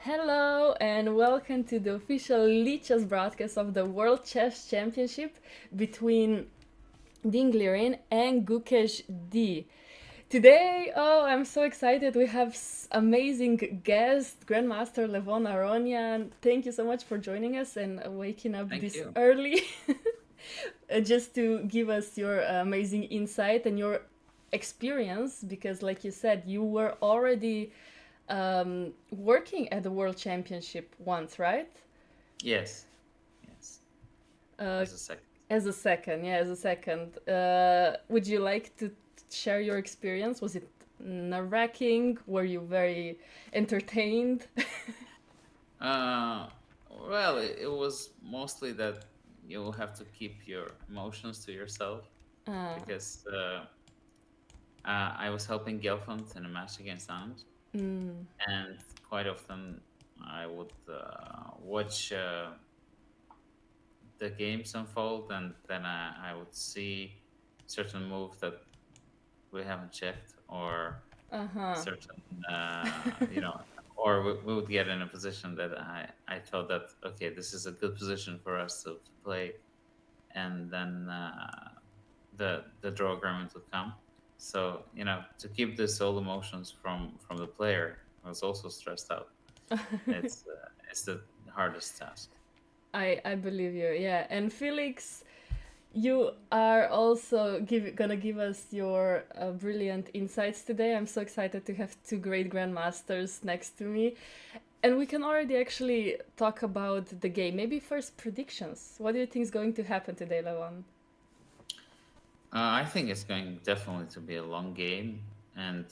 Hello and welcome to the official Lichess broadcast of the World Chess Championship between Dinglirin and Gukesh D. Today, I'm so excited. We have amazing guest, Grandmaster Levon Aronian. Thank you so much for joining us and waking up Thank this you. early just to give us your amazing insight and your experience because, like you said, you were already working at the World Championship once, right? Yes, yes. Uh, As a second. as a second, yeah, as a second. Would you like to share your experience? Was it nerve-wracking? Were you very entertained? Uh, well, it was mostly that you have to keep your emotions to yourself uh, because I was helping Gelfand in a match against Anand, mm, and quite often I would watch the games unfold, and then I would see certain moves that we haven't checked, or uh-huh. certain or we would get in a position that I thought that okay, this is a good position for us to play, and then the draw agreement would come. So to keep this all emotions from the player, I was also stressed out. It's the hardest task. I believe you, yeah. And Felix, you are also gonna give us your brilliant insights today. I'm so excited to have two great grandmasters next to me. And we can already actually talk about the game. Maybe first predictions. What do you think is going to happen today, Levon? I think it's going definitely to be a long game, and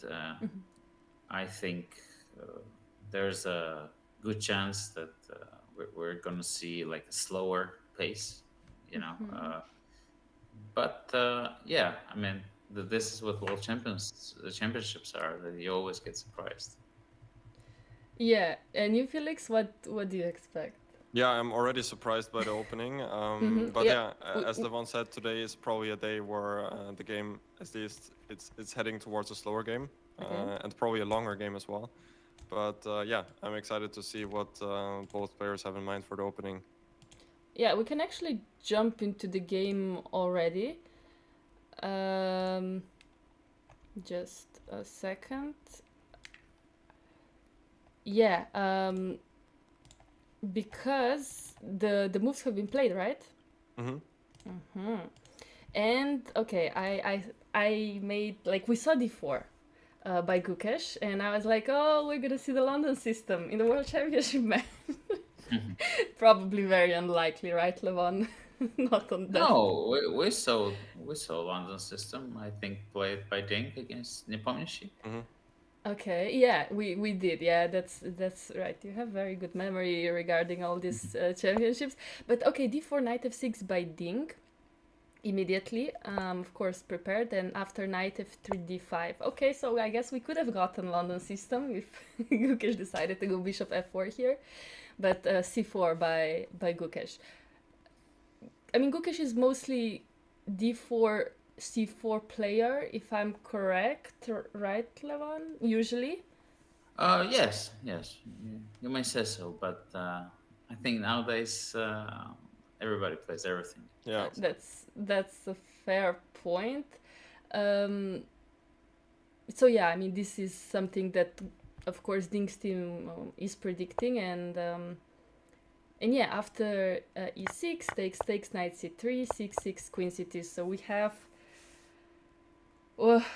I think uh, there's a good chance that we're going to see like a slower pace, you know. But yeah, I mean, this is what the championships are. That you always get surprised. Yeah, and you, Felix, what do you expect? Yeah, I'm already surprised by the opening. But Yeah, yeah, we, as we, Levon said, today is probably a day where the game, at least, it's heading towards a slower game okay. and probably a longer game as well. But yeah, I'm excited to see what both players have in mind for the opening. Yeah, we can actually jump into the game already. Um, just a second. Yeah, because the moves have been played, right? Hmm. And okay, I made like we saw D4 by Gukesh, and I was like, oh, we're gonna see the London system in the World Championship match. Probably very unlikely, right, Levon? Not on that. No, we saw London system. I think played by Dink against Nepomniachtchi. Hmm. Okay, yeah, we did. Yeah, that's right. You have very good memory regarding all these championships. But okay, D4 Knight F6 by Ding immediately, of course, prepared, and after knight f3 d5. Okay, so I guess we could have gotten London system if Gukesh decided to go bishop f4 here, but c4 by Gukesh. I mean, Gukesh is mostly d4 c4 player, if I'm correct, right, Levon? Usually. Yes, yes, you may say so, but I think nowadays everybody plays everything. Yeah. So. That's a fair point. Um, so yeah, I mean, this is something that, of course, Ding's team is predicting, and yeah, after e6 takes knight c3, c6 queen c2. So we have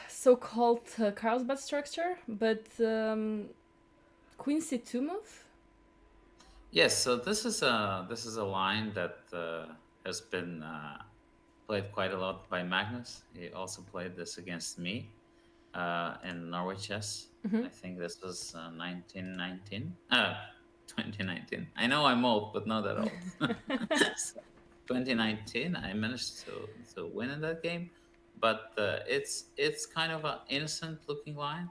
so-called Carlsbad structure, but queen c2 move. Yes, so this is a line that has been played quite a lot by Magnus. He also played this against me in Norway chess. I think this was 1919, 2019. I know I'm old, but not that old. So 2019, I managed to win in that game, but it's kind of an innocent looking line,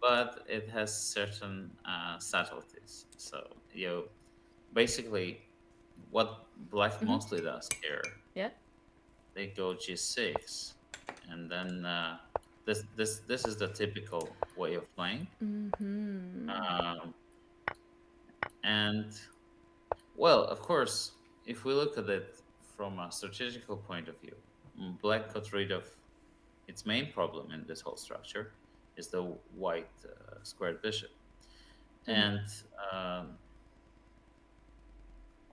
but it has certain subtleties. So you basically what Black mostly does here, Yeah. they go G6, and then this is the typical way of playing. Um, And well, of course, if we look at it from a strategical point of view, black got rid of its main problem in this whole structure is the white squared bishop. Mm-hmm. And um,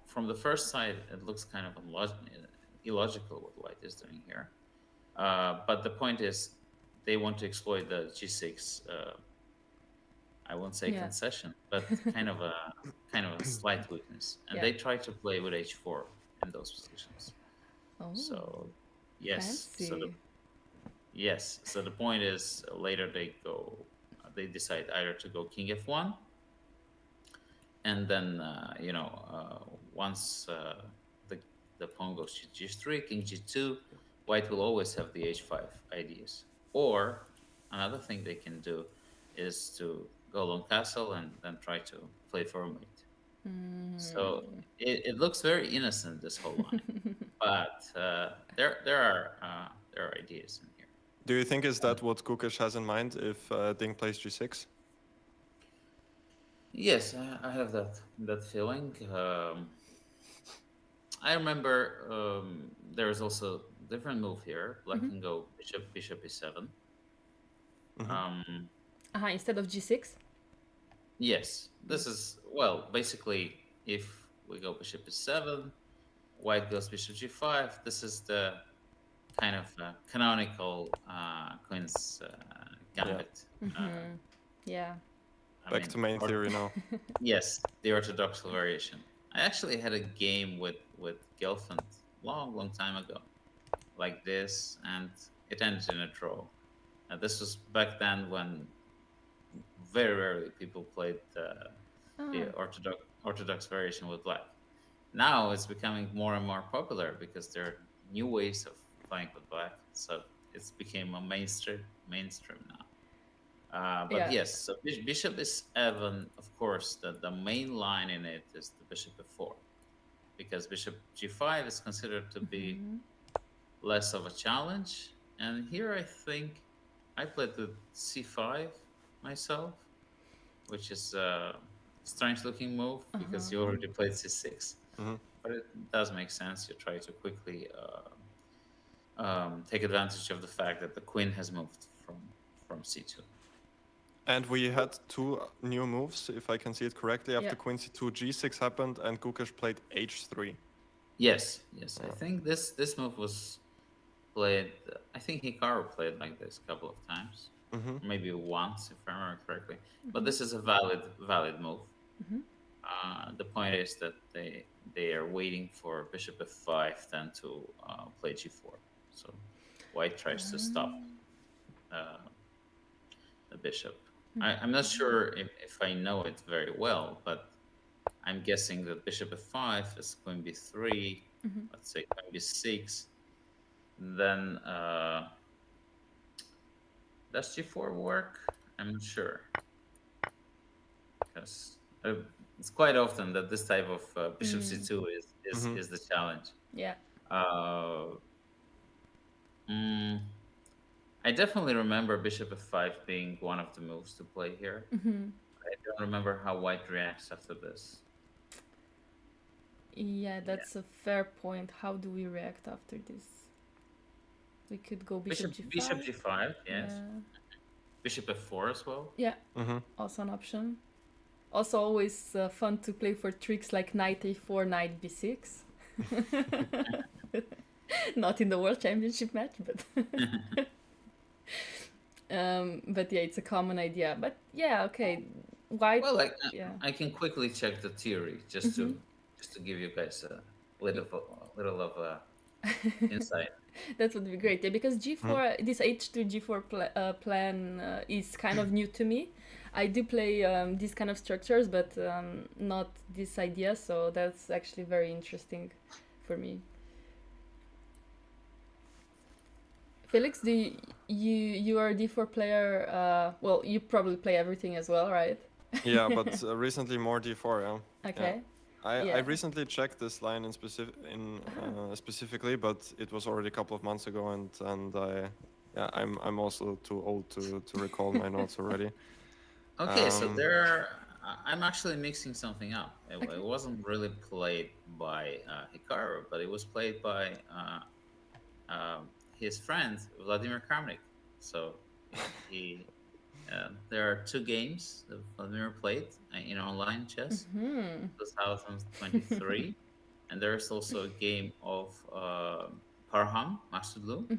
from the first side, it looks kind of illogical what white is doing here. But the point is, they want to exploit the g6. I won't say Yeah. concession, but kind of a slight weakness, and Yeah. they try to play with h4 in those positions. Oh, So yes, fancy. so the point is later they decide either to go king f1, and then once the the pawn goes to g3, king g2, white will always have the h5 ideas. Or another thing they can do is to go long castle and then try to play for a mate. So Mm. it looks very innocent, this whole line, but there are ideas in here. Do you think is that what Kukic has in mind if Ding plays g6? Yes, I have that feeling. I remember there is also a different move here. Black Mm-hmm. can go bishop e7. Mm-hmm. Instead of g6. Yes, this is well basically if we go bishop e7, white goes bishop g5. This is the kind of canonical queen's gambit. Mm-hmm. Yeah. I Back mean, to main theory now. yes, the orthodox variation. I actually had a game with Gelfand long time ago, like this, and it ended in a draw. This was back then when very rarely people played the Ah. orthodox variation with black. Now it's becoming more and more popular because there are new ways of playing with black, so it's became a mainstream now. But Yeah. yes, so bishop is even, of course, the main line in it is the bishop f4, because bishop g5 is considered to be Mm-hmm. less of a challenge. And here I think I played the c5 myself, which is a strange looking move because you Uh-huh. already played c6. Mm-hmm. But it does make sense. You try to quickly take advantage of the fact that the queen has moved from c2. And we had two new moves, if I can see it correctly. After Yeah. queen c2, g6 happened, and Kukic played h3. Yes. I think this move was played. I think Hikaru played like this a couple of times, Mm-hmm. maybe once if I remember correctly. But Mm-hmm. this is a valid move. Mm-hmm. The point is that they are waiting for bishop f5 then to play g4. So white tries to stop uh, the bishop. I'm not sure if I know it very well, but I'm guessing that bishop f5 is queen b3, Mm-hmm. let's say queen b6. Then does g4 work? I'm not sure, because it's quite often that this type of bishop c2 Mm-hmm. is the challenge. Yeah. Uh, mm, I definitely remember bishop f5 being one of the moves to play here. Mm-hmm. I don't remember how white reacts after this. Yeah, Yeah, that's a fair point. How do we react after this? We could go bishop bishop g5. g5, yes. Yeah. Bishop f4 as well. Yeah. Mm-hmm. Also an option. Also, always fun to play for tricks like knight a4, knight b6. Not in the World Championship match, but but yeah, it's a common idea. But yeah, okay, white. Well, Yeah, I can quickly check the theory just to give you guys a little of insight. that would be great. Yeah, because g4, this h3 g4 plan is kind of new to me. I do play these kind of structures, but not this idea. So that's actually very interesting for me. Felix, you are a d4 player? Well, you probably play everything as well, right? Yeah, but recently more d4. Yeah. Okay. I Yeah. recently checked this line in specifically, but it was already a couple of months ago, and I'm also too old to recall my notes already. Okay, so there I'm actually mixing something up. Okay. It wasn't really played by Hikaru, but it was played by his friend Vladimir Kramnik. So he there are two games that Vladimir played in online chess, Hmm. 2023, and there's also a game of Parham Maksudlu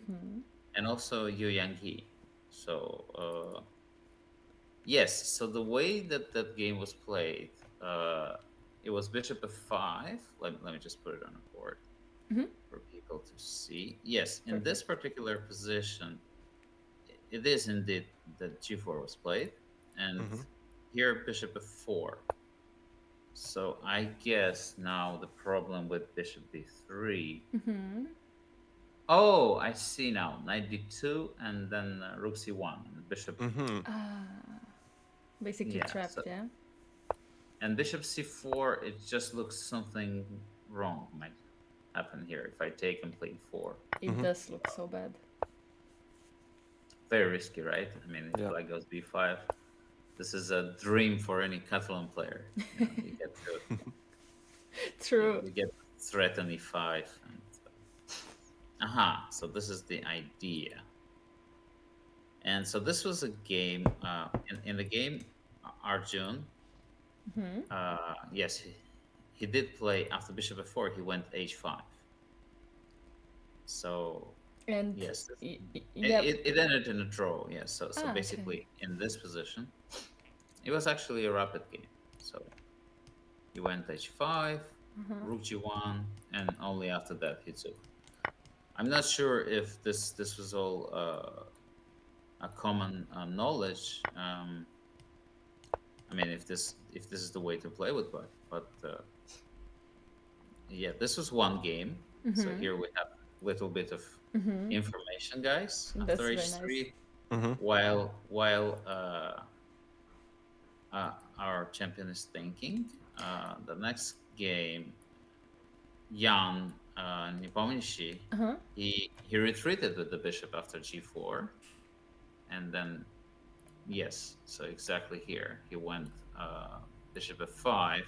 and also Yu Yang. So yes, so the way that that game was played, it was bishop f5. Let me just put it on a board for people to see. Yes, in Perfect. this particular position, it is indeed that g4 was played, and here bishop f4. So I guess now the problem with bishop b3. Oh, I see now. Knight d2 and then rook c1 and bishop. Basically Yeah. trapped, So, yeah. and bishop c4, it just looks something wrong might happen here if I take complete 4. It does look so bad. Very risky, right? I mean, if Yeah. black goes b5, this is a dream for any Catalan player. You know, you get to True. you get threaten e5. And, aha, so this is the idea. And so this was a game, in the game, Arjun, yes, he did play after bishop f4, he went h5. So, And yes, yeah. it ended in a draw, yes. So Okay. basically, in this position, it was actually a rapid game. So he went h5, rook g1, and only after that he took. I'm not sure if this was all a common knowledge. I mean, if this is the way to play with black, but yeah, this was one game. So here we have a little bit of information, guys. That's After very h3, nice. while our champion is thinking, the next game, Jan Nepomniachtchi, he retreated with the bishop after g4, and then yes, so exactly here he went bishop f5,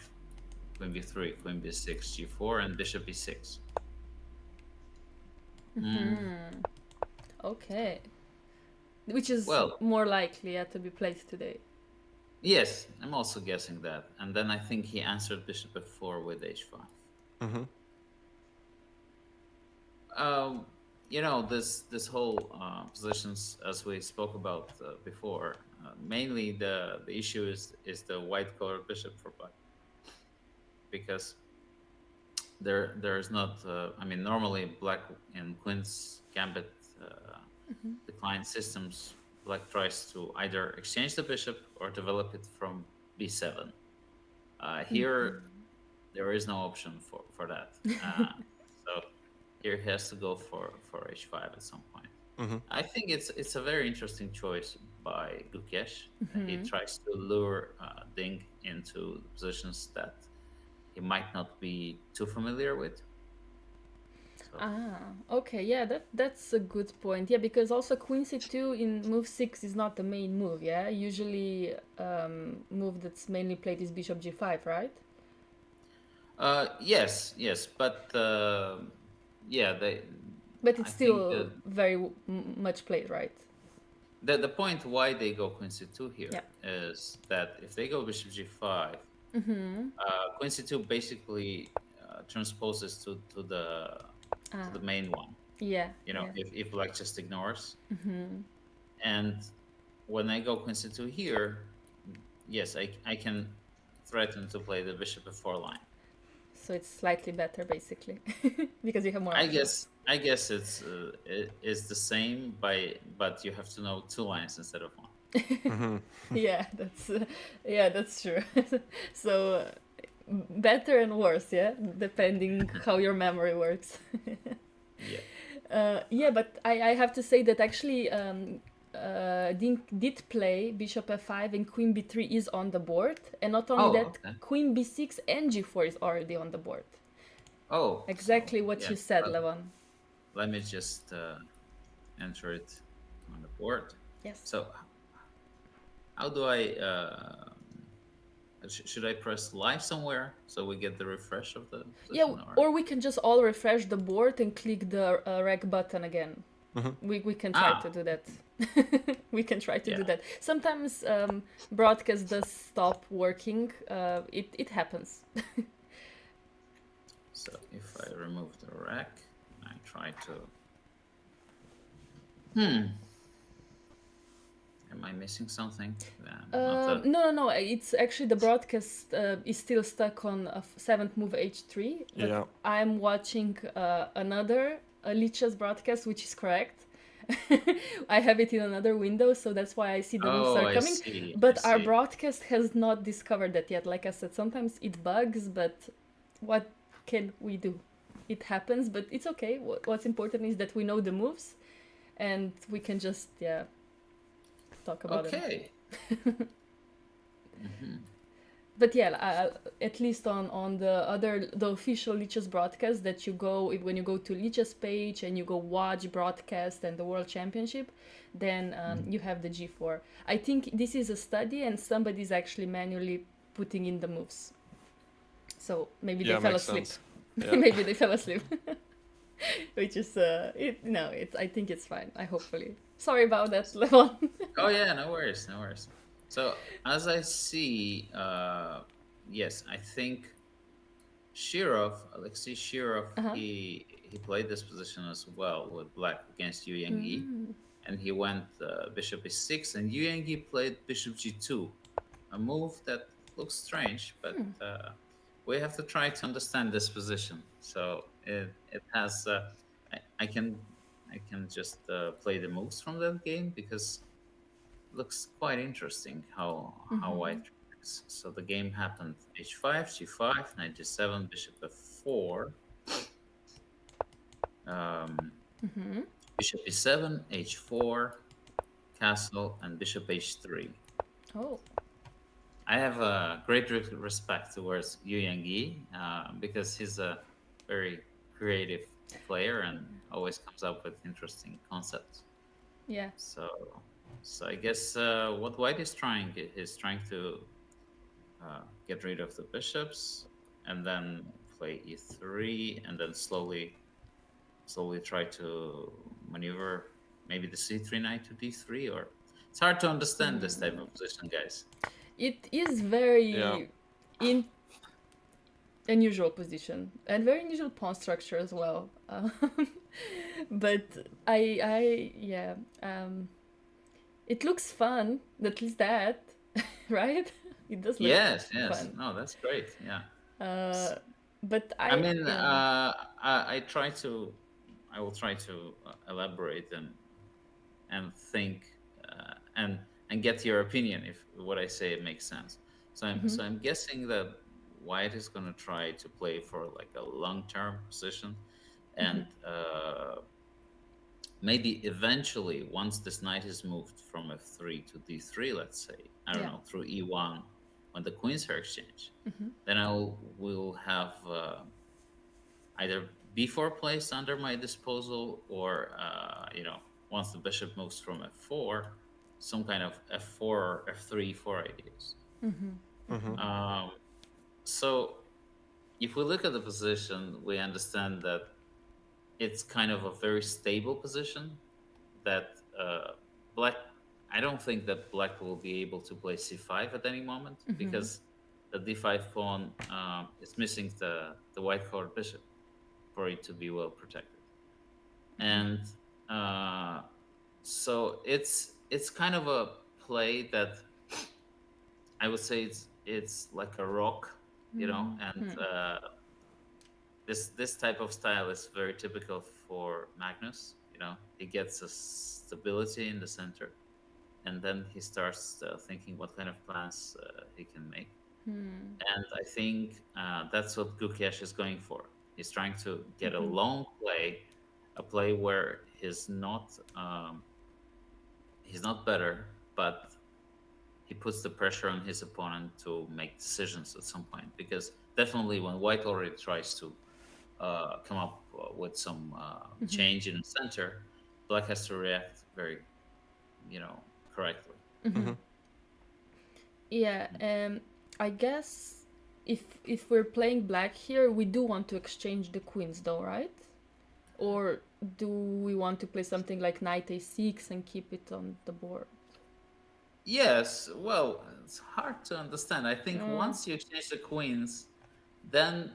queen b3, queen b6, g4, and bishop b6. Okay. Which is Well, more likely to be played today. yes, I'm also guessing that. And then I think he answered bishop f4 with h5. You know, this whole positions, as we spoke about before, mainly the issue is the white colored bishop for black, because there is not. I mean, normally black in Queen's Gambit declined systems, black tries to either exchange the bishop or develop it from b7. Here, there is no option for that. So here he has to go for h5 at some point. I think it's a very interesting choice by Gukesh. He tries to lure Ding into positions that he might not be too familiar with. So, Okay, yeah, that's a good point. Yeah, because also queen c2 in move 6 is not the main move, yeah? Usually move that's mainly played is bishop g5, right? yes, but yeah, But it's I still think very much played, right? the point why they go queen c2 here is Yeah. that if they go bishop g5, queen c2 basically transposes to the main one. Yeah. You know, yeah. if black just ignores. And when I go queen c2 here, yes, I can threaten to play the bishop f4 line. So it's slightly better, basically, because you have more. I guess it's the same but you have to know 2 lines instead of 1. Yeah, that's true. So better and worse, yeah, depending how your memory works. Yeah. Yeah, but I have to say that actually Dink did play bishop f5 and queen b3 is on the board, and not only that, Okay. queen b6 and g4 is already on the board. Oh, Exactly so, what yeah, you said, but Levon. let me just enter it on the board. Yes. So how do I Should I press live somewhere so we get the refresh of the Yeah, position, or? or we can just all refresh the board and click the rec button again. Mhm. We can try to Ah, do that. We can try to do yeah. that. Sometimes broadcast does stop working. It happens. So if I remove the rack, I try to. Am I missing something? Not a. No. It's actually the broadcast is still stuck on a seventh move h3. But Yeah. I'm watching another Lichess broadcast, which is correct. I have it in another window, so that's why I see the moves Oh, are I coming. see. I But our see. broadcast has not discovered that yet. Like I said, sometimes it bugs, but what can we do? It happens, but it's okay. What's important is that we know the moves, and we can just talk about them. Okay. But yeah, at least on the official Lichess broadcast that you go when you go to Lichess page and you go watch broadcast and the World Championship, then you have the G4. I think this is a study and somebody's actually manually putting in the moves. So maybe they Yeah, fell makes asleep. sense. Yeah. Maybe they fell asleep. Which is I think it's fine. Hopefully. Sorry about that, Levon. Oh yeah, no worries, no worries. So as I see, yes, I think Alexei Shirov, he played this position as well with black against Yu Yang, and he went bishop e6, and Yu Yang played bishop g2, a move that looks strange, but we have to try to understand this position. So it has I can just play the moves from that game because it looks quite interesting how white reacts. So the game happened h5, g5, knight g7, bishop f4, bishop e7, h4, castle, and bishop h3. Oh. I have a great respect towards Yu Yang because he's a very creative player and always comes up with interesting concepts. Yeah. So I guess what White is trying to get rid of the bishops and then play e3 and then slowly try to maneuver maybe the c3 knight to d3, or it's hard to understand this type of position, guys. It is very Yeah. unusual position and very unusual pawn structure as well. But it looks fun. At least that, right? It does look Yes. fun. No, that's great. Yeah. But I mean, I will try to elaborate and think and get your opinion if what I say makes sense. So I'm guessing that White is going to try to play for like a long-term position, and maybe eventually once this knight is moved from f3 to d3, let's say, I don't know, through e1, when the queens are exchanged, then will have either b4 placed under my disposal, or once the bishop moves from f4, some kind of f4 or f3 4 ideas. So if we look at the position, we understand that it's kind of a very stable position, that black, I don't think that black will be able to play c5 at any moment, because the d5 pawn is missing the white colored bishop for it to be well protected. And so it's kind of a play that I would say it's like a rock, and this type of style is very typical for Magnus. He gets a stability in the center, and then he starts thinking what kind of plans he can make. And I think that's what Gukesh is going for. He's trying to get a long play, a play where he's not better, but he puts the pressure on his opponent to make decisions at some point. Because definitely when White already tries to come up with some change in the center, Black has to react very, correctly. Yeah, I guess if we're playing black here, we do want to exchange the queens though, right? Or do we want to play something like knight a6 and keep it on the board? Yes, well, it's hard to understand. I think once you exchange the queens, then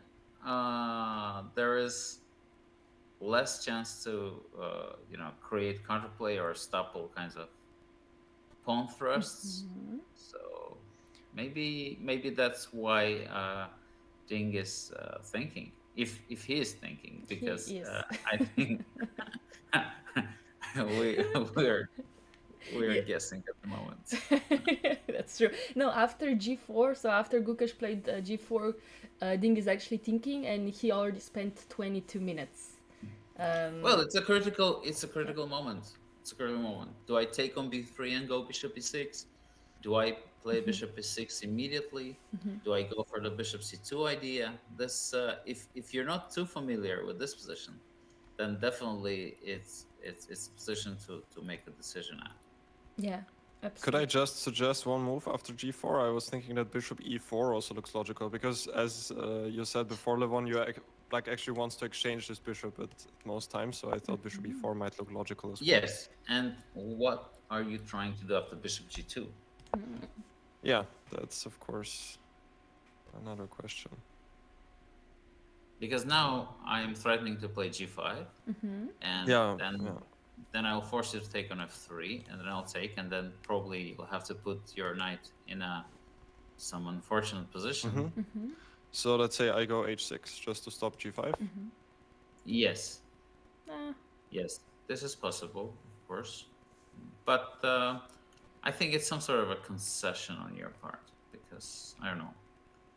there is less chance to create counterplay or stop all kinds of pawn thrusts. So maybe that's why Ding is thinking, if he is thinking, because He is. I think we we're Yeah. guessing at the moment. That's true. No, after g4, so after Gukash played g4, Ding is actually thinking, and he already spent 22 minutes. Well, it's a critical moment. It's a critical moment. Do I take on b3 and go bishop e6? Do I play bishop e6 immediately? Do I go for the bishop c2 idea? This, if you're not too familiar with this position, then definitely it's a position to make a decision at. Yeah, absolutely. Could I just suggest one move after g4? I was thinking that bishop e4 also looks logical, because as you said before, Levon, Black actually wants to exchange this bishop at most times, so I thought bishop e4 might look logical as well. Yes, and what are you trying to do after bishop g2? Yeah, that's of course another question. Because now I am threatening to play g5, and then I'll force you to take on f3, and then I'll take, and then probably you'll have to put your knight in some unfortunate position. So let's say I go h6 just to stop g5. Yes. Yes, this is possible, of course, but I think it's some sort of a concession on your part, because I don't know,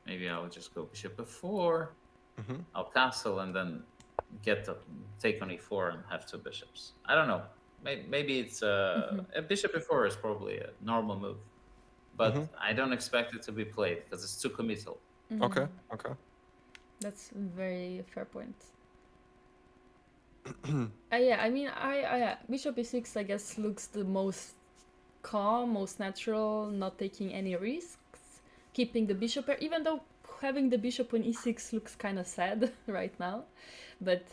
maybe I'll just go bishop f4. I'll castle and then take on e4 and have two bishops. I don't know. Maybe it's a bishop e4 is probably a normal move, but I don't expect it to be played because it's too committal. Okay. That's a very fair point. Yeah, I mean, bishop e6, I guess, looks the most calm, most natural, not taking any risks, keeping the bishop there, even though having the bishop on e6 looks kind of sad right now. But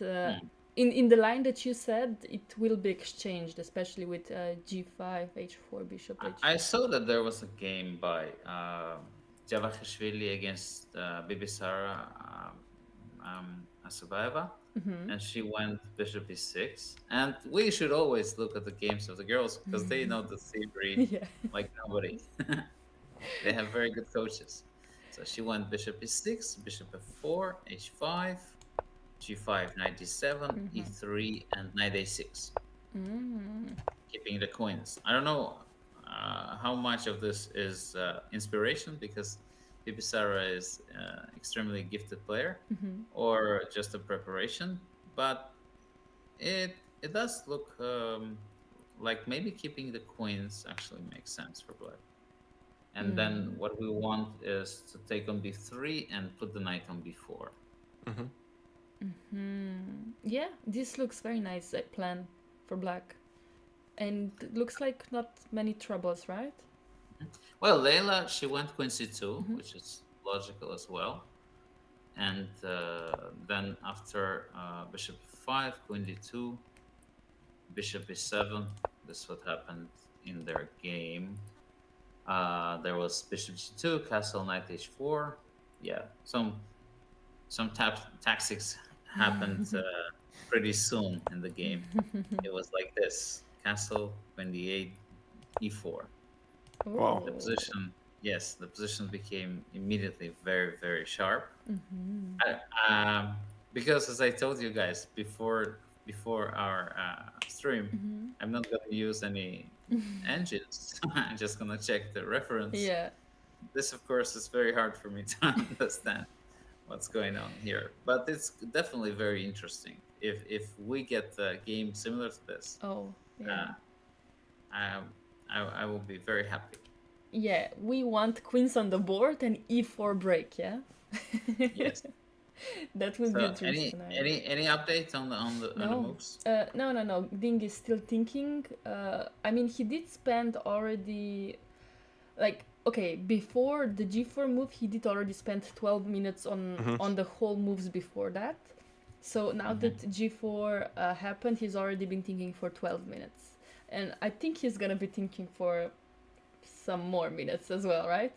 in the line that you said, it will be exchanged, especially with g5, h4, bishop h4. I saw that there was a game by Javakhishvili against Bibisara Asabaeva, and she went bishop e6. And we should always look at the games of the girls, because they know the theory like nobody. They have very good coaches. So she went bishop e6, bishop f4, h5, g5, knight d7, e3, and knight a6, keeping the queens. I don't know how much of this is inspiration, because Bibisara is extremely gifted player, or just a preparation, but it does look like maybe keeping the queens actually makes sense for Black. And then what we want is to take on b3 and put the knight on b4. Yeah, this looks very nice plan for Black. And looks like not many troubles, right? Well, Leila, she went queen c2, which is logical as well. And then after bishop 5, queen d2, bishop e7, this is what happened in their game. There was bishop g2, castle, knight h4. Yeah, some tactics happened pretty soon in the game. It was like this: castle, queen d8, e4. Wow. The position, yes, the position became immediately very, very sharp. Because as I told you guys before our stream, I'm not going to use any engines. I'm just going to check the reference. Yeah. This, of course, is very hard for me to understand what's going on here, but it's definitely very interesting. If we get a game similar to this, I will be very happy. Yeah, we want queens on the board and e4 break. Yeah. Yes. That would be interesting. Any updates on the moves? No. Ding is still thinking. I mean, he did spend already like, okay, before the g4 move, he did already spend 12 minutes on the whole moves before that. So now that g4 happened, he's already been thinking for 12 minutes. And I think he's gonna be thinking for some more minutes as well, right?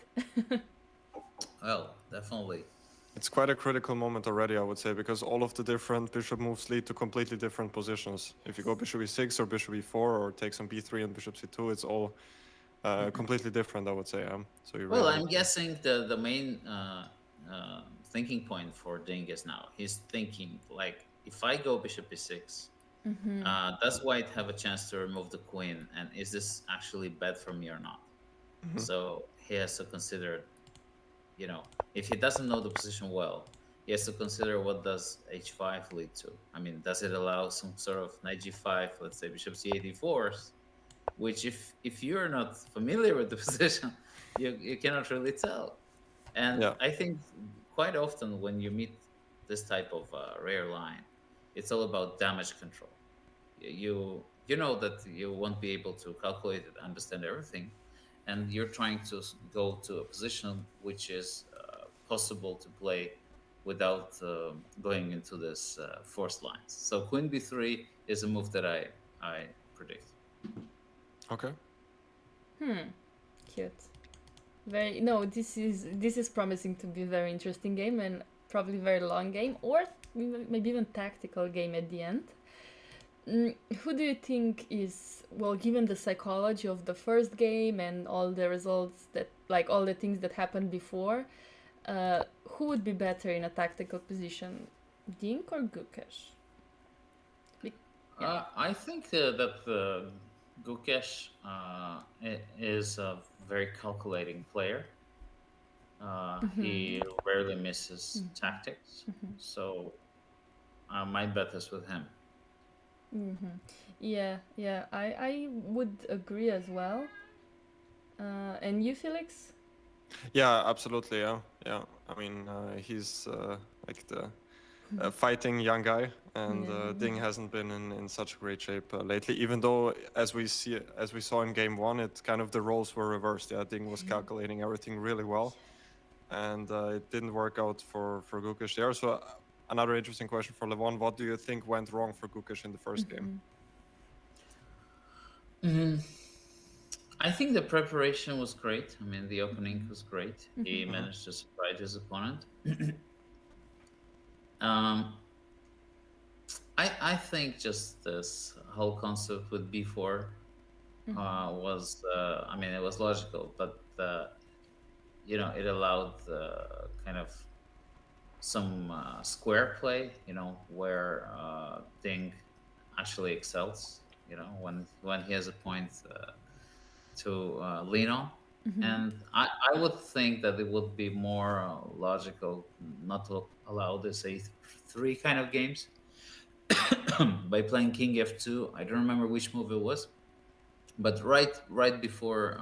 Well, definitely. It's quite a critical moment already, I would say, because all of the different bishop moves lead to completely different positions. If you go bishop e6 or bishop e4 or take some b3 and bishop c2, it's all completely different, I would say. So you Well, really I'm guessing the main thinking point for Ding is now he's thinking like, if I go bishop e6, does White have a chance to remove the queen, and is this actually bad for me or not? So he has to consider, you know, if he doesn't know the position well, he has to consider what does h5 lead to. I mean, does it allow some sort of knight g5, let's say bishop c8 e4s, which if you're not familiar with the position, you cannot really tell. And Yeah. I think quite often when you meet this type of rare line, it's all about damage control. You know that you won't be able to calculate it, understand everything, and you're trying to go to a position which is possible to play without going into this forced lines. So queen b3 is a move that I predict. Okay. Cute. Very no. This is promising to be a very interesting game and probably very long game, or maybe even tactical game at the end. Who do you think is, well, given the psychology of the first game and all the results that, like all the things that happened before, who would be better in a tactical position, Dink or Gukesh? I think that Gukesh is a very calculating player. He rarely misses tactics, so my bet is with him. Yeah, I would agree as well. And you, Felix? Yeah, absolutely. Yeah. I mean, he's like the fighting young guy, and Ding hasn't been in such great shape lately. Even though, as we saw in game one, it kind of the roles were reversed. Yeah, Ding was calculating everything really well, and it didn't work out for Gukesh there. So another interesting question for Levon: what do you think went wrong for Gukesh in the first game? I think the preparation was great. I mean, the opening was great. He managed to surprise his opponent. I think just this whole concept with b4 was, I mean, it was logical, but you know, it allowed kind of some square play, you know, where Ding actually excels, you know, when he has a point to lean on. And I would think that it would be more logical not to allow this a3 kind of games by playing king f2. I don't remember which move it was, but right before,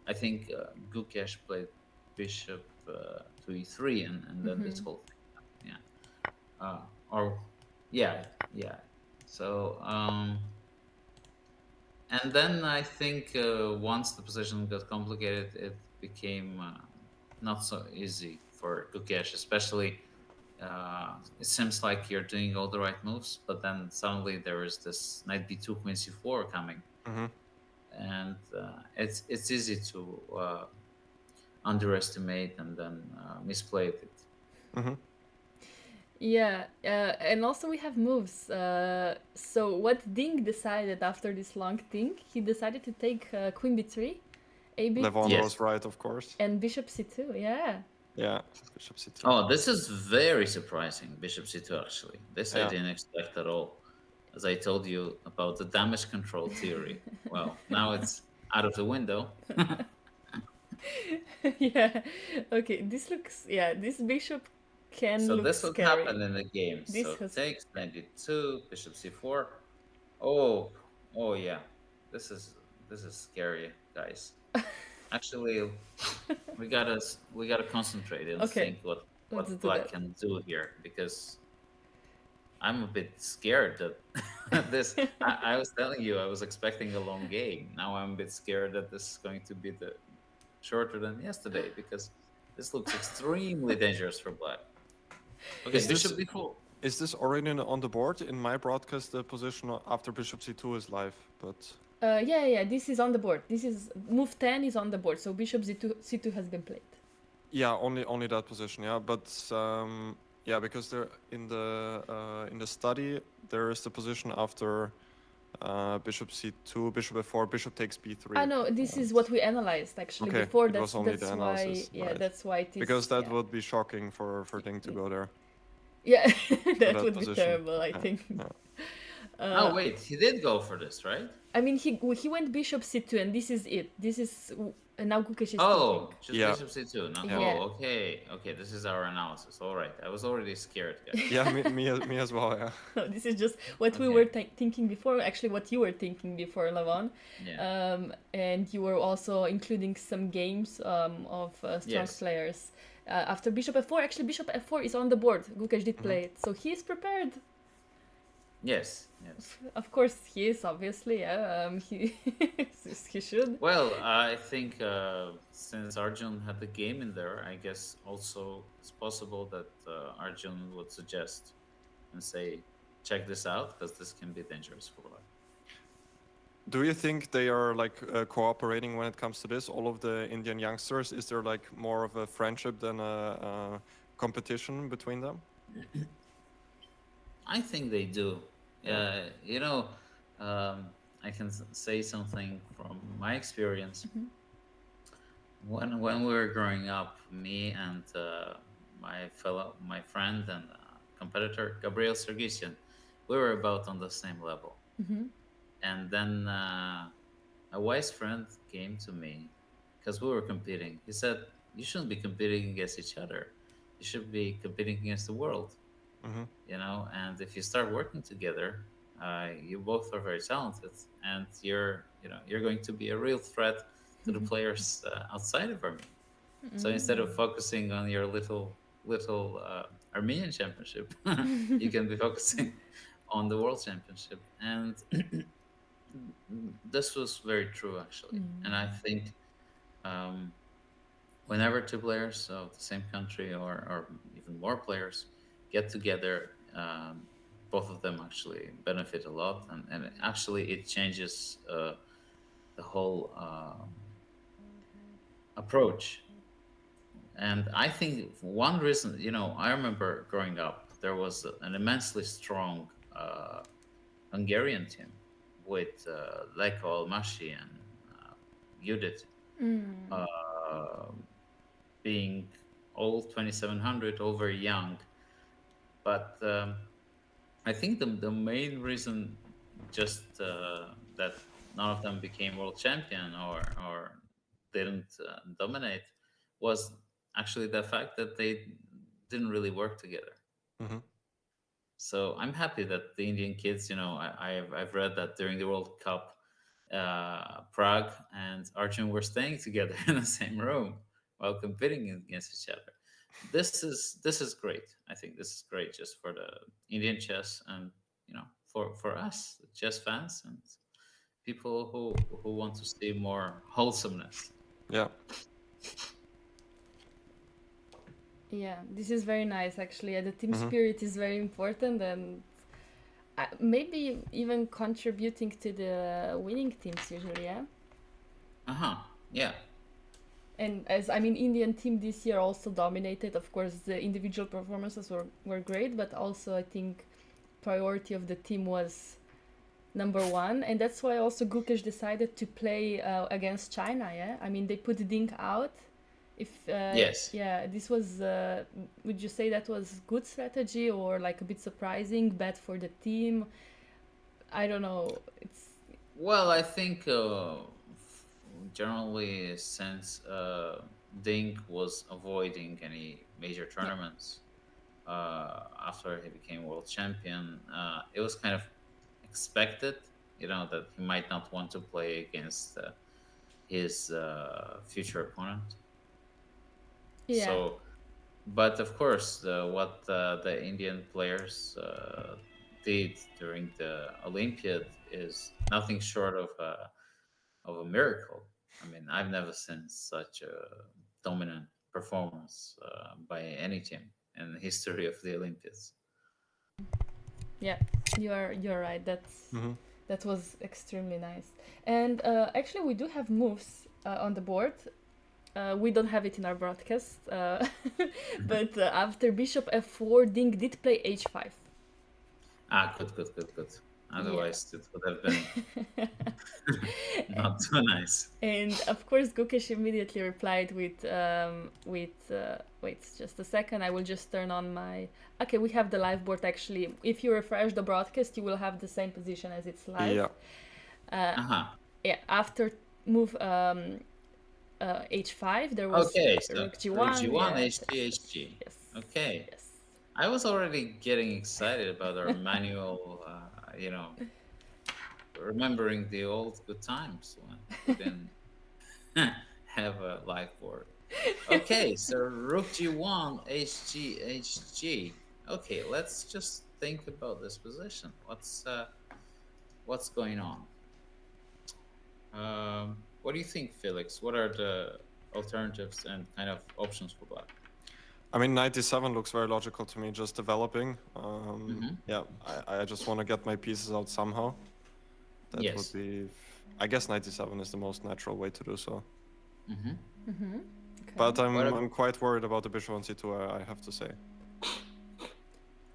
I think Gukesh played bishop to e3, and then this whole thing, yeah, or yeah. So and then I think once the position got complicated, it became not so easy for Gukesh, especially. It seems like you're doing all the right moves, but then suddenly there is this knight b2, queen c4 coming, and it's easy to underestimate and then misplay it. Yeah, and also we have moves. So what Ding decided after this long thing, he decided to take queen b3, a b, Levon Yes. was right, of course. and bishop c2. Yeah. Yeah, bishop c2. Oh, this is very surprising, bishop c2, actually. This I Yeah. didn't expect at all. As I told you about the damage control theory. Well, now it's out of the window. Yeah. Okay. This looks. Yeah. This bishop can So look this would scary. happen in the game. This So has- takes knight d2, bishop c4. Oh yeah. This is scary, guys. Actually, we gotta concentrate and Okay, think what let's do black that. can do here, because I'm a bit scared that this. I was telling you I was expecting a long game. Now I'm a bit scared that this is going to be shorter than yesterday because this looks extremely dangerous for black. Okay, Is this bishop b4. is this already on the board? In my broadcast, the position after bishop c2 is live, but Yeah. This is on the board. This is move 10 is on the board. So bishop c2 has been played. yeah, only that position. Yeah, but yeah, because there in the study there is the position after bishop c2, bishop f4, bishop takes b3. Ah no, this is what we analyzed actually Okay, before. it was only the That's why. analysis, Yeah, right. that's why it is. Because that yeah. would be shocking for Ding to go there. Yeah, that that would be position. terrible. I Yeah, think. yeah. Oh wait, he did go for this, right? I mean, he went bishop c2, and this is it. This is now Gukesh is Oh, taking. just Yeah. bishop c2. No? Yeah. Oh, okay. This is our analysis. All right. I was already scared, guys. Yeah, me as well. Yeah. No, this is just what we Okay. were thinking before. Actually, what you were thinking before, Lavon. Yeah. And you were also including some games of strong Yes. players. After bishop f4, actually bishop f4 is on the board. Gukesh did play it, so he is prepared. Yes. Of course, he is obviously. Yeah, he should. Well, I think since Arjun had the game in there, I guess also it's possible that Arjun would suggest and say, check this out because this can be dangerous for black. Do you think they are like cooperating when it comes to this? All of the Indian youngsters, is there like more of a friendship than a competition between them? I think they do. I can say something from my experience. When we were growing up, me and my friend and competitor Gabriel Sergisian, we were about on the same level. And then a wise friend came to me because we were competing. He said, "You shouldn't be competing against each other. You should be competing against the world." And if you start working together, you both are very talented, and you're going to be a real threat to the players outside of Armenia. So instead of focusing on your little Armenian championship, you can be focusing on the world championship. And this was very true, actually. And I think whenever two players of the same country or even more players get together, both of them actually benefit a lot, and actually it changes the whole approach. And I think one reason, I remember growing up, there was an immensely strong Hungarian team with Leko Almashi and Judith being all 2700, all very young. But I think the main reason just that none of them became world champion or didn't dominate was actually the fact that they didn't really work together. So I'm happy that the Indian kids, I've read that during the World Cup, Prague and Arjun were staying together in the same room while competing against each other. This is great. I think this is great just for the Indian chess and for us chess fans and people who want to see more wholesomeness. Yeah. Yeah, this is very nice actually. The team spirit is very important, and maybe even contributing to the winning teams usually. Yeah. Yeah. And Indian team this year also dominated. Of course, the individual performances were great, but also I think priority of the team was number one, and that's why also Gukesh decided to play against China. Yeah, they put Ding out. Yes. Yeah, this was. Would you say that was good strategy or like a bit surprising, bad for the team? I don't know. Well, I think generally since Ding was avoiding any major tournaments after he became world champion, it was kind of expected, that he might not want to play against his future opponent. Yeah. So, but of course, what the Indian players did during the Olympiad is nothing short of a miracle. I mean, I've never seen such a dominant performance by any team in the history of the Olympiads. Yeah, you're right. Mm-hmm. That was extremely nice. And actually, we do have moves on the board. We don't have it in our broadcast, but after bishop f4, Ding did play h5. Ah, good. Yeah. Otherwise, it would have been not too nice. And of course, Gukesh immediately replied with wait just a second. I will just turn on my. Okay, we have the live board actually. If you refresh the broadcast, you will have the same position as it's live. Yeah. Uh-huh. Yeah. After move h5, there was Okay, so rook g1. rook g1, yeah, hg, hg. Yes. Okay. Yes. I was already getting excited about our manual, remembering the old good times when we didn't have a live board. Okay, so rook g1, hg, hg. Okay, let's just think about this position. What's going on? What do you think, Felix? What are the alternatives and kind of options for black? I mean, 97 looks very logical to me, just developing. Yeah, I just want to get my pieces out somehow. That Yes. would be, I guess 97 is the most natural way to do so. Okay. But What ab- I'm quite worried about the bishop on c2, I have to say.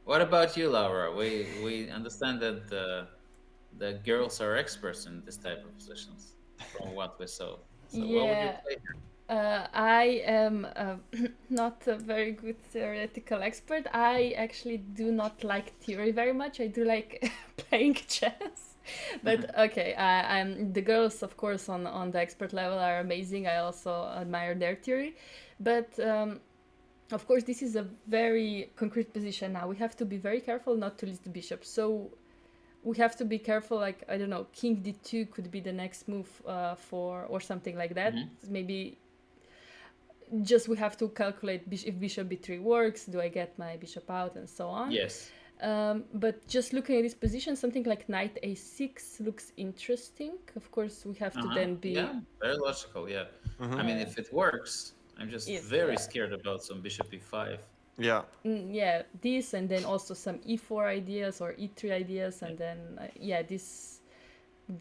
What about you, Laura? We understand that the girls are experts in this type of positions, from what we saw. So what would you Yeah. play here? I am not a very good theoretical expert. I actually do not like theory very much. I do like playing chess. But okay, I'm the girls, of course, on the expert level are amazing. I also admire their theory, but of course, this is a very concrete position now. We have to be very careful not to lose the bishop. So we have to be careful. Like I don't know, King d2 could be the next move or something like that. Maybe just we have to calculate if bishop b3 works. Do I get my bishop out and so on? Yes. But just looking at this position, something like knight a6 looks interesting. Of course, we have to then be. Yeah, very logical. Yeah. I mean, if it works, I'm just very scared about some bishop e5. Yeah. Yeah, this and then also some e4 ideas or e3 ideas, and then this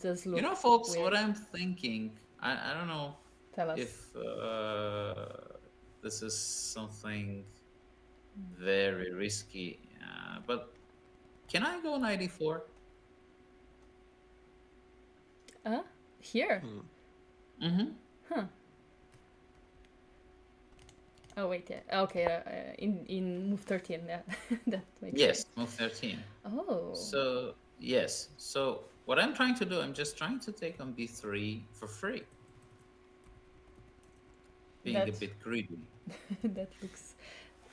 does look. You know, folks, weird. what I'm thinking, I don't know Tell us. if this is something very risky, but can I go knight e4? Here. Mm-hmm. Oh wait, yeah. Okay, in move 13, yeah, that makes Yes, sense. move 13. Oh. So yes, so what I'm trying to do, I'm just trying to take on b3 for free, being a bit greedy. That looks,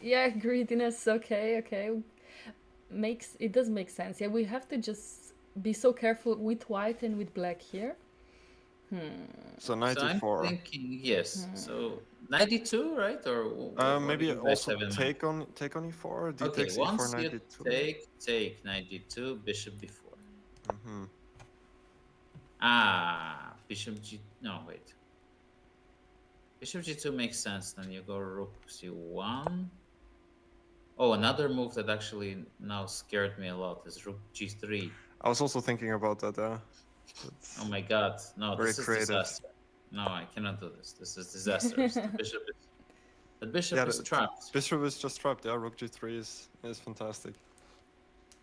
yeah, greediness. Okay. It does make sense. Yeah, we have to just be so careful with white and with black here. So 94. I'm thinking yes. So 92, right? Or maybe also take on e4. D okay, takes once e4, you 92. take 92, bishop b4. Mm-hmm. Bishop g. No, wait. Bishop g2 makes sense. Then you go rook c1. Oh, another move that actually now scared me a lot is rook g3. I was also thinking about that. Oh my god, no, very this is creative. disaster. No, I cannot do this. This is disastrous. The bishop is trapped. Bishop is just trapped. Yeah, rook g3 is fantastic.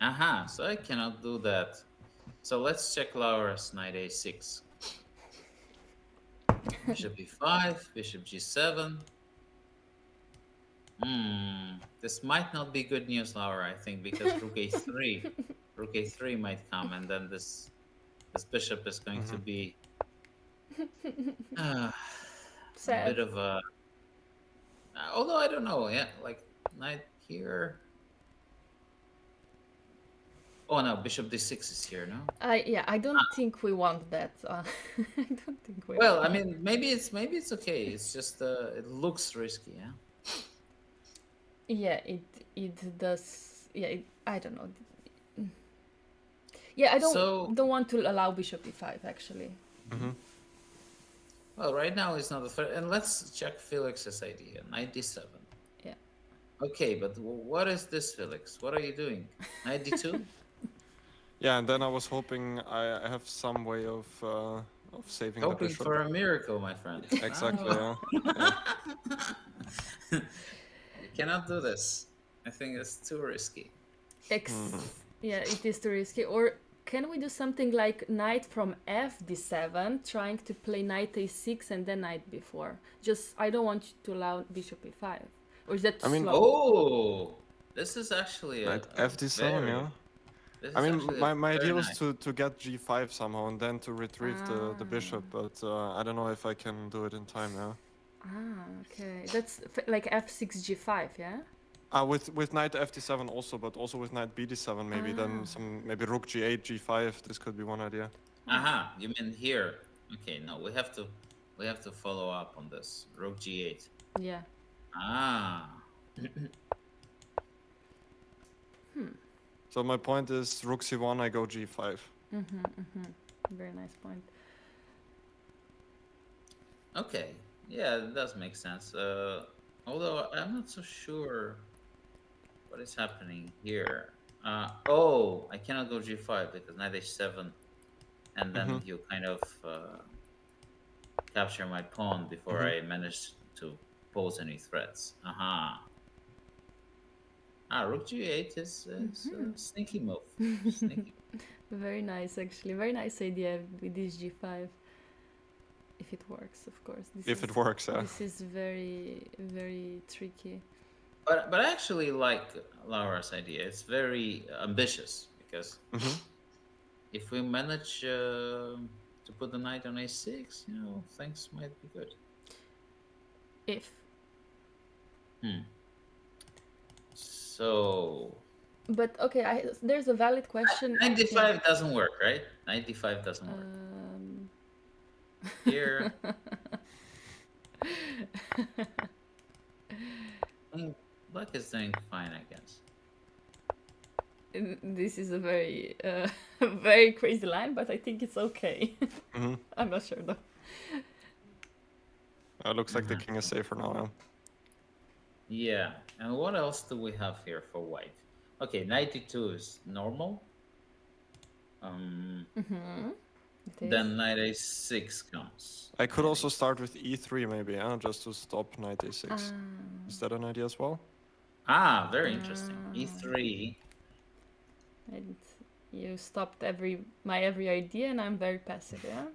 So I cannot do that. So let's check Laura's knight a6. Bishop b5, bishop g7. This might not be good news, Laura, I think, because rook a3 might come, and then this bishop is going to be a bit of a. Although I don't know, yeah, like knight here. Oh no, bishop d6 is here, no? I don't think we want that. I don't think we. Well, I mean, maybe it's okay. It's just it looks risky, yeah. Yeah, it does. Yeah, I don't know. Yeah, I don't want to allow bishop e5 actually. Well, right now it's not a threat. And let's check Felix's idea. Knight d7. Yeah. Okay, but what is this, Felix? What are you doing? Knight d2? Yeah, and then I was hoping I have some way of saving the Hoping bishop. for a miracle, my friend. Exactly. Ah. Yeah. You cannot do this. I think it's too risky. Yeah, it is too risky. Or can we do something like knight from f d7, trying to play knight a6 and then knight b4? Just, I don't want you to allow bishop e5. Or is that I mean- slow? Oh, this is actually Knight a FD7, very, yeah. this is I mean, actually my very idea was nice. to get g5 somehow and then to retrieve the bishop, but I don't know if I can do it in time, yeah. Okay. That's like f6 g5, yeah? With knight fd7 also, but also with knight bd7 maybe. Then maybe rook g8, g5. This could be one idea. Aha, you mean here? Okay, no, we have to follow up on this. Rook g8. Yeah. Ah, So my point is rook c1, I go g5. Very nice point. okay. Yeah, it does make sense. Although I'm not so sure what is happening here. Oh, I cannot go g5 because knight h7, and then you kind of capture my pawn before I manage to pose any threats. Aha. Rook g8 is a sneaky move. Sneaky. Very nice, actually. Very nice idea with this g5. If it works, of course. If it works, yeah. This is very, very tricky. But I actually like Laura's idea. It's very ambitious because if we manage to put the knight on a6, things might be good. If. So But okay, there's a valid question. 95 doesn't work, right? 95 doesn't work. Here. Black is doing fine, I guess. This is a very, very crazy line, but I think it's okay. I'm not sure though. It looks like the king is safer now, yeah. Yeah, and what else do we have here for white? Okay, 92 is normal. Then knight a6 comes. I could also start with e3 maybe, yeah, just to stop knight a6. Is that an idea as well? Very interesting. E3. And you stopped my every idea, and I'm very passive, yeah?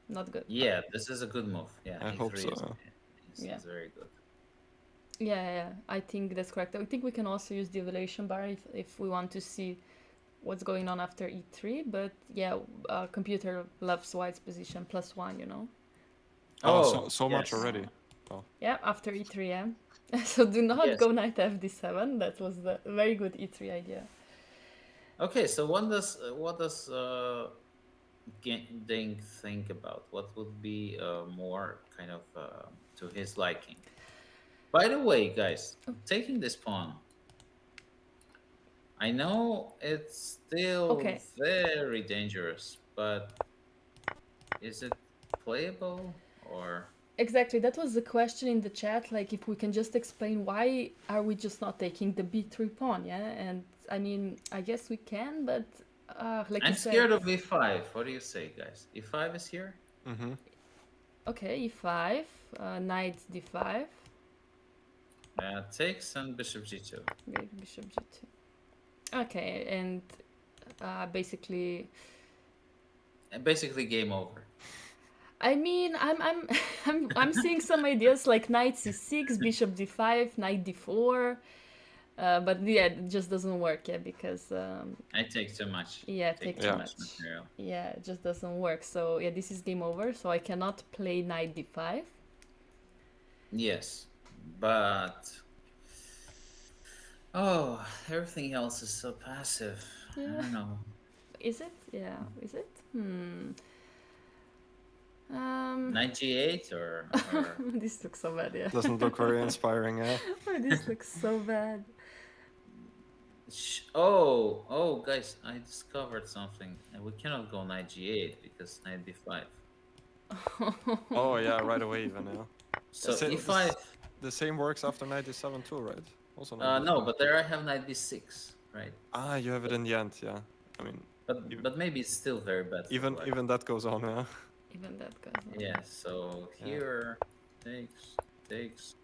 Not good. Yeah, this is a good move. Yeah, I E3 hope so. is very good. Yeah, I think that's correct. I think we can also use the evaluation bar if we want to see what's going on after e3. But yeah, computer loves white's position +1, you know? So much already. Yeah, after e3, yeah. So do not Yes. go knight fd7. That was the very good e3 idea. Okay, so what does Ding think about? What would be more kind of to his liking? By the way, guys, taking this pawn, I know it's still very dangerous, but is it playable or? Exactly, that was the question in the chat, like if we can just explain why are we just not taking the b3 pawn, yeah? And I mean, I guess we can, but like I'm you said, scared of e5. What do you say, guys? e5 is here? okay, e5, knight d5, Takes and bishop g2. bishop g2. Okay, and basically, Game over. I mean, I'm seeing some ideas like knight c6, bishop d5, knight d4, but yeah, it just doesn't work, yeah, because I take too much. yeah, take too much. Material. Yeah, it just doesn't work. So yeah, this is game over. So I cannot play knight d5. Yes, but everything else is so passive. I don't know. Is it? Yeah, is it? Knight g8 or This looks so bad, yeah. Doesn't look very inspiring, yeah. This looks so bad. Guys, I discovered something. And we cannot go knight g8 because knight d5. Oh yeah, right away even, yeah. So Sa- e5. The same works after knight d7 too, right? Also knight No, d5. but there I have knight d6, right? Ah, you have it in the end, yeah. I mean, ev- But maybe it's still very bad for black. even that goes on, yeah. Even that goes on. Yeah. So Yeah. here takes.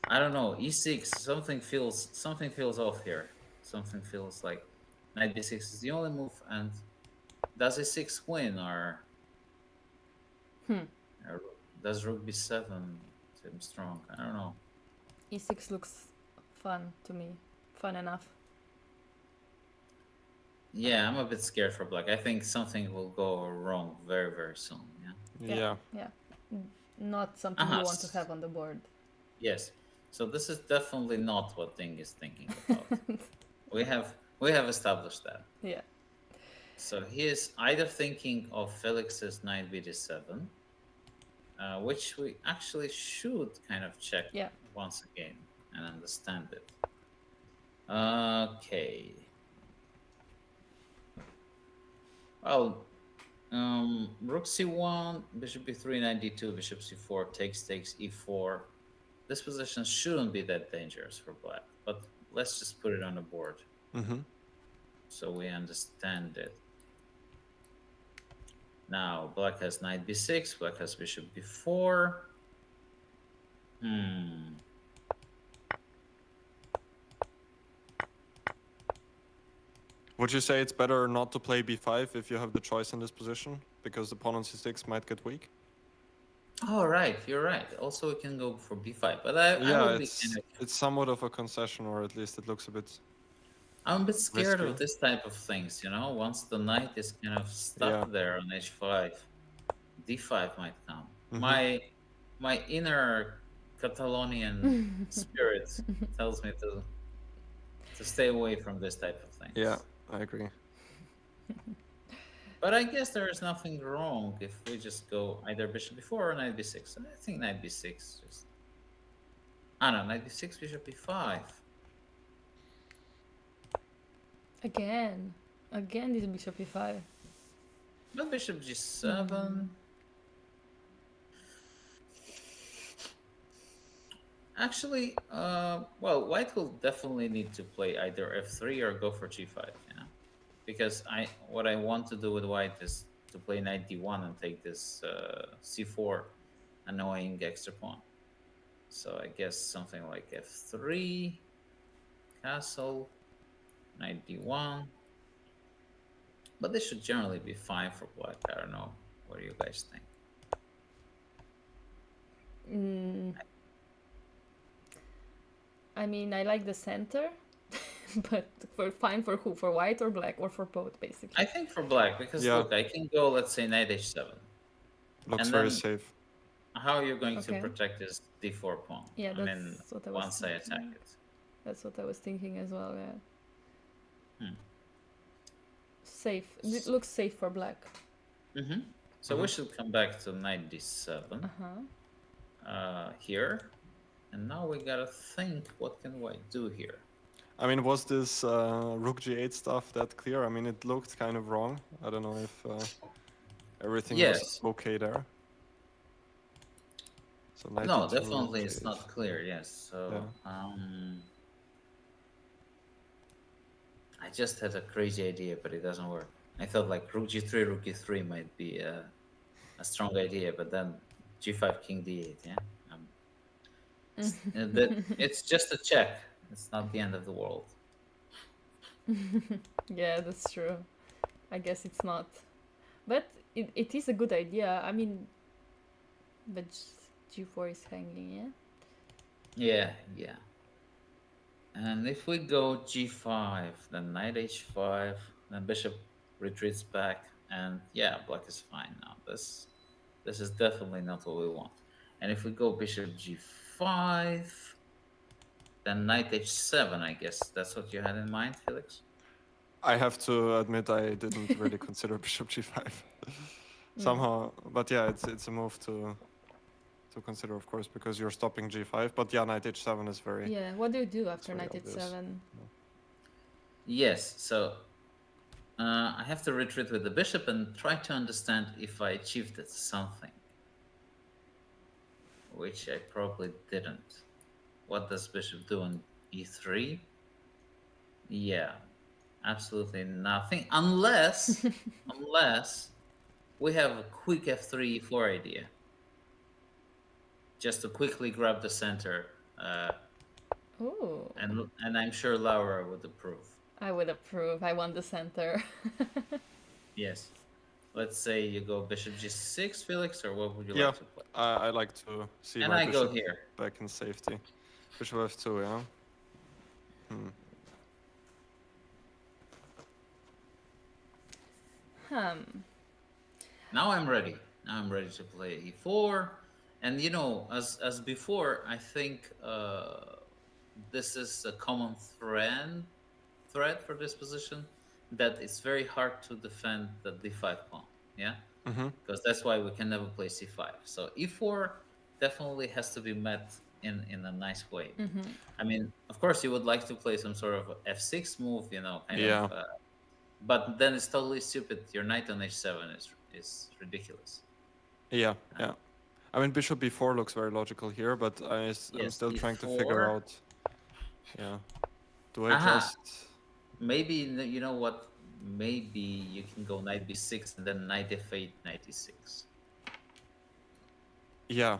I don't know. E6. Something feels off here. Something feels like knight d6 is the only move, and does e6 win or does rook b7 seem strong? I don't know. E6 looks fun to me. Fun enough. Yeah, I'm a bit scared for black. I think something will go wrong very, very soon. Yeah. Yeah. Yeah. Not something you want to have on the board. Yes. So this is definitely not what Ding is thinking about. we have established that. Yeah. So he is either thinking of Felix's knight bd7, which we actually should kind of check once again and understand it. Okay. Well, rook c1, bishop b3, knight d2, bishop c4, takes, e4. This position shouldn't be that dangerous for black, but let's just put it on the board so we understand it. Now, black has knight b6, black has bishop b4. Would you say it's better not to play b5 if you have the choice in this position? Because the pawn on c6 might get weak? Oh, right, you're right. Also, we can go for b5, but I would be kind of... it's somewhat of a concession, or at least it looks a bit... I'm a bit scared risky. of this type of things, you know? Once the knight is kind of stuck there on h5, d5 might come. My inner Catalonian spirit tells me to stay away from this type of thing. Yeah, I agree. But I guess there is nothing wrong if we just go either bishop b4 or knight b6. I think knight b6 just... I don't know, knight b6, bishop b5. Again this bishop e5. But bishop g7... Actually, well, white will definitely need to play either f3 or go for g5, you know? Because what I want to do with white is to play knight d1 and take this c4 annoying extra pawn. So I guess something like f3, castle, knight d1. But this should generally be fine for black. I don't know. What do you guys think? I mean, I like the center, but fine for who? For white or black, or for both, basically? I think for black, because look, I can go, let's say, knight h7. Looks very safe. How are you going to protect this d4 pawn? Yeah, I mean, what I was once I attack it. That's what I was thinking as well, yeah. Safe. It looks safe for black. So we should come back to knight d7 here. And now we gotta think, what can white do here? I mean, was this rook g8 stuff that clear? I mean, it looked kind of wrong. I don't know if everything was okay there. So no, definitely it's not clear, yes. So, I just had a crazy idea, but it doesn't work. I thought like rook g3 might be a strong idea, but then g5, king d8, yeah? It's just a check. It's not the end of the world. Yeah, that's true. I guess it's not. But it is a good idea. I mean, but g4 is hanging, yeah? Yeah. And if we go g5, then knight h5, then bishop retreats back, and yeah, black is fine now. This is definitely not what we want. And if we go bishop g5, then knight h7, I guess. That's what you had in mind, Felix? I have to admit I didn't really consider bishop g5 somehow. But yeah, it's a move to consider, of course, because you're stopping g5. But yeah, knight h7 is very... Yeah, what do you do after knight h7? Yes, so I have to retreat with the bishop and try to understand if I achieved something, which I probably didn't. What does bishop do on e3? Yeah, absolutely nothing, unless we have a quick f3 e4 idea, just to quickly grab the center, Oh, and I'm sure Laura would approve. I would approve. I want the center. Yes. Let's say you go bishop g6, Felix, or what would you Yeah, like to play? I like to see And my I go bishop here. back in safety. Bishop f2, yeah. Now I'm ready. Now I'm ready to play e4. And as before, I think this is a common thread for this position, that it's very hard to defend the d5 pawn. Yeah, because that's why we can never play c5. So e4 definitely has to be met in a nice way. I mean, of course, you would like to play some sort of f6 move, Yeah. but then it's totally stupid. Your knight on h7 is ridiculous. Yeah. I mean, bishop b4 looks very logical here, but I'm still trying to figure e4. out. Yeah. Do I just? Maybe you know what? Maybe you can go knight b6 and then knight f8, knight e6. Yeah.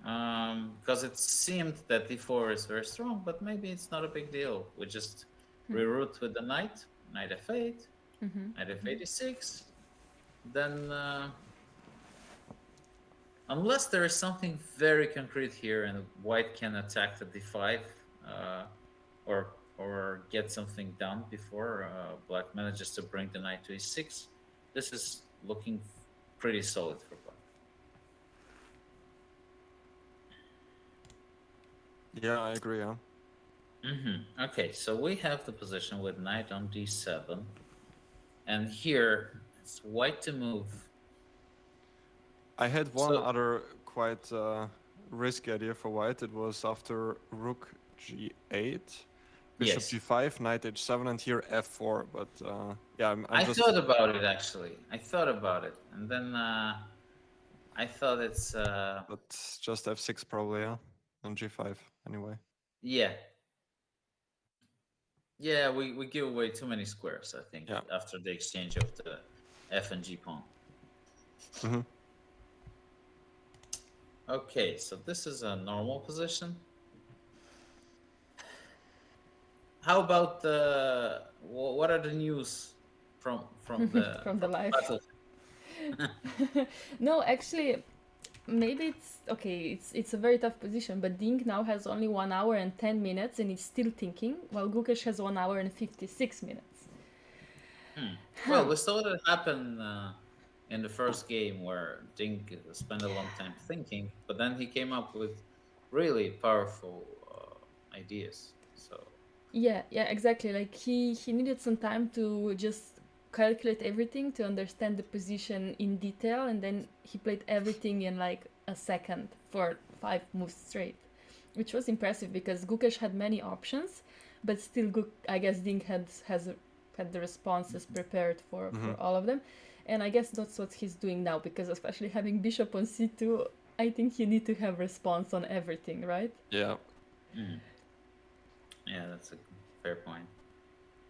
Because it seemed that d4 is very strong, but maybe it's not a big deal. We just reroute with the knight f8, knight f8 e6. Then, unless there is something very concrete here and white can attack the d5, or get something done before black manages to bring the knight to e6, this is looking pretty solid for black. Yeah, I agree. Yeah. Okay, so we have the position with knight on d7, and here it's white to move. I had one other quite risky idea for white. It was after rook g8, bishop g5, knight h7, and here f4. But yeah, I thought about it actually. I thought about it, and then I thought it's. But just f6 probably, yeah, and g5 anyway. Yeah. Yeah, we give away too many squares, I think, after the exchange of the f and g pawn. Okay, so this is a normal position. How about what are the news from the from the live? No, actually, maybe it's okay. It's a very tough position, but Ding now has only 1 hour and 10 minutes, and he's still thinking, while Gukesh has 1 hour and 56 minutes. Well, we saw that happen in the first game, where Ding spent a long time thinking, but then he came up with really powerful ideas. So yeah, exactly. Like he needed some time to just calculate everything, to understand the position in detail, and then he played everything in like a second for 5 moves straight, which was impressive because Gukesh had many options, but still I guess Ding had the responses prepared for all of them. And I guess that's what he's doing now, because especially having bishop on c2, I think you need to have response on everything, right? Yeah. Yeah, that's a fair point.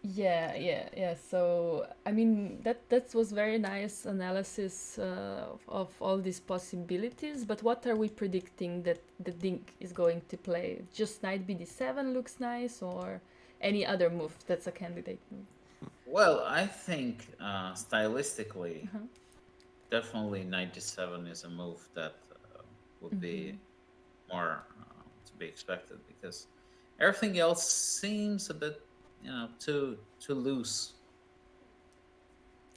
Yeah. So I mean that was very nice analysis of all these possibilities. But what are we predicting that the Ding is going to play? Just knight bd7 looks nice, or any other move that's a candidate move? Well, I think stylistically, definitely knight d7 is a move that would be more to be expected, because everything else seems a bit, too loose.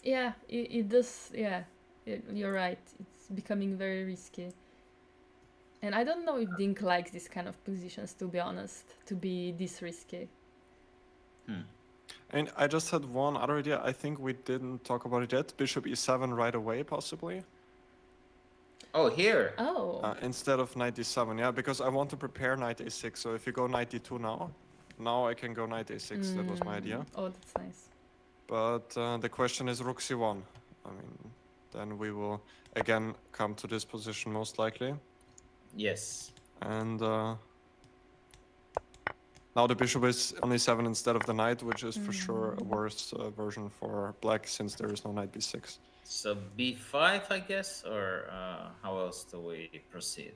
Yeah, it does. Yeah, you're right. It's becoming very risky. And I don't know if Ding likes this kind of positions, to be honest, to be this risky. And I just had one other idea. I think we didn't talk about it yet. Bishop e7 right away, possibly. Oh, here. Oh. Instead of knight d7, yeah, because I want to prepare knight a6. So if you go knight d2 now. now I can go knight a6. That was my idea. Oh, that's nice. But the question is rook c1. I mean, then we will again come to this position most likely. Yes. And now the bishop is on e7 instead of the knight, which is for sure a worse version for black since there is no knight b6. So b5, I guess, or how else do we proceed?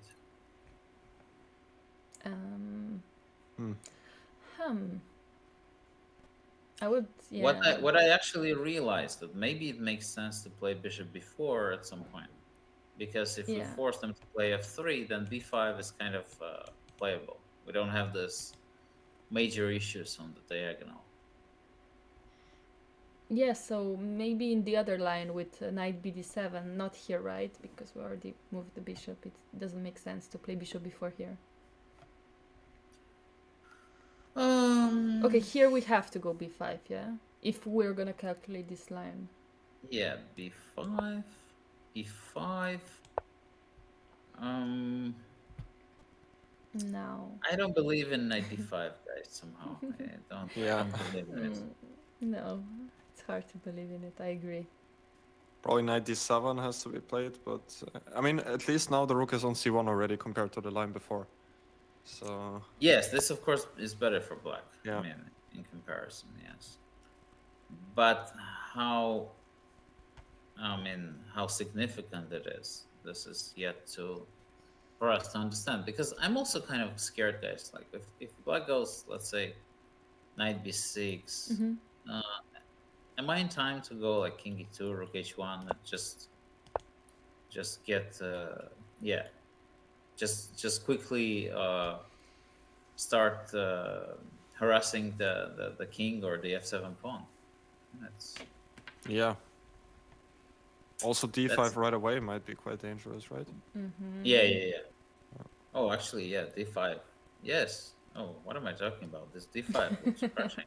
I would, yeah. What I actually realized that maybe it makes sense to play bishop b4 at some point, because if we Yeah. force them to play f3, then b5 is kind of playable. We don't have this major issues on the diagonal. Yeah, so maybe in the other line with knight bd7, not here, right? Because we already moved the bishop. It doesn't make sense to play bishop before here. Okay, here we have to go b5, yeah? If we're gonna calculate this line. Yeah, b5, e5. No. I don't believe in knight d5, guys. Somehow, I don't. Yeah. I don't believe in it. No, it's hard to believe in it. I agree. Probably knight d7 has to be played, but I mean, at least now the rook is on c1 already compared to the line before. So Yes, this of course is better for black. Yeah. I mean, in comparison, yes. But how significant it is, this is yet to for us to understand. Because I'm also kind of scared, guys. Like if black goes, let's say, knight b6, am I in time to go like king e2, rook h1, and just get just quickly start harassing the king or the f7 pawn? That's yeah. Also d5 That's- right away might be quite dangerous, right? yeah. Oh, actually, yeah, d5. Yes. Oh, what am I talking about? This d5 looks crushing.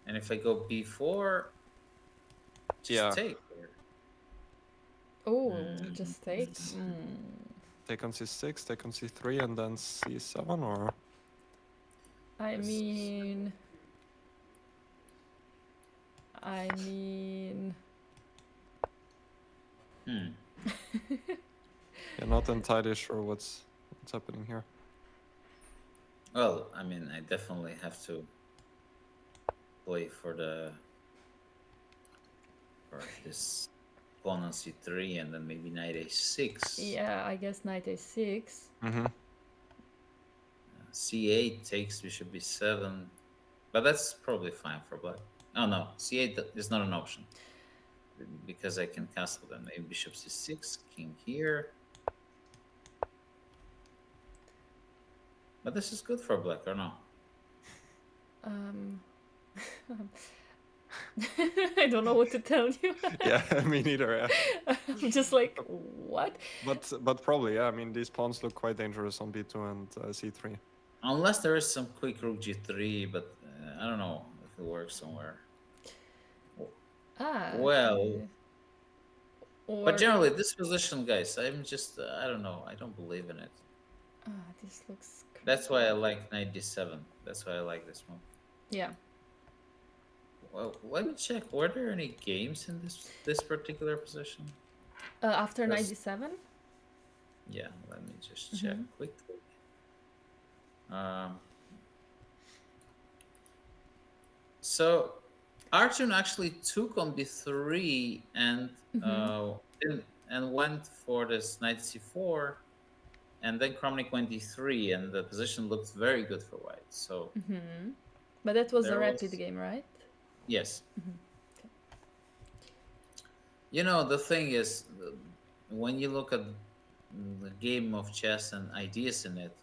And if I go b4, just Yeah. take. Oh, just take. Take on c6, take on c3, and then c7, or I mean, you're not entirely sure what's happening here. Well, I mean, I definitely have to play for this pawn on c3 and then maybe knight a6. yeah, I guess knight a6. c8 takes bishop b7, but that's probably fine for black. Oh no, c8 is not an option because I can castle them. Maybe bishop c6, king here. But this is good for black, or no? I don't know what to tell you. Yeah, me neither. Yeah. I'm just like, what? But probably, yeah. I mean, these pawns look quite dangerous on b2 and c3. Unless there is some quick rook g3, but I don't know if it works somewhere. Well, but generally, this position, guys, I'm just, I don't know. I don't believe in it. This looks crazy. That's why I like knight d7. That's why I like this move. Yeah. Well, let me check. Were there any games in this particular position? After knight Yes. d7? Yeah, let me just check quickly. So Arjun actually took on b3 and went for this knight c4, and then Kramnik went d3, and the position looked very good for white. So But that was There a rapid was- game, right? yes. You know, the thing is, when you look at the game of chess and ideas in it,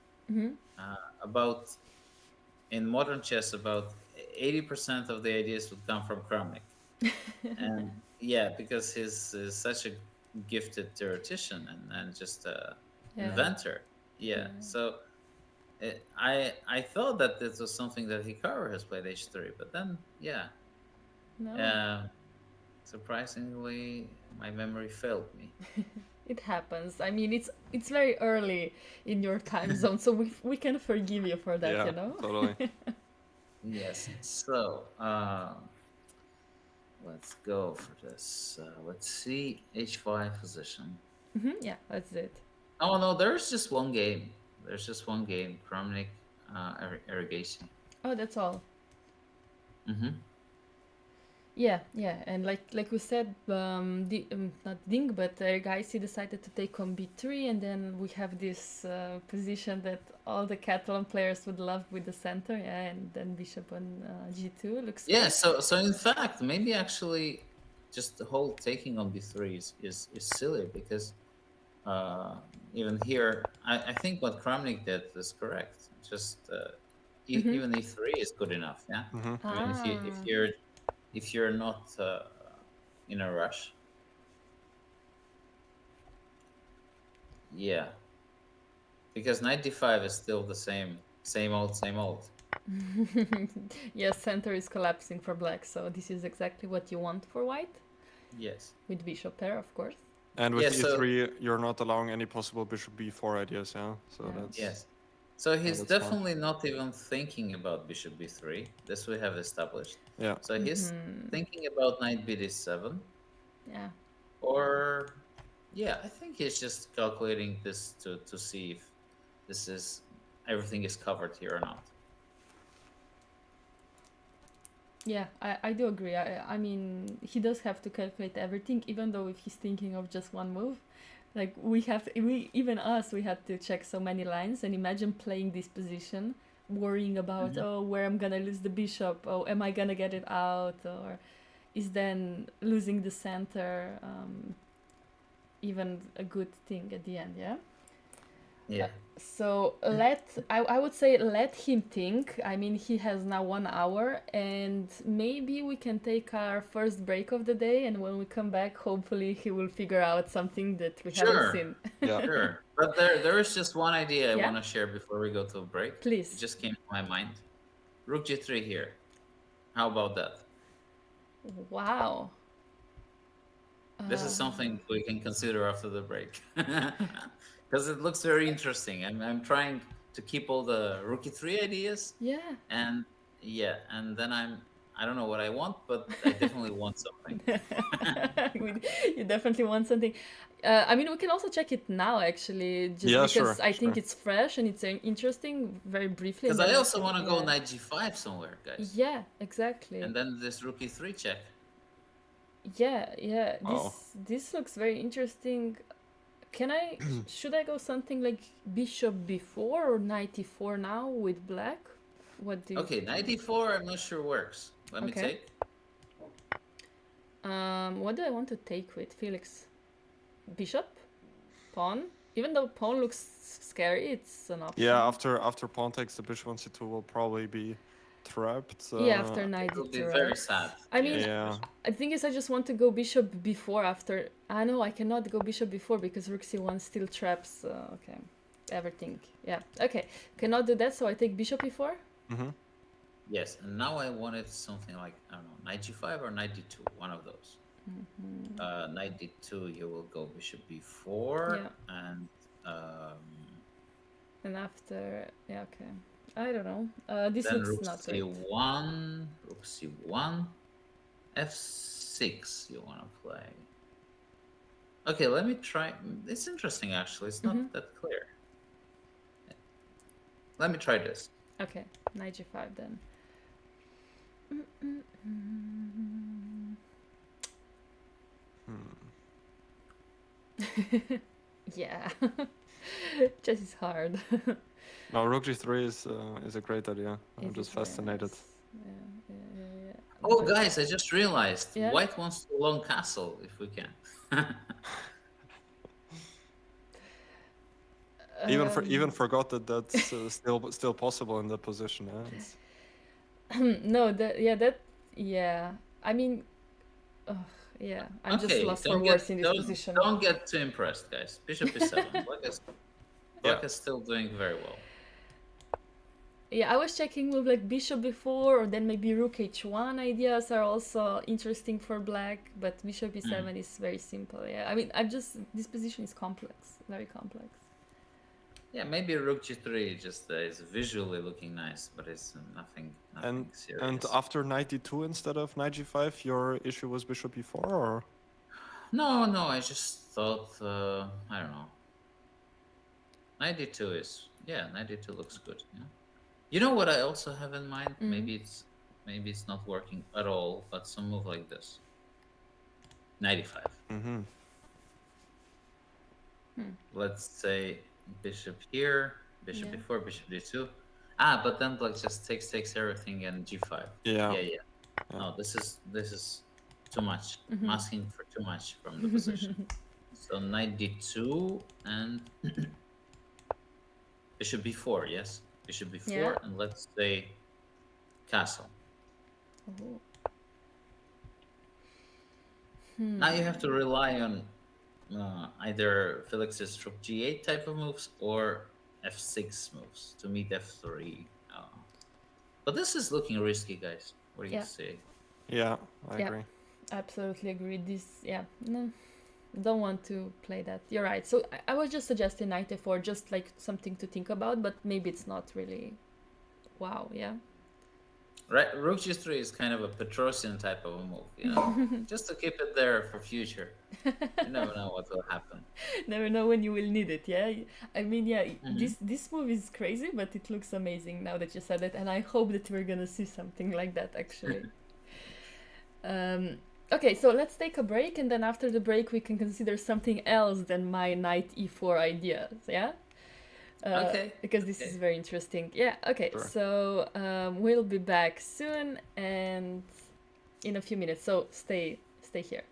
in modern chess, about 80% of the ideas would come from Kramnik. And yeah, because he's such a gifted theoretician and just a inventor. Yeah. So I thought that this was something that Hikaru has played h3, but then No. surprisingly, my memory failed me. It happens. I mean, it's very early in your time zone, so we can forgive you for that, Yeah, you know? totally. Yes. So let's go for this. Let's see h5 position. Yeah, that's it. Oh no, there's just one game. There's just one game. Kramnik, Irrigation. Oh, that's all. Mm-hmm. Yeah, yeah, and like we said, not Ding, but Gaisi decided to take on b3, and then we have this position that all the Catalan players would love with the center, yeah, and then bishop on g2 looks Yeah. good. So in fact, maybe actually, just the whole taking on b3 is silly because even here, I think what Kramnik did is correct. Just even e3 is good enough. Yeah. Hmm. I mean, if you're not in a rush. Yeah. Because knight d5 is still the same old, same old. Yes, center is collapsing for black, so this is exactly what you want for white, Yes. with bishop pair, of course. And with Yeah, so- e3, you're not allowing any possible bishop b4 ideas, yeah? So Yeah. that's... Yes. So he's that's fine. definitely not even thinking about bishop b3. This we have established. Yeah. So he's thinking about knight bd7. Yeah. Or, yeah, I think he's just calculating this to see if this is everything is covered here or not. Yeah, I do agree. I mean, he does have to calculate everything, even though if he's thinking of just one move. Like, even us, we had to check so many lines, and imagine playing this position, worrying about, oh, where I'm gonna lose the bishop, oh, am I gonna get it out, or is then losing the center even a good thing at the end, yeah? Yeah. So I would say let him think. I mean, he has now 1 hour, and maybe we can take our first break of the day, and when we come back, hopefully he will figure out something that we haven't Sure. seen. Yeah. Sure. But there is just one idea I Yeah? want to share before we go to a break. Please. It just came to my mind. Rook g3 here. How about that? Wow. This is something we can consider after the break. Because it looks very interesting. I'm trying to keep all the rook e3 ideas. Yeah. And yeah, and then I don't know what I want, but I definitely want something. You definitely want something. I mean, we can also check it now, actually, just Yeah, because sure, I think sure. it's fresh and it's interesting, very briefly. Because and then I also want to go yeah. knight g5 somewhere, guys. Yeah, exactly. And then this rook e3 check. Yeah, yeah. Oh. This looks very interesting. Should I go something like bishop b4 or knight e4 now with black? What do you Okay, knight e4 I'm not sure works. Let me Okay. take. What do I want to take with Felix? Bishop? Pawn? Even though pawn looks scary, it's an option. Yeah, after pawn takes the bishop on c2 will probably be trapped. Yeah, after knight It will be d2. very sad. I mean, Yeah. the thing is, I just want to go bishop before after. I know I cannot go bishop before because rook c1 still traps. Okay, everything. Yeah. Okay, cannot do that, so I take bishop e4. Mm-hmm. Yes, and now I wanted something like, I don't know, knight g5 or knight d2, one of those. Knight d2, you will go bishop b4, Yeah. and And after, yeah, okay. I don't know. This then looks rook not great. c1, rook c1, f6 you want to play. Okay, let me try. It's interesting, actually. It's not that clear. Let me try this. Okay, knight g5 then. Yeah, chess is hard. No, rook g3 is a great idea. I'm It just is very fascinated. nice. Yeah. Oh, But- guys, I just realized Yeah? white wants to long castle if we can. Even forgot that that's still possible in that position. Yeah. It's- No, yeah. I mean, yeah. I'm just Okay, lost for don't words get, in this don't, position. don't get too impressed, guys. Bishop e7. Black is still doing very well. Yeah, I was checking move like bishop before, or then maybe rook h1 ideas are also interesting for black, but bishop e7 is very simple. Yeah, I mean, this position is complex, very complex. Yeah, maybe rook g3 just is visually looking nice, but it's nothing serious. And after knight d2 instead of knight g5, your issue was bishop e4, or? No, I just thought, I don't know. Knight d2 knight d2 looks good. Yeah. You know what I also have in mind? Maybe it's not working at all, but some move like this. 95. Let's say bishop here, bishop b4, bishop d2. But then black just takes everything and g5. Yeah. No, this is too much. I'm asking for too much from the position. So knight d2 and bishop b4, yes? Bishop b4, and let's say castle. Oh. Now you have to rely on either Felix's rook g8 type of moves or f6 moves to meet f3. But this is looking risky, guys. What do you say? Yeah, I agree. Absolutely agree. No, don't want to play that. You're right. So I was just suggesting knight f4, just like something to think about, but maybe it's not really. Wow, yeah. Right, rook g3 is kind of a Petrosian type of a move, you know, just to keep it there for future. You never know what will happen. Never know when you will need it. Yeah, I mean, this move is crazy, but it looks amazing now that you said it, and I hope that we're gonna see something like that actually. Okay, so let's take a break, and then after the break we can consider something else than my knight e4 ideas. Yeah. Okay. Because this is very interesting. Yeah, okay. Sure. So we'll be back soon and in a few minutes. So stay here.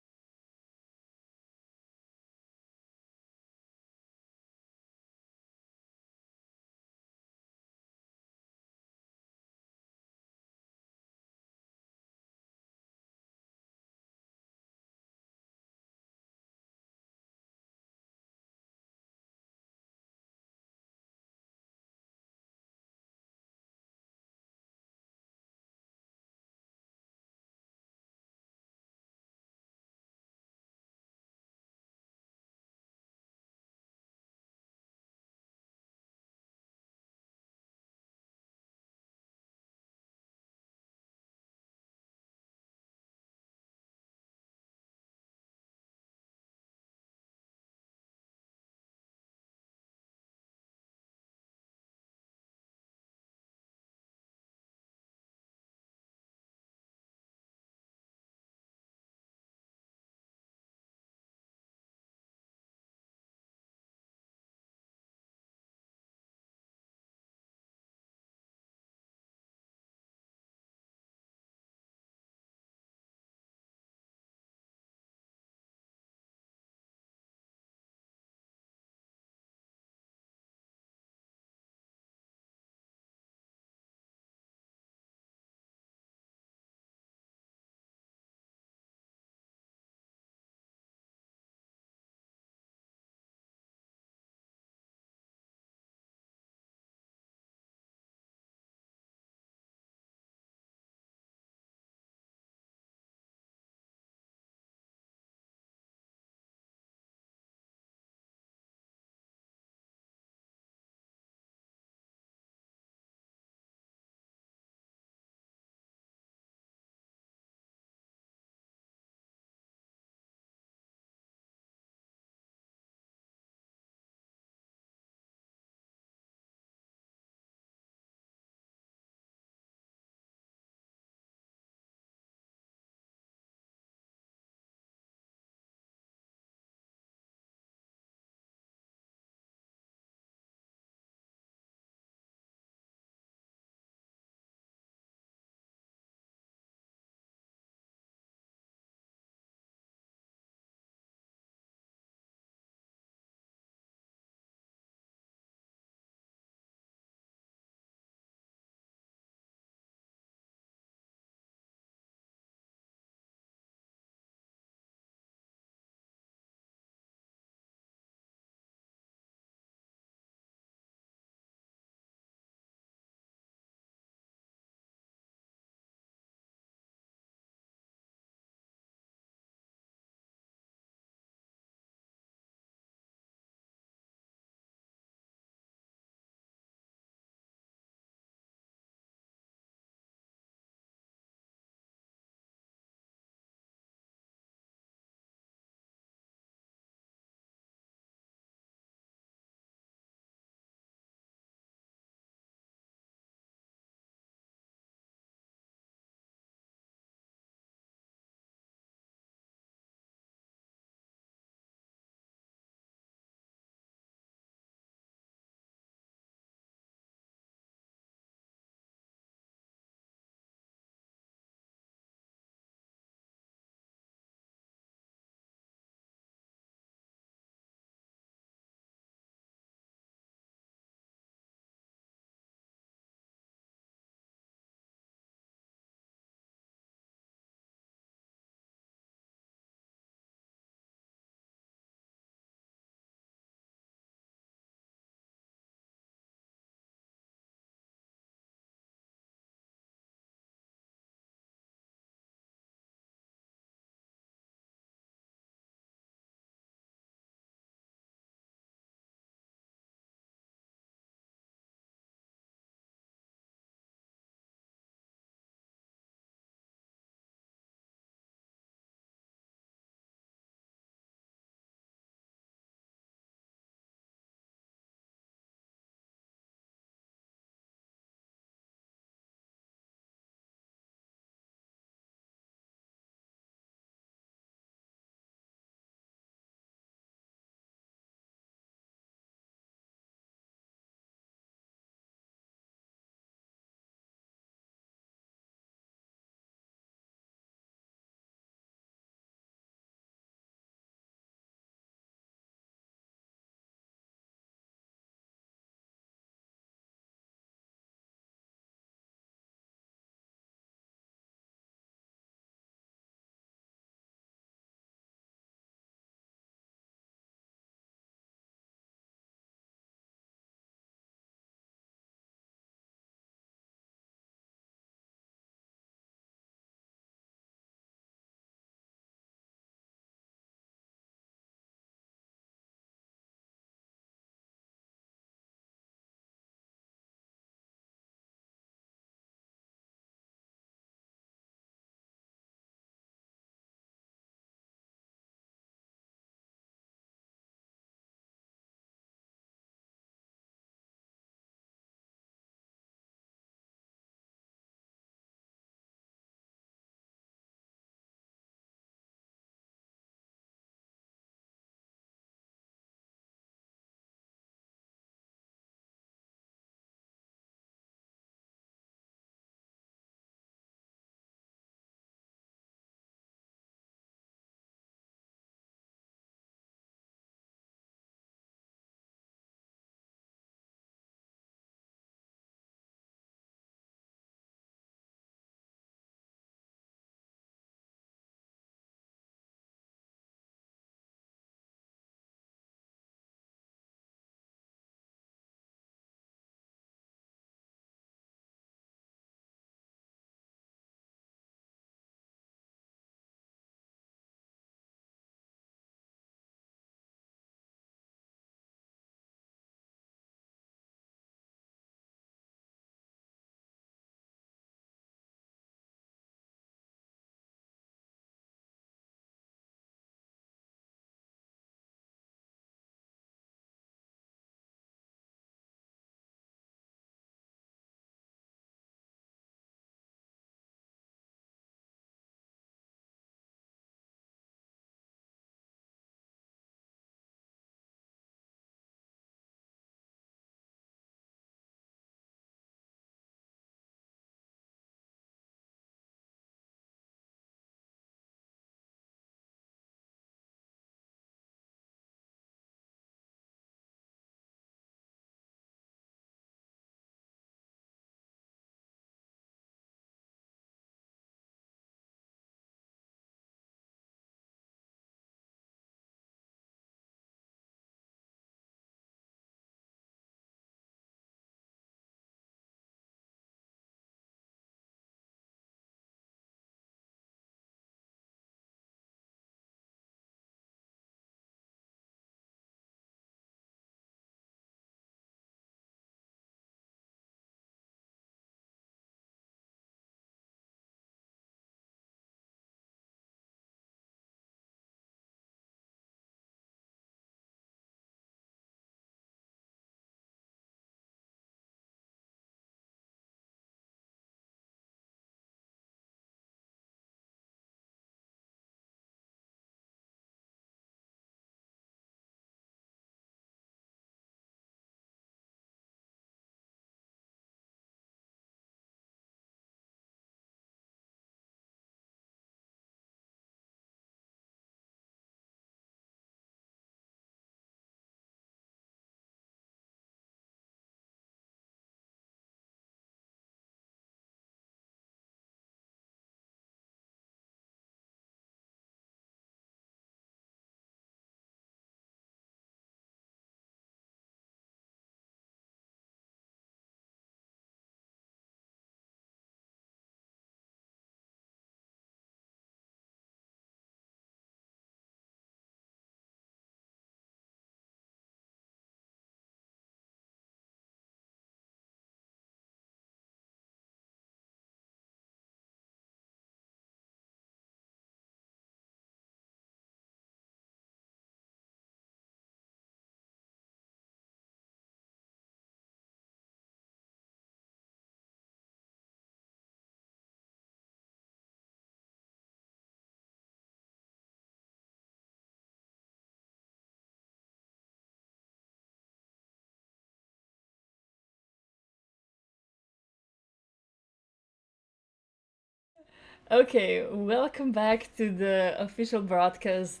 Okay, welcome back to the official broadcast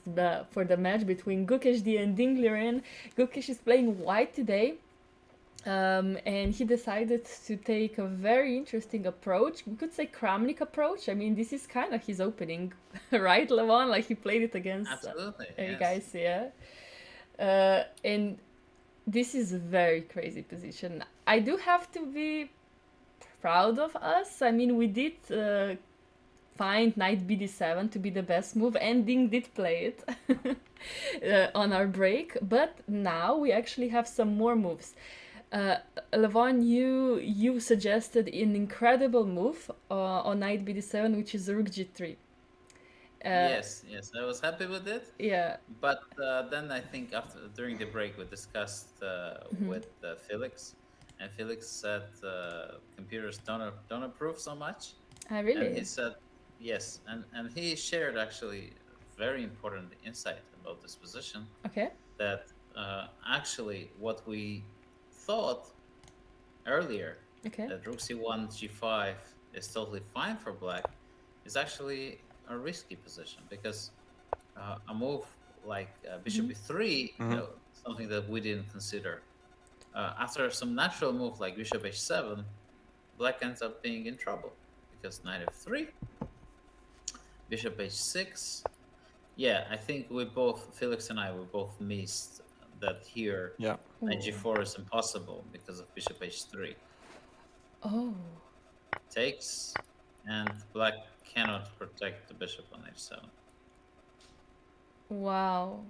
for the match between Gukesh D and Dingliren. Gukesh is playing white today, and he decided to take a very interesting approach. We could say Kramnik approach. I mean, this is kind of his opening, right, Levon? Like he played it against Absolutely, you yes. guys, yeah. And this is a very crazy position. I do have to be proud of us. I mean, we did find knight bd7 to be the best move, and Ding did play it on our break, but now we actually have some more moves. Levon, you suggested an incredible move on knight bd7, which is rook g3. Yes, I was happy with it. Yeah. But then I think during the break we discussed with Felix, and Felix said computers don't approve so much, and he Really? said yes, and he shared actually very important insight about this position, Okay. that actually what we thought earlier, Okay. that rook c1 g5 is totally fine for black, is actually a risky position, because a move like bishop e3, something that we didn't consider. After some natural move like bishop h7, black ends up being in trouble, because knight f3, bishop h6. Yeah, I think Felix and I, we both missed that here. Yeah. Knight g4 is impossible because of bishop h3. Oh. Takes, and black cannot protect the bishop on h7. Wow.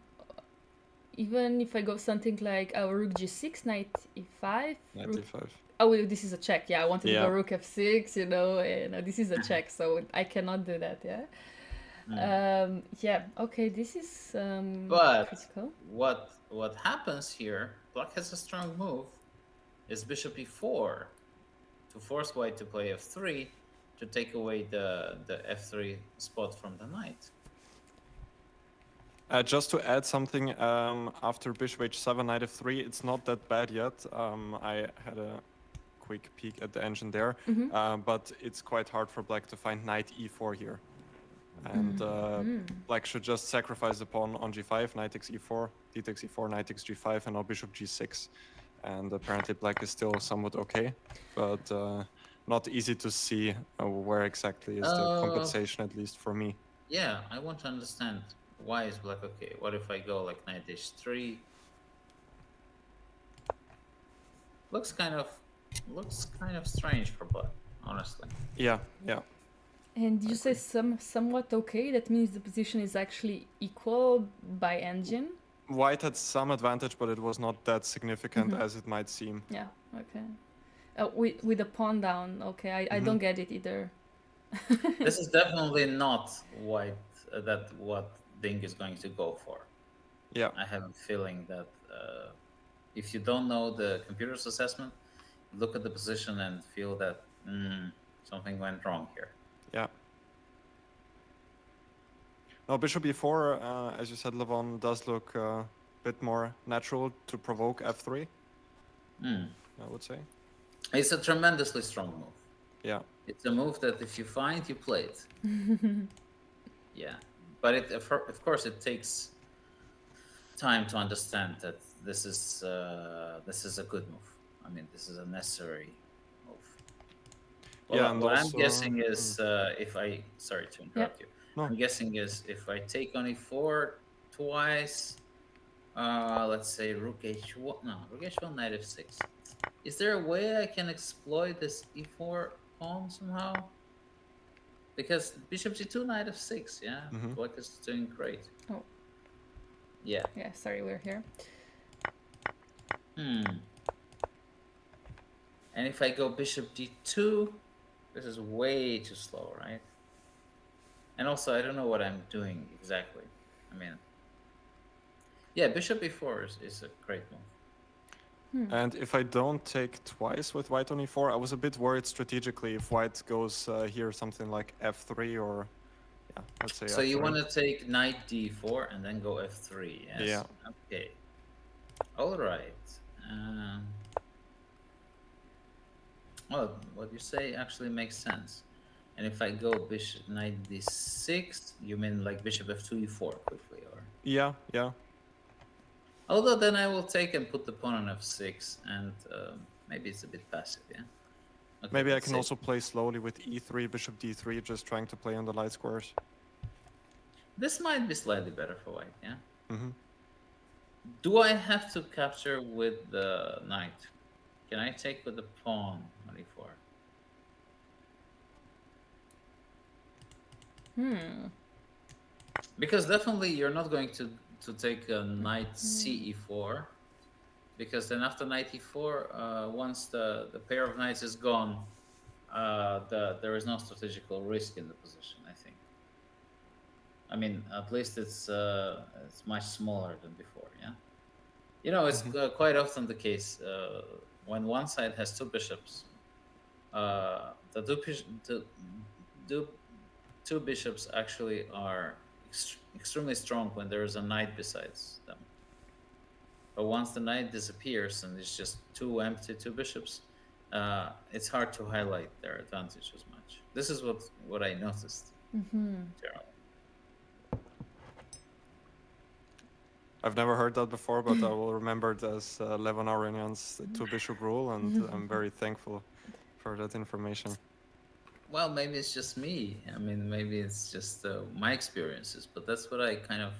Even if I go something like rook g6, knight e5. Knight rook... d5. Oh, well, this is a check. Yeah, I wanted to Yeah. go rook f6, and this is a check, so I cannot do that, yeah? Yeah, okay, this is But critical. what happens here, black has a strong move, is bishop e4, to force white to play f3, to take away the f3 spot from the knight. Just to add something, after bishop h7, knight f3, it's not that bad yet. I had a quick peek at the engine there, but it's quite hard for black to find knight e4 here. And black should just sacrifice the pawn on g5, knight takes e4, d takes e4, knight takes g5, and now bishop g6. And apparently black is still somewhat okay, but not easy to see where exactly is the compensation, at least for me. Yeah, I want to understand, why is black okay? What if I go like knight h3? Looks kind of strange for black, honestly. Yeah. And you say somewhat okay? That means the position is actually equal by engine? White had some advantage, but it was not that significant as it might seem. Yeah, okay. With the pawn down, okay, I don't get it either. This is definitely not white, what Ding is going to go for. Yeah. I have a feeling that if you don't know the computer's assessment, look at the position and feel that something went wrong here. Yeah. Now, bishop e4, as you said, Levon, does look a bit more natural to provoke f3, I would say. It's a tremendously strong move. Yeah. It's a move that if you find, you play it. Yeah. But of course, it takes time to understand that this is a good move. I mean, this is a necessary move. Well, Yeah, and what also, I'm guessing is sorry to interrupt you. No. I'm guessing is if I take on e4 twice, let's say rook h1, knight f6. Is there a way I can exploit this e4 pawn somehow? Because bishop g2, knight f6, yeah, black is doing great. Oh. Yeah. Yeah, sorry, we're here. And if I go bishop d2, this is way too slow, right? And also, I don't know what I'm doing exactly. I mean, yeah, bishop e4 is a great move. And if I don't take twice with white on e4, I was a bit worried strategically if white goes here something like f3 or, yeah, let's say So f3. you want to take knight d4 and then go f3, yes? Yeah. Okay. All right. Well, what you say actually makes sense. And if I go bishop knight d6, you mean like bishop f2 e4 quickly, or? Yeah, yeah. Although then I will take and put the pawn on f6, and maybe it's a bit passive, yeah? Okay, Maybe I let's can see. also play slowly with e3, bishop d3, just trying to play on the light squares. This might be slightly better for white, yeah? Mm-hmm. Do I have to capture with the knight? Can I take with the pawn on e4? Because definitely you're not going to take a knight c e4, because then after knight e4, once the pair of knights is gone, there is no strategical risk in the position, I think. I mean, at least it's much smaller than before, yeah? You know, it's quite often the case when one side has two bishops, the two bishops actually are extremely strong when there is a knight besides them. But once the knight disappears and it's just two bishops, it's hard to highlight their advantage as much. This is what I noticed. Generally. I've never heard that before, but I will remember it as Levon Aronian's two bishop rule, and I'm very thankful for that information. Well, maybe it's just me. I mean, maybe it's just my experiences, but that's what I kind of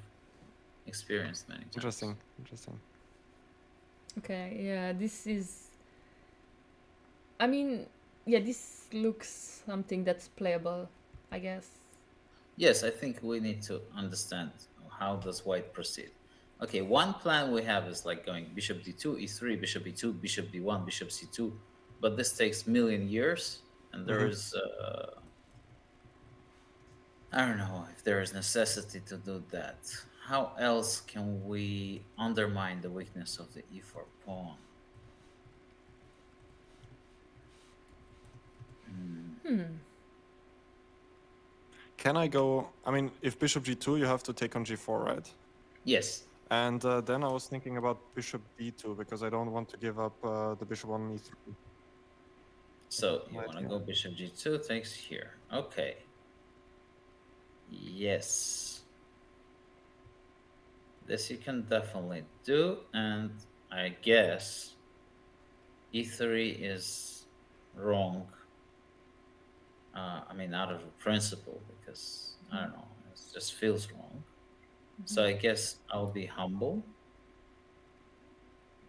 experienced many times. Interesting. Okay, yeah, this is. I mean, yeah, this looks something that's playable, I guess. Yes, I think we need to understand how does white proceed. Okay, one plan we have is like going bishop d2, e3, bishop e2, bishop d1, bishop c2, but this takes million years, and there is I don't know if there is necessity to do that. How else can we undermine the weakness of the e4 pawn? Can I go? I mean, if bishop g2, you have to take on g4, right? Yes. And then I was thinking about bishop d2 because I don't want to give up the bishop on e3. So you want to go bishop g2 takes here. Okay. Yes. This you can definitely do, and I guess e3 is wrong. I mean, out of principle, because I don't know, it just feels wrong. So I guess I'll be humble.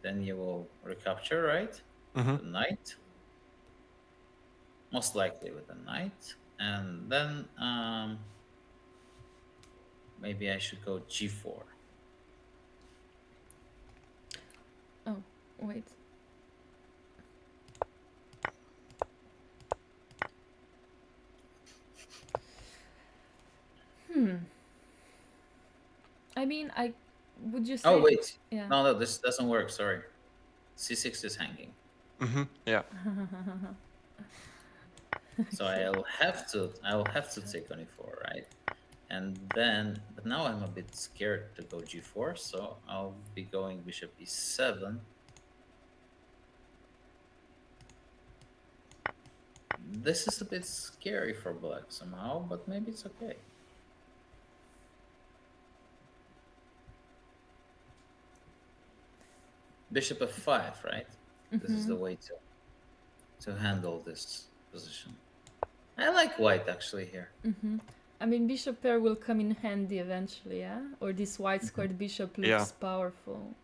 Then you will recapture, right? The knight. Most likely with the knight. And then maybe I should go g4. Oh, wait. I mean, would you say? Oh, wait. Yeah. No, this doesn't work. Sorry. c6 is hanging. Yeah. So I'll have to take on e4, right? And then, but now I'm a bit scared to go g4, so I'll be going bishop e7. This is a bit scary for black somehow, but maybe it's okay. Bishop f5, right? This is the way to handle this position. I like white actually here. I mean, bishop pair will come in handy eventually, yeah? Or this white squared bishop looks powerful.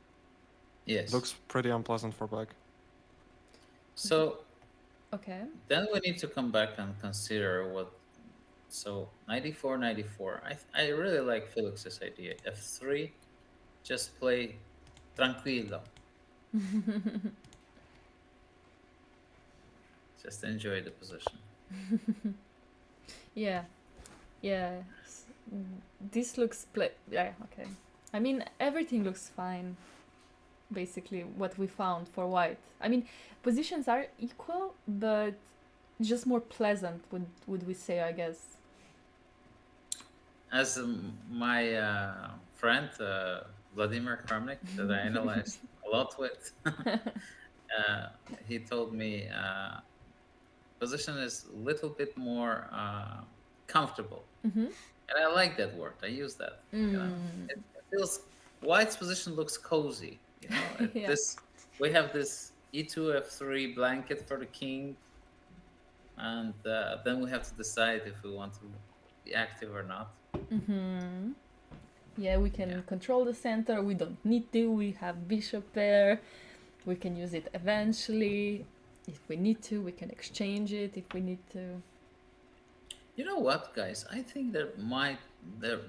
Yes. Looks pretty unpleasant for black. So okay. Then we need to come back and consider what. So 94, 94. I really like Felix's idea. F3, just play tranquilo. Just enjoy the position. Yeah. This looks yeah, okay. I mean, everything looks fine. Basically, what we found for white. I mean, positions are equal, but just more pleasant, would we say, I guess. As my friend Vladimir Kramnik, that I analyzed a lot with, he told me position is a little bit more comfortable. Mm-hmm. And I like that word. I use that. You know, Mm. it feels White's position looks cozy. You know, Yeah. this we have this e2 f3 blanket for the king, and then we have to decide if we want to be active or not. Mm-hmm. Yeah, we can Yeah. control the center. We don't need to. We have bishop there. We can use it eventually. If we need to, we can exchange it if we need to. You know what, guys? I think there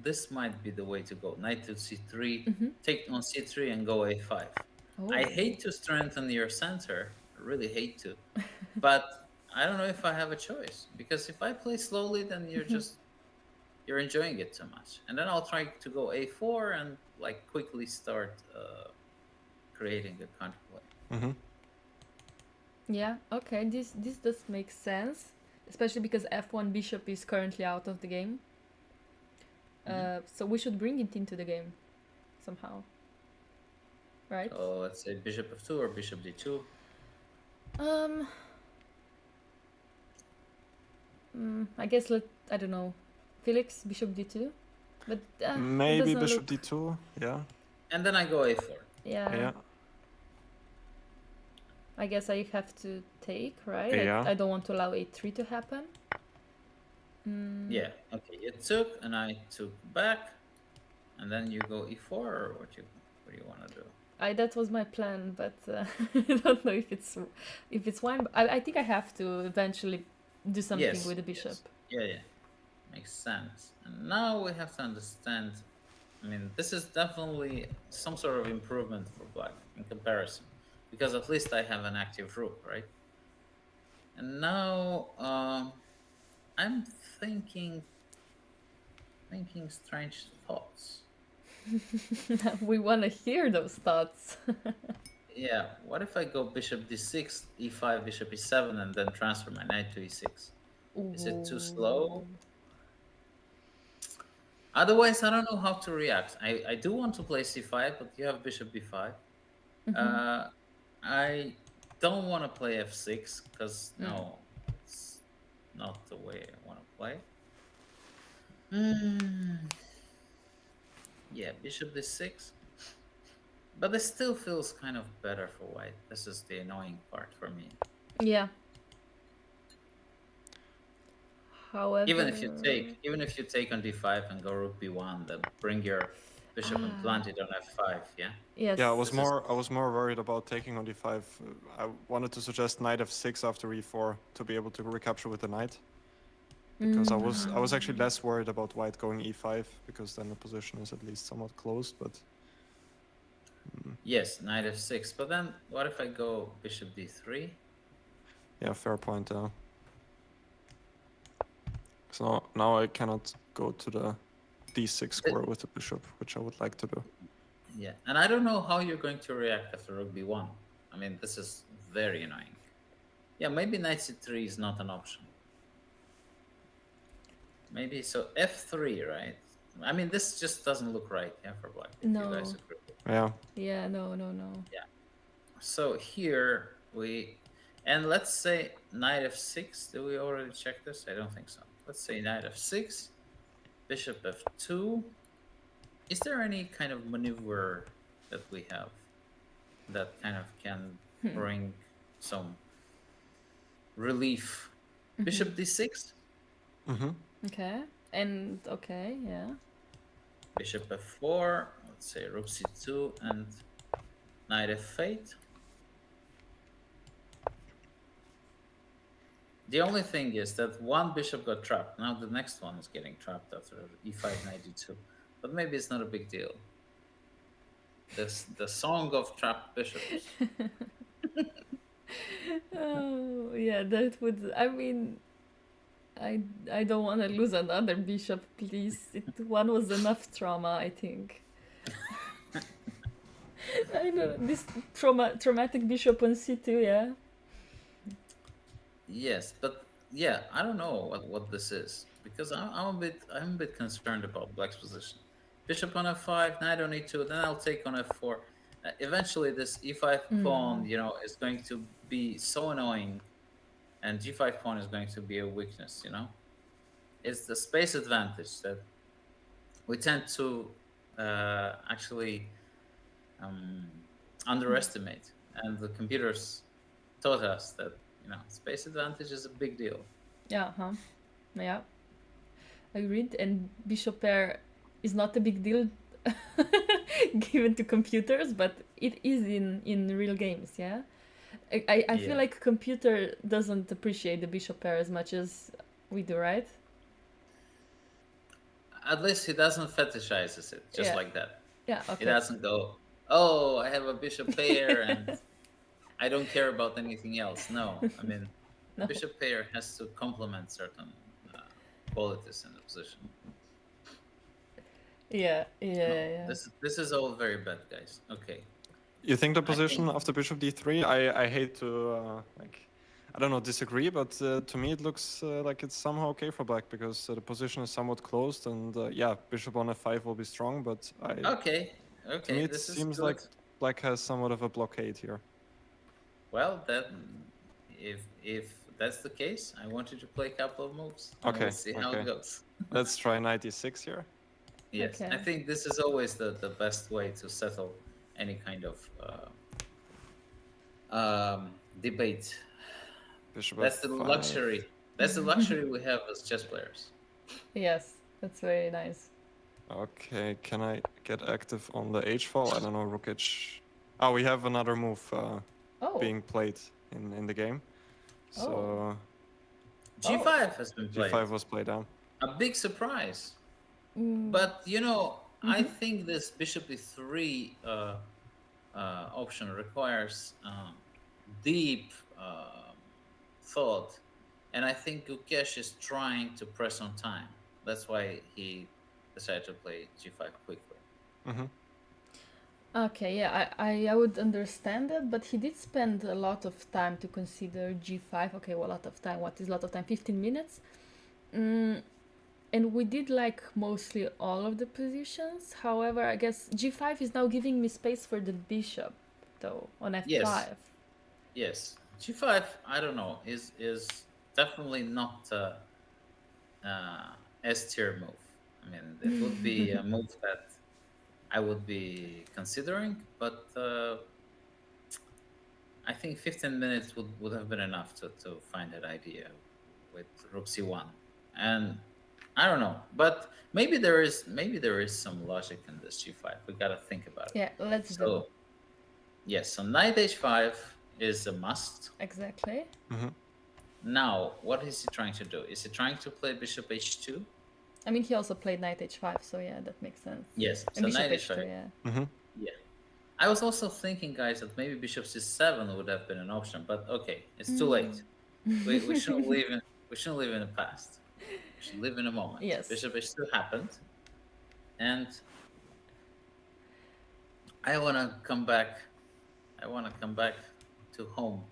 this might be the way to go. Knight to c3, Mm-hmm. take on c3, and go a5. Oh. I hate to strengthen your center. I really hate to, but I don't know if I have a choice, because if I play slowly, then you're enjoying it too much, and then I'll try to go a4 and like quickly start creating a counterplay. Mm-hmm. Yeah, okay, this does make sense, especially because f1 bishop is currently out of the game. So we should bring it into the game somehow. Right? So let's say bishop f2 or bishop d2. I guess I don't know, Felix, bishop d2, but it Maybe doesn't bishop look- d2. Yeah. And then I go a4. Yeah. I guess I have to take, right? Yeah. I don't want to allow a3 to happen. Yeah. Okay. You took, and I took back, and then you go e4, or what do you want to do? That was my plan, but I don't know if it's fine. I think I have to eventually do something Yes, with the bishop. yes. Yeah. Makes sense. And now we have to understand. I mean, this is definitely some sort of improvement for black in comparison, because at least I have an active rook, right? And now I'm thinking strange thoughts. We want to hear those thoughts. Yeah, what if I go bishop d6, e5, bishop e7, and then transfer my knight to e6? Is it too slow? Otherwise, I don't know how to react. I do want to play c5, but you have bishop b5. I don't want to play f6, because no, it's not the way I want to play. Yeah, bishop d6. But it still feels kind of better for white. This is the annoying part for me. Yeah. However, Even if you take on d5 and go rook b1, then bring your bishop and plant it on f5. Yeah. Yes. Yeah, I was more worried about taking on d5. I wanted to suggest knight f6 after e4 to be able to recapture with the knight. Because I was actually less worried about white going e5, because then the position is at least somewhat closed, but Yes, knight f6. But then what if I go bishop d3? yeah, fair point. So now I cannot go to the d6 square with the bishop, which I would like to do. Yeah, and I don't know how you're going to react after rook b1. I mean, this is very annoying. Yeah, maybe knight c3 is not an option. Maybe so f3, right? I mean, this just doesn't look right, yeah, for black. If No. you guys agree. Yeah. Yeah, no. Yeah. So here and let's say knight f6. Did we already check this? I don't think so. Let's say knight f6, bishop f2. Is there any kind of maneuver that we have that kind of can bring some relief? Bishop d6, Mm-hmm. Okay. And okay, yeah. bishop f4, let's say rook c2, and knight f8. The only thing is that one bishop got trapped. Now the next one is getting trapped after e5, knight d2. But maybe it's not a big deal. The song of trapped bishops. Oh, yeah, that would. I mean, I don't want to lose another bishop, please. One was enough trauma, I think. I know this traumatic bishop on c2, yeah. Yes, but yeah, I don't know what this is, because I'm a bit concerned about black's position. Bishop on f5, knight on e2, then I'll take on f4. Eventually, this e5 pawn, is going to be so annoying. and g5 pawn is going to be a weakness. It's the space advantage that we tend to actually underestimate, and the computers taught us that space advantage is a big deal. Yeah, yeah, agreed. And bishop pair is not a big deal given to computers, but it is in real games. Yeah, I feel Yeah. like computer doesn't appreciate the bishop pair as much as we do, right? At least he doesn't fetishizes it just Yeah. like that. Yeah. He Okay. doesn't go, "Oh, I have a bishop pair and I don't care about anything else." No, I mean, No. bishop pair has to complement certain qualities in the position. Yeah. Yeah. No, Yeah. this is all very bad, guys. Okay. You think the I position think after bishop d3? I hate to I don't know, disagree, but to me it looks like it's somehow okay for black because the position is somewhat closed, and yeah, bishop on f5 will be strong, but okay. to Okay, me it this is seems good. like black has somewhat of a blockade here. Well, if that's the case, I want you to play a couple of moves. And Okay, we'll see how okay. it goes. Let's try knight e6 here. Yes, I Okay. think this is always the best way to settle any kind of debate. Bishop That's the f5. luxury. That's the luxury we have as chess players. Yes, that's very nice. Okay, can I get active on the h file? I don't know, rook h. Oh, we have another move Oh. being played in the game. So G5 has been played. g5 was played down. A big surprise. Mm. But I think this bishop e3 option requires deep thought, and I think Gukesh is trying to press on time. That's why he decided to play g5 quickly. Mm-hmm. Okay, yeah, I would understand that, but he did spend a lot of time to consider g5. Okay, well, a lot of time. What is a lot of time? 15 minutes? And we did like mostly all of the positions. However, I guess g5 is now giving me space for the bishop, though, on f5. Yes. G5, I don't know, is definitely not S tier move. I mean, it would be a move that I would be considering, but I think 15 minutes would have been enough to find that idea with rook c1. And I don't know, but maybe there is some logic in this g5. We gotta think about it. Yeah, let's do. So yes, so knight h5 is a must. Exactly. Mm-hmm. Now, what is he trying to do? Is he trying to play bishop h2? I mean, he also played knight h5, so yeah, that makes sense. Yes, And so bishop knight h2, h5. yeah. Mm-hmm. Yeah. I was also thinking, guys, that maybe bishop c7 would have been an option, but okay, it's too late. We shouldn't live in the past. We should live in the moment. Yes. Bishop h2 happened, and I want to come back. To home,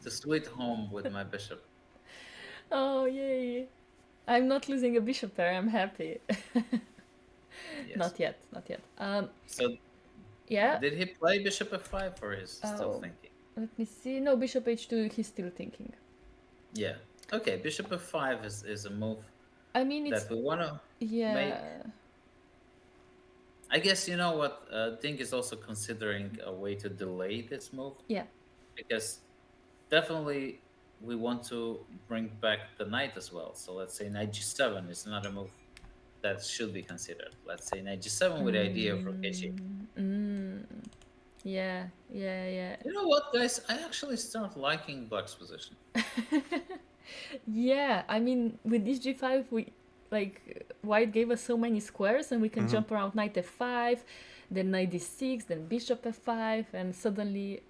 to sweet home with my bishop. Oh, yay. I'm not losing a bishop pair, I'm happy. Yes. Not yet. So Yeah. did he play bishop f5 or is still Oh. thinking? Let me see. No, bishop h2, he's still thinking. Yeah. Okay, bishop f5 is a move I mean, it's... that we want to Yeah. make. I guess you know what, Dink is also considering a way to delay this move. Yeah. Because definitely we want to bring back the knight as well. So let's say knight g7 is another move that should be considered. Let's say knight g7 with the idea of rook h8. Yeah. You know what, guys? I actually start liking black's position. Yeah, I mean, with this g5, white gave us so many squares, and we can jump around knight f5, then knight d6, then bishop f5, and suddenly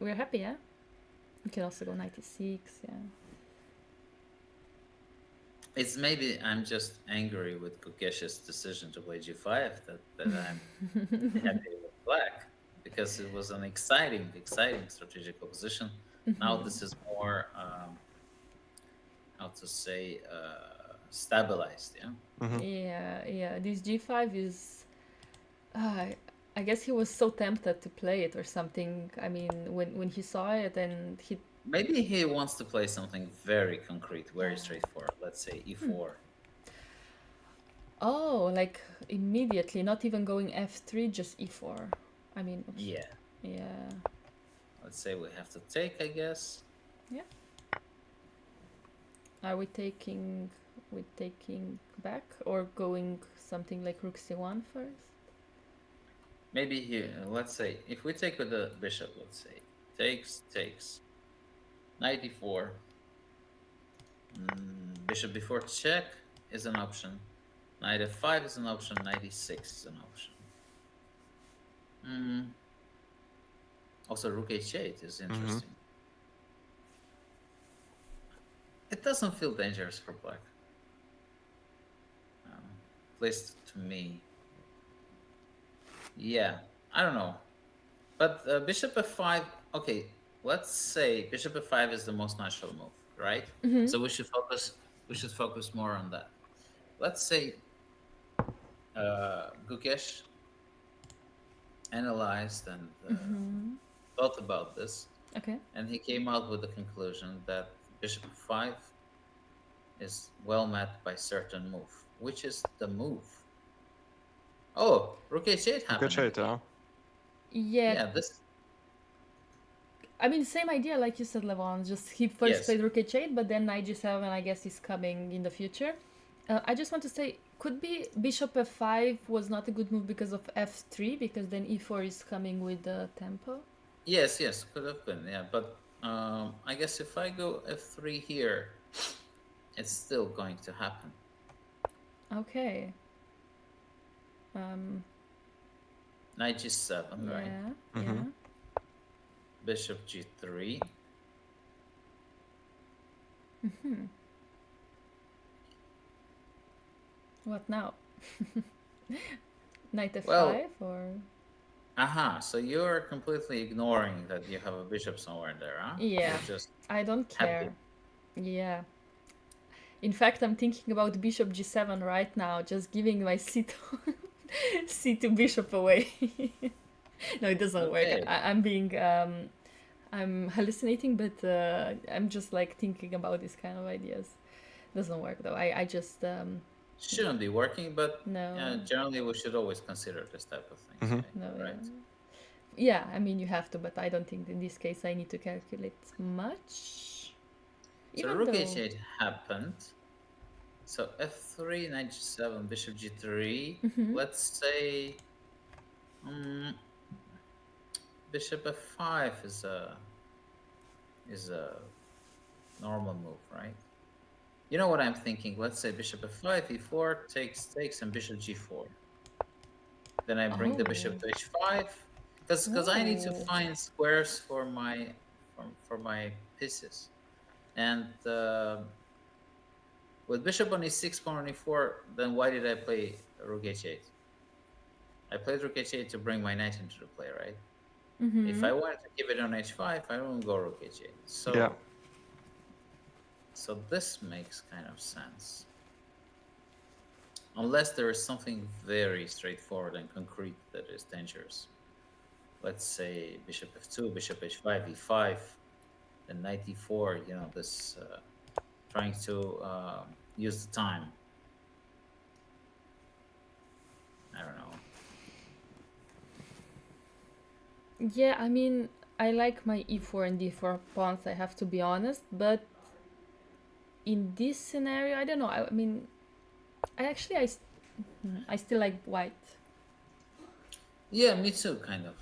we're happy, yeah? We can also go knight d6, yeah. It's maybe I'm just angry with Kukesh's decision to play g5 that I'm happy with black, because it was an exciting strategic position. Now this is more how to say stabilized, yeah. Yeah. This g5 is I I guess he was so tempted to play it or something. I mean, when he saw it and he. Maybe he wants to play something very concrete, very straightforward. Let's say e4. Oh, like immediately, not even going f3, just e4. I mean, oops. Yeah. Yeah. Let's say we have to take, I guess. Yeah. Are we taking back or going something like rook c1 first? Maybe here, let's say, if we take with the bishop, let's say, takes, knight e4, bishop before check is an option, knight f5 is an option, knight e6 is an option. Also, rook h8 is interesting. It doesn't feel dangerous for black, at least to me. Yeah, I don't know. But bishop f5, okay, let's say bishop f5 is the most natural move, right? So we should focus more on that. Let's say Gukesh analyzed and thought about this. Okay. And he came out with the conclusion that bishop f5 is well met by certain move. Which is the move? Oh, rook h8 happened. Rook h8, yeah. Yeah. This. I mean, same idea, like you said, Levon. Just he first played rook h8, but then knight g7, I guess, is coming in the future. I just want to say, could be bishop f5 was not a good move because of f3, because then e4 is coming with the tempo. Yes, could have been, yeah. But I guess if I go f3 here, it's still going to happen. Okay. Knight g7, right? Yeah. Bishop g3. What now? Knight f5 Well, or? So you're completely ignoring that you have a bishop somewhere there, huh? Yeah. Just I don't care. happy. Yeah. In fact, I'm thinking about bishop g7 right now, just giving my c2 bishop away. No, it doesn't work. I'm being I'm hallucinating, but I'm just like thinking about these kind of ideas. Doesn't work though. I just shouldn't be working, but no. Generally we should always consider this type of things. Right? No, right? Yeah, I mean you have to, but I don't think in this case I need to calculate much. So rook h8 happened. So f3, knight g7, bishop g3. Let's say bishop f5 is a normal move, right? You know what I'm thinking? Let's say bishop f5, e4, takes, and bishop g4. Then I bring the bishop to h5, because I need to find squares for my pieces. And with bishop on e6, pawn on e4, then why did I play rook h8? I played rook h8 to bring my knight into the play, right? If I wanted to keep it on h5, I wouldn't go rook h8. So, yeah. So this makes kind of sense. Unless there is something very straightforward and concrete that is dangerous. Let's say bishop f2, bishop h5, e5, then knight e4, you know, this trying to use the time. I don't know. Yeah, I mean, I like my e4 and d4 pawns, I have to be honest, but in this scenario, I don't know. I mean, I still like white. Yeah, me too, kind of.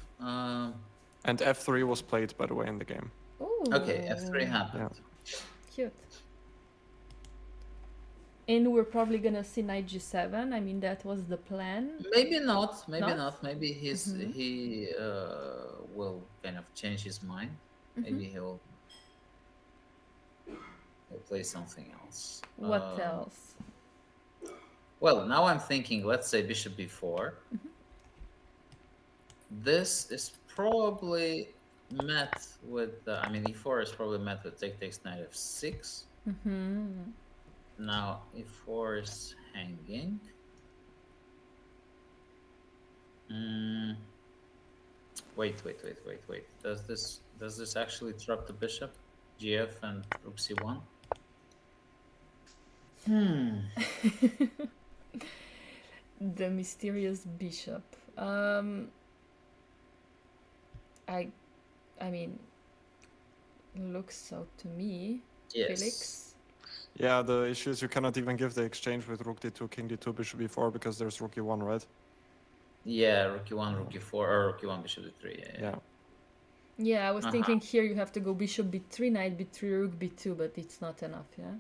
And f3 was played, by the way, in the game. Ooh. Okay, f3 happened. Yeah. Cute. And we're probably gonna see knight g7. I mean, that was the plan. Maybe not. Maybe not. Maybe he will kind of change his mind. Maybe he'll play something else. What else? Well, now I'm thinking, let's say bishop b4. This is probably met with, I mean, e4 is probably met with takes knight f6. Now e4 is hanging. Wait. Does this actually trap the bishop? GF and rook c1? The mysterious bishop. I mean, looks so to me. Yes. Felix. Yeah, the issue is you cannot even give the exchange with rook d2, king d2, bishop e4 because there's rook e1, right? Yeah, rook e1, rook e4, or rook e1, bishop d3. Yeah. Yeah, I was Uh-huh. thinking here you have to go bishop b3, knight b3, rook b2, but it's not enough, yeah?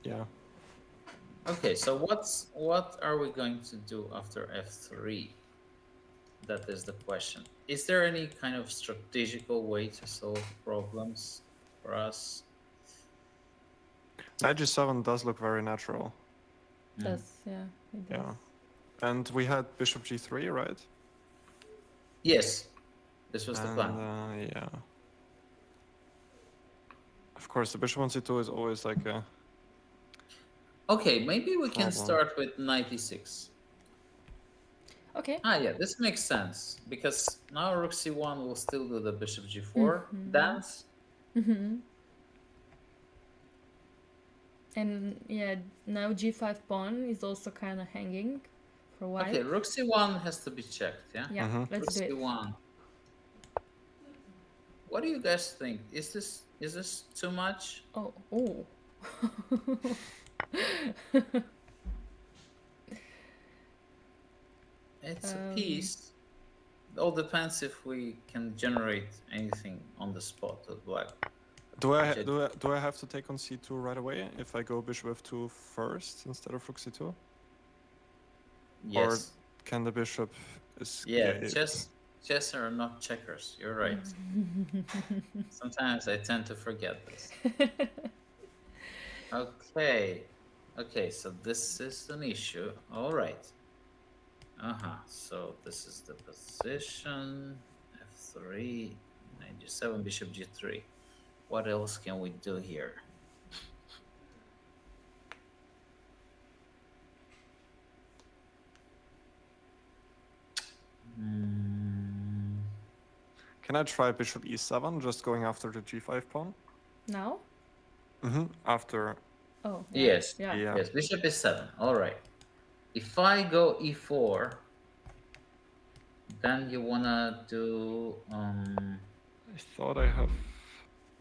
Yeah. Okay, so what are we going to do after f3? That is the question. Is there any kind of strategical way to solve problems for us? Knight g7 does look very natural. Does, yeah, it does. Yeah. And we had bishop g3, right? Yes, this was the plan. Yeah. Of course, the bishop on c2 is always like a... Okay, maybe we can Problem. start with knight e6. Okay. Yeah, this makes sense because now rook c1 will still do the bishop g4 dance. And yeah, now g5 pawn is also kind of hanging for white. Okay, rook c1 has to be checked, yeah? Yeah, let's do Rook it. c1. What do you guys think? Is this too much? Oh. It's a piece. It all depends if we can generate anything on the spot with black. Do I have to take on c2 right away if I go bishop f2 first instead of rook c2? Yes. Or can the bishop escape? Yeah, chess are not checkers. You're right. Sometimes I tend to forget this. Okay, so this is an issue. All right. So this is the position. f3, knight g7, bishop g3. What else can we do here? Can I try bishop e7, just going after the g5 pawn? Now? After... Oh. Yes. Yeah. Yes, bishop e7. All right. If I go e4, then you wanna do I thought I have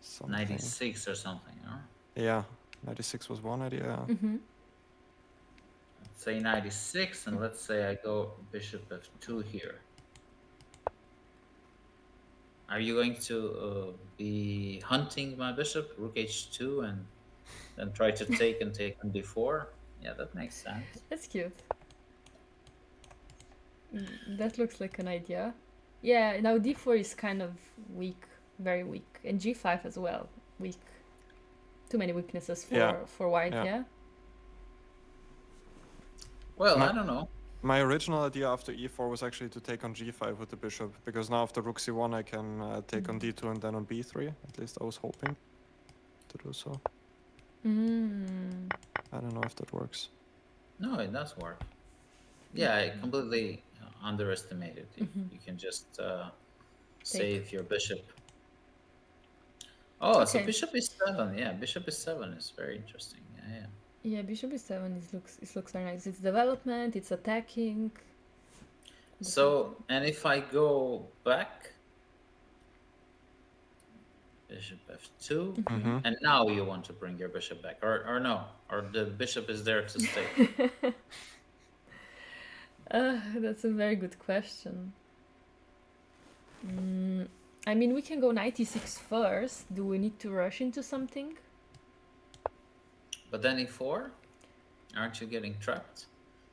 something. 96 or something, huh? Yeah, 96 was one idea. Let's say 96, and let's say I go bishop f2 here. Are you going to be hunting my bishop, rook h2, and then try to take on d4? Yeah, that makes sense. That's cute. That looks like an idea. Yeah, now d4 is kind of weak, very weak. And g5 as well, weak. Too many weaknesses for white, yeah? Well, I don't know. My original idea after e4 was actually to take on g5 with the bishop, because now after rook c1 I can take on d2 and then on b3. At least I was hoping to do so. I don't know if that works. No, it does work. Yeah, I completely underestimated. You can just save your bishop. Oh, so bishop e7. Yeah, bishop e7 is very interesting. Yeah. Yeah, bishop e7 looks very nice. It's development, it's attacking. So, and if I go back, bishop f2, and now you want to bring your bishop back, or no, or the bishop is there to stay? That's a very good question. I mean, we can go knight e6 first. Do we need to rush into something? But then e4? Aren't you getting trapped?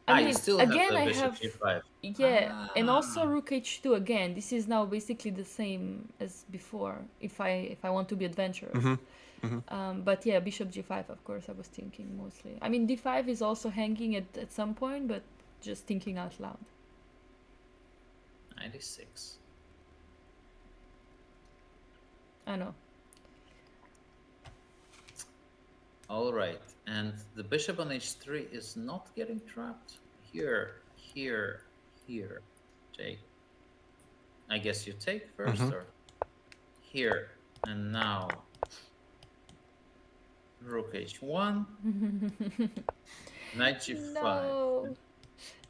I mean, you still again, have I the bishop have g5. Yeah, and also rook h2 again. This is now basically the same as before. If I want to be adventurous. But yeah, bishop g5. Of course, I was thinking mostly. I mean, d5 is also hanging at some point, but just thinking out loud. 96. I know. All right, and the bishop on h3 is not getting trapped. Here. Take. I guess you take first, or here and now. Rook h1, knight g5. No.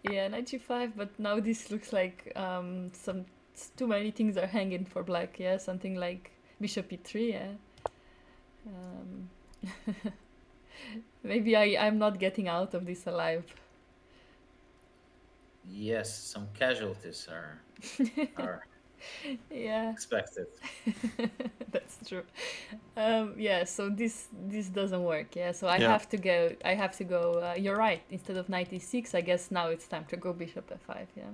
Yeah, knight g5, but now this looks like some too many things are hanging for black. Yeah, something like bishop e3. Yeah. Um, maybe I'm not getting out of this alive. Yes, some casualties are Yeah, expected. that's true. Yeah, so this doesn't work. Yeah, so I Yeah. have to go. I have to go. You're right. Instead of knight e6, I guess now it's time to go bishop f5. Yeah.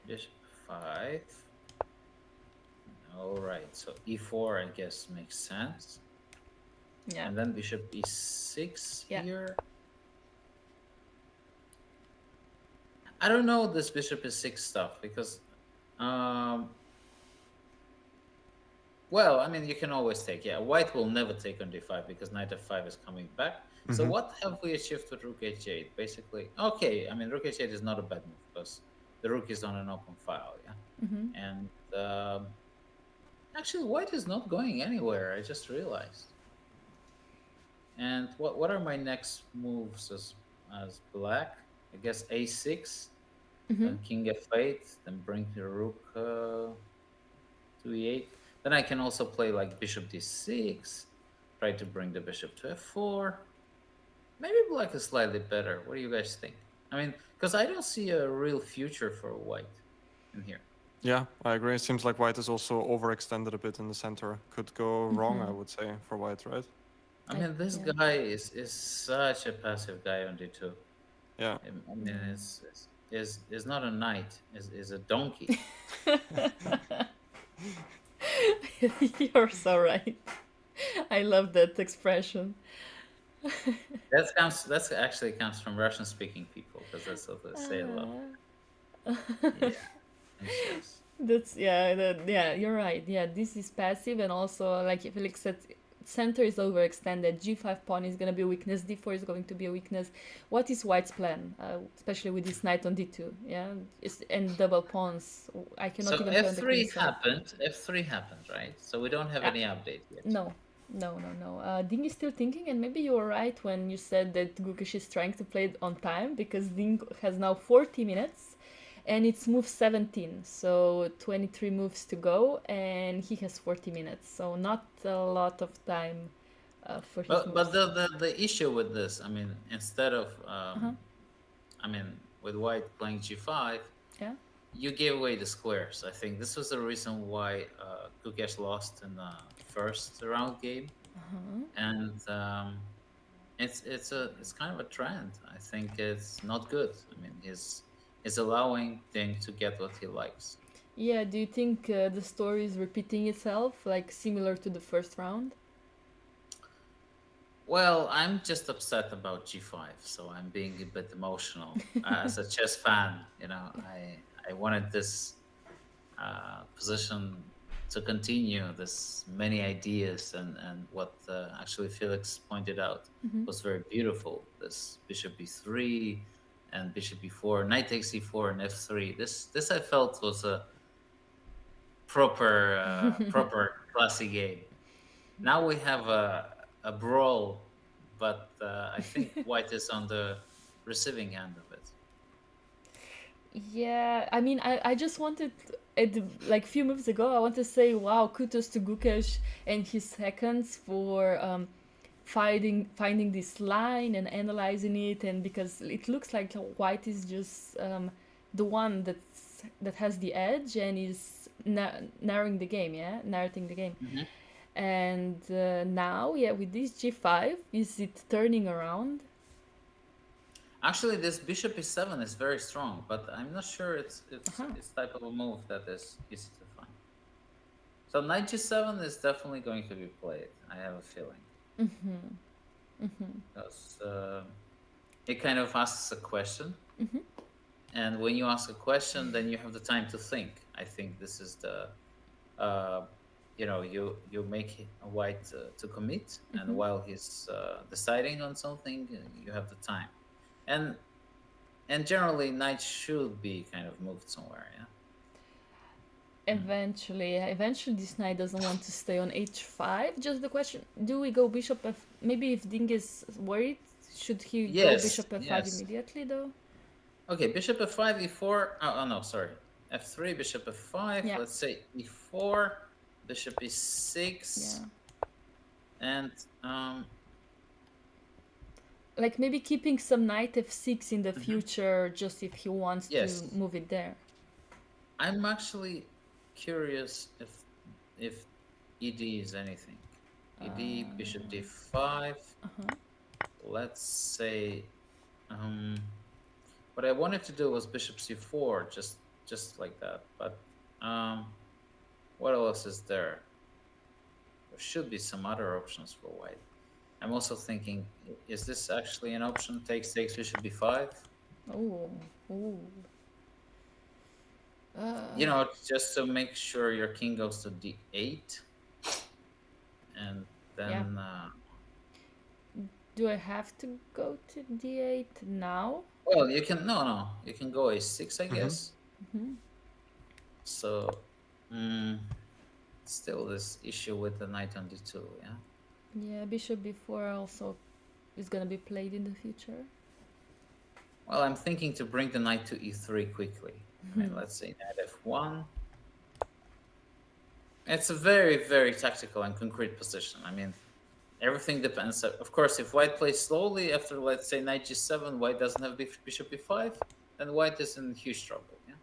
Bishop 5. All right, so e4 I guess makes sense. Yeah. And then bishop e6 Yeah. here. I don't know this bishop e6 stuff because, well, I mean, you can always take. Yeah, white will never take on d5 because knight f5 is coming back. So what have we achieved with rook h8? Basically, okay, I mean, rook h8 is not a bad move because the rook is on an open file, yeah? And actually, white is not going anywhere. I just realized. And what are my next moves as black? I guess a6, then king f8, then bring the rook to e8. Then I can also play like bishop d6, try to bring the bishop to f4. Maybe black is slightly better. What do you guys think? I mean, because I don't see a real future for white in here. Yeah, I agree. It seems like white is also overextended a bit in the center. Could go wrong, I would say, for white, right? I mean, this guy is such a passive guy on d2. Yeah. I mean, is not a knight, is a donkey. You're so right. I love that expression. That actually comes from Russian speaking people because that's what they say a lot. Yeah. Yes. That's yeah, you're right. Yeah, this is passive, and also like if Felix said, center is overextended. G5 pawn is gonna be a weakness. D4 is going to be a weakness. What is White's plan, especially with this knight on D2? Yeah, and double pawns. I cannot So even play on the queen F3 side. happened. F3 happened, right? So we don't have any update yet. No. Ding is still thinking, and maybe you were right when you said that Gukesh is trying to play it on time because Ding has now 40 minutes and it's move 17, so 23 moves to go, and he has 40 minutes, so not a lot of time for his moves. But the issue with this, I mean, instead of, I mean, with white playing g5, Yeah. you gave away the squares. I think this was the reason why Gukesh lost in the first round game, and it's kind of a trend. I think it's not good. I mean, is allowing Ding to get what he likes. Yeah, do you think the story is repeating itself, like similar to the first round? Well, I'm just upset about g5, so I'm being a bit emotional. As a chess fan, you know, I wanted this position to continue. This many ideas, and what actually Felix pointed out was very beautiful. This bishop b3 and bishop b4, knight takes e4 and f3. This I felt was a proper classy game. Now we have a brawl, but I think white is on the receiving end of it. Yeah, I mean, I just wanted, like few moves ago, I want to say, wow, kudos to Gukesh and his seconds for finding this line and analyzing it, and because it looks like white is just the one that has the edge and is narrowing the game, narrating the game. And now, with this g5, is it turning around? Actually, this bishop e7 is very strong, but I'm not sure it's type of a move that is easy to find. So knight g7 is definitely going to be played. I have a feeling. Because it kind of asks a question, and when you ask a question, then you have the time to think. I think this is the you make a white to commit, and while he's deciding on something, you have the time. And And generally, knight should be kind of moved somewhere. Yeah. Eventually this knight doesn't want to stay on h5. Just the question, do we go bishop f... Maybe if Ding is worried, should he go Yes. bishop f5 Yes. immediately though? Okay. Bishop f5, e4. Oh no, sorry. F3, bishop f5. Yeah. Let's say e4, bishop e6, Yeah. and Like maybe keeping some knight f6 in the future, just if he wants Yes. to move it there. I'm actually curious if ed is anything. Ed, bishop d5. Uh-huh. Let's say what I wanted to do was bishop c4, just like that. But what else is there? There should be some other options for white. I'm also thinking, is this actually an option? Takes bishop b5. Oh. You know, just to make sure your king goes to d8, and then Do I have to go to d8 now? well, you can you can go a6, I guess. Mm-hmm. So still this issue with the knight on d2. Yeah, bishop b4 also is gonna be played in the future. Well, I'm thinking to bring the knight to e3 quickly. I mean, let's say knight f1. It's a very, very tactical and concrete position. I mean, everything depends. Of course, if white plays slowly after, let's say, knight g7, white doesn't have bishop b5, then white is in huge trouble. Yeah.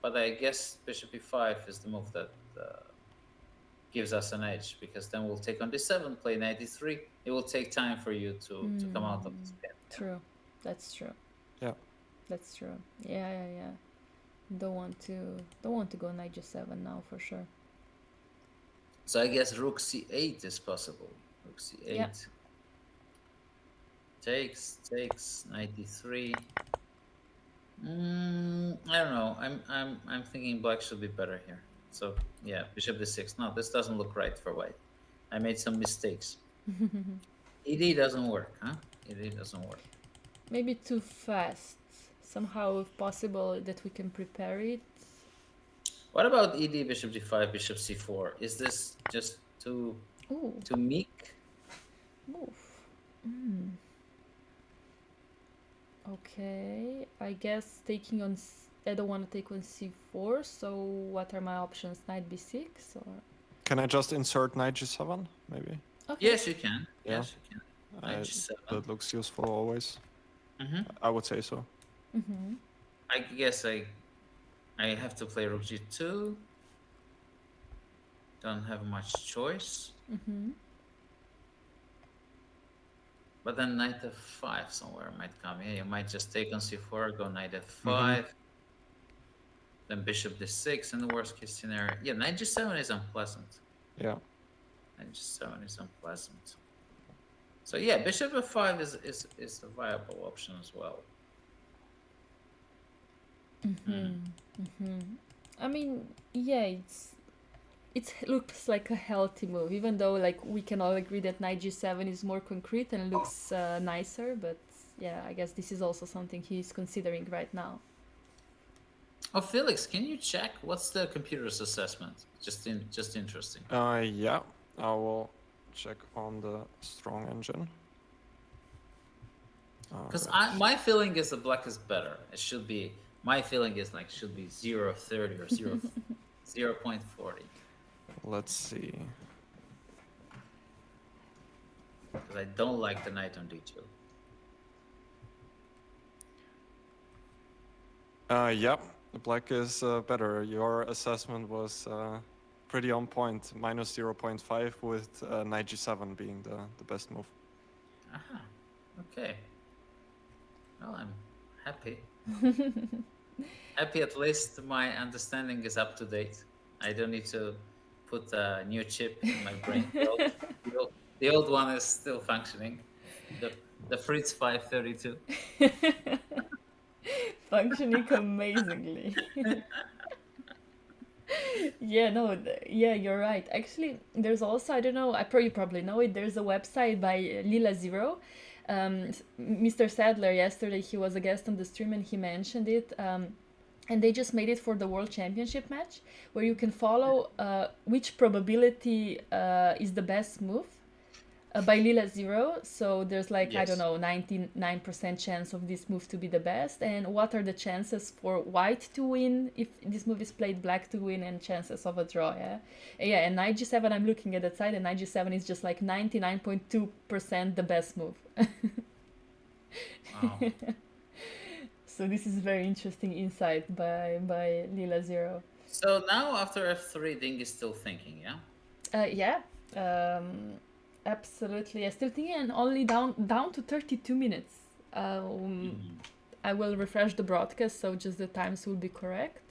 But I guess bishop b5 is the move that gives us an edge, because then we'll take on d7, play knight d3. It will take time for you to come out of this pin. True. That's true. Yeah. That's true. Yeah. Don't want to go knight g7 now for sure. So I guess rook c8 is possible. Rook c8. Yeah. Takes knight d3. I don't know. I'm thinking black should be better here. So yeah, bishop d6. No, this doesn't look right for white. I made some mistakes. ed doesn't work, huh? Ed doesn't work. Maybe too fast. Somehow, if possible, that we can prepare it. What about ed, bishop d5, bishop c4? Is this just too meek? Move. Okay, I guess taking on... I don't want to take on c4, so what are my options? Knight b6 or... Can I just insert knight g7, maybe? Okay. Yes, you can. Yeah. Yes, you can. Knight g7. That looks useful always. I would say so. I guess I have to play rook g2. Don't have much choice. But then knight f5 somewhere might come. Yeah, you might just take on c4, go knight f5. Then bishop d6 in the worst case scenario. Yeah, knight g7 is unpleasant. Yeah. Knight g7 is unpleasant. So yeah, bishop f5 is a viable option as well. I mean, yeah, it looks like a healthy move, even though like we can all agree that knight g7 is more concrete and looks nicer. But yeah, I guess this is also something he's considering right now. Oh, Felix, can you check what's the computer's assessment? Just interesting. Yeah, I will check on the strong engine. Because my feeling is the black is better. It should be. My feeling is like should be 0.30 or 0.40. Let's see. Because I don't like the knight on d2. Yep, the black is better. Your assessment was pretty on point. Minus 0.5 with knight g7 being the best move. Aha. Okay. Well, I'm happy. Happy at least my understanding is up to date. I don't need to put a new chip in my brain. The old one is still functioning. The Fritz 532. Functioning amazingly. Yeah, you're right. Actually, there's also, I don't know, you probably know it, there's a website by Lila Zero Mr. Sadler yesterday, he was a guest on the stream and he mentioned it. And they just made it for the World Championship match, where you can follow which probability is the best move by Lila Zero. So there's like, I don't Yes. know, 99% chance of this move to be the best. And what are the chances for white to win if this move is played, black to win, and chances of a draw, yeah? Yeah, and knight g7, I'm looking at that side, and knight g7 is just like 99.2% the best move. Wow. So this is very interesting insight by Lila Zero. So now after f3, Ding is still thinking, yeah? Yeah, absolutely. I still think, and only down to 32 minutes. I will refresh the broadcast, so just the times will be correct.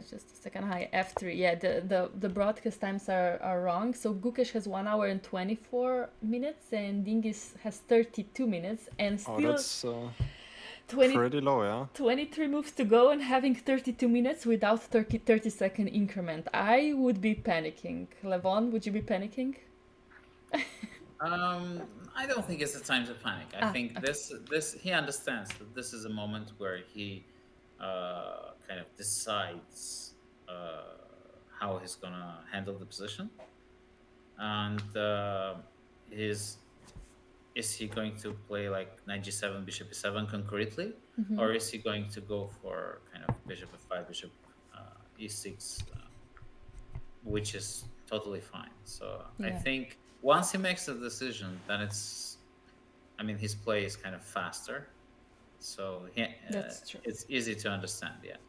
Just a second. Hi, F3. Yeah, the broadcast times are wrong. So Gukesh has 1 hour and 24 minutes, and Dingis has 32 minutes, and Oh, still that's 20, pretty low, yeah. 23 moves to go and having 32 minutes without 30-second increment. I would be panicking. Levon, would you be panicking? I don't think it's the time to panic. I think okay. this he understands that this is a moment where he kind of decides how he's gonna handle the position, and is he going to play like knight g7, bishop e7 concretely, or is he going to go for kind of bishop f5, bishop e6, which is totally fine. So I Yeah. think once he makes the decision, then his play is kind of faster. So That's true. it's easy to understand, yeah,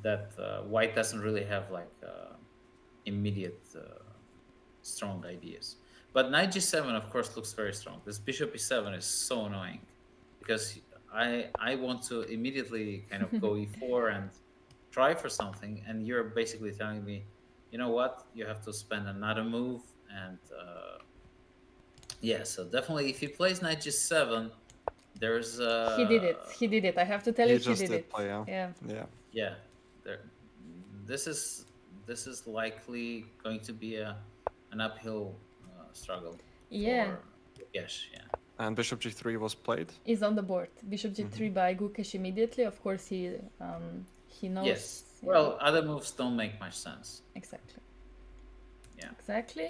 that white doesn't really have like immediate strong ideas. But knight g7, of course, looks very strong. This bishop e7 is so annoying because I want to immediately kind of go e4 and try for something, and you're basically telling me, you know what, you have to spend another move, and yeah, so definitely if he plays knight g7, there's He did it. I have to tell you, He he just did did it. play, yeah. Yeah. yeah, there, this is likely going to be an uphill struggle Yeah. for Gukesh, yeah. And bishop g3 was played. Is on the board. Bishop g3 by Gukesh immediately. Of course, he knows. Yes. Yeah. Well, other moves don't make much sense. Exactly. Yeah. Exactly.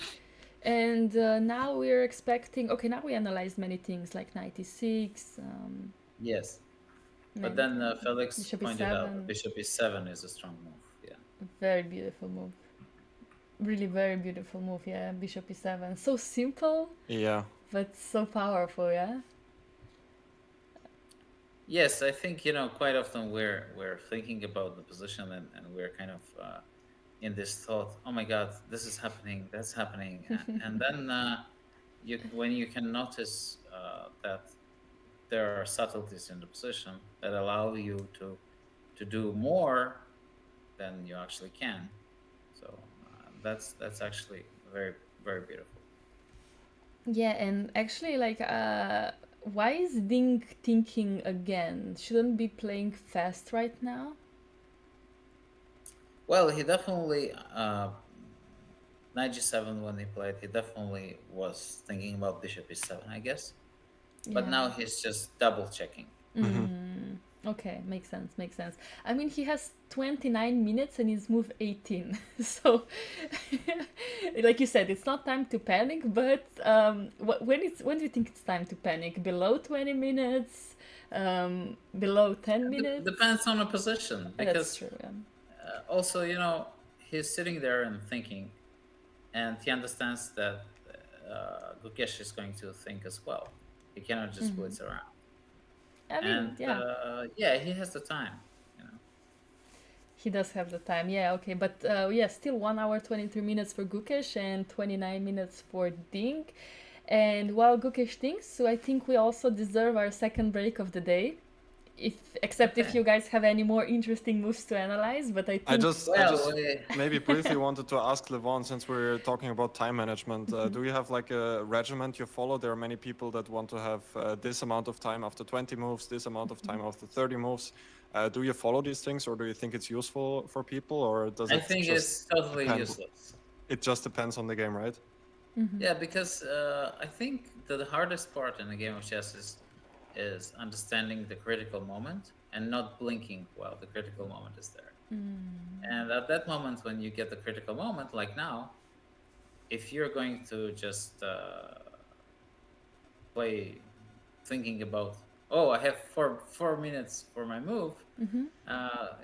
And now we're expecting. Okay, now we analyzed many things like knight e6. Yes. But knight- then Felix bishop pointed e7. out bishop e7 is a strong move. Yeah. Very beautiful move. Really very beautiful move. Yeah, bishop e7. So simple, Yeah. but so powerful. Yeah. Yes, I think quite often we're thinking about the position, and we're kind of in this thought, oh my God, this is happening, that's happening, and then when you can notice that there are subtleties in the position that allow you to do more than you actually can, so that's actually very, very beautiful. Yeah, and actually, like, why is Ding thinking again? Shouldn't be playing fast right now. Well, he definitely knight g7 when he played, he definitely was thinking about bishop e7, I guess. But now he's just double checking. Okay, makes sense. Makes sense. I mean, he has 29 minutes and he's move 18. So, like you said, it's not time to panic. But when do you think it's time to panic? Below 20 minutes? Below 10 minutes? Depends on the position, because That's true. Yeah. Also, he's sitting there and thinking, and he understands that Gukesh is going to think as well. He cannot just blitz around. I mean, yeah, he has the time. He does have the time, yeah, okay. But still 1 hour, 23 minutes for Gukesh and 29 minutes for Ding. And while Gukesh thinks, so I think we also deserve our second break of the day. Except if you guys have any more interesting moves to analyze, but I think... I just maybe briefly wanted to ask Levon, since we're talking about time management, do you have like a regiment you follow? There are many people that want to have this amount of time after 20 moves, this amount of time after 30 moves. Do you follow these things, or do you think it's useful for people, or does it I think it's totally useless. It just depends on the game, right? Yeah, because I think that the hardest part in a game of chess is understanding the critical moment and not blinking while the critical moment is there. And at that moment, when you get the critical moment, like now, if you're going to just play thinking about, oh, I have four minutes for my move,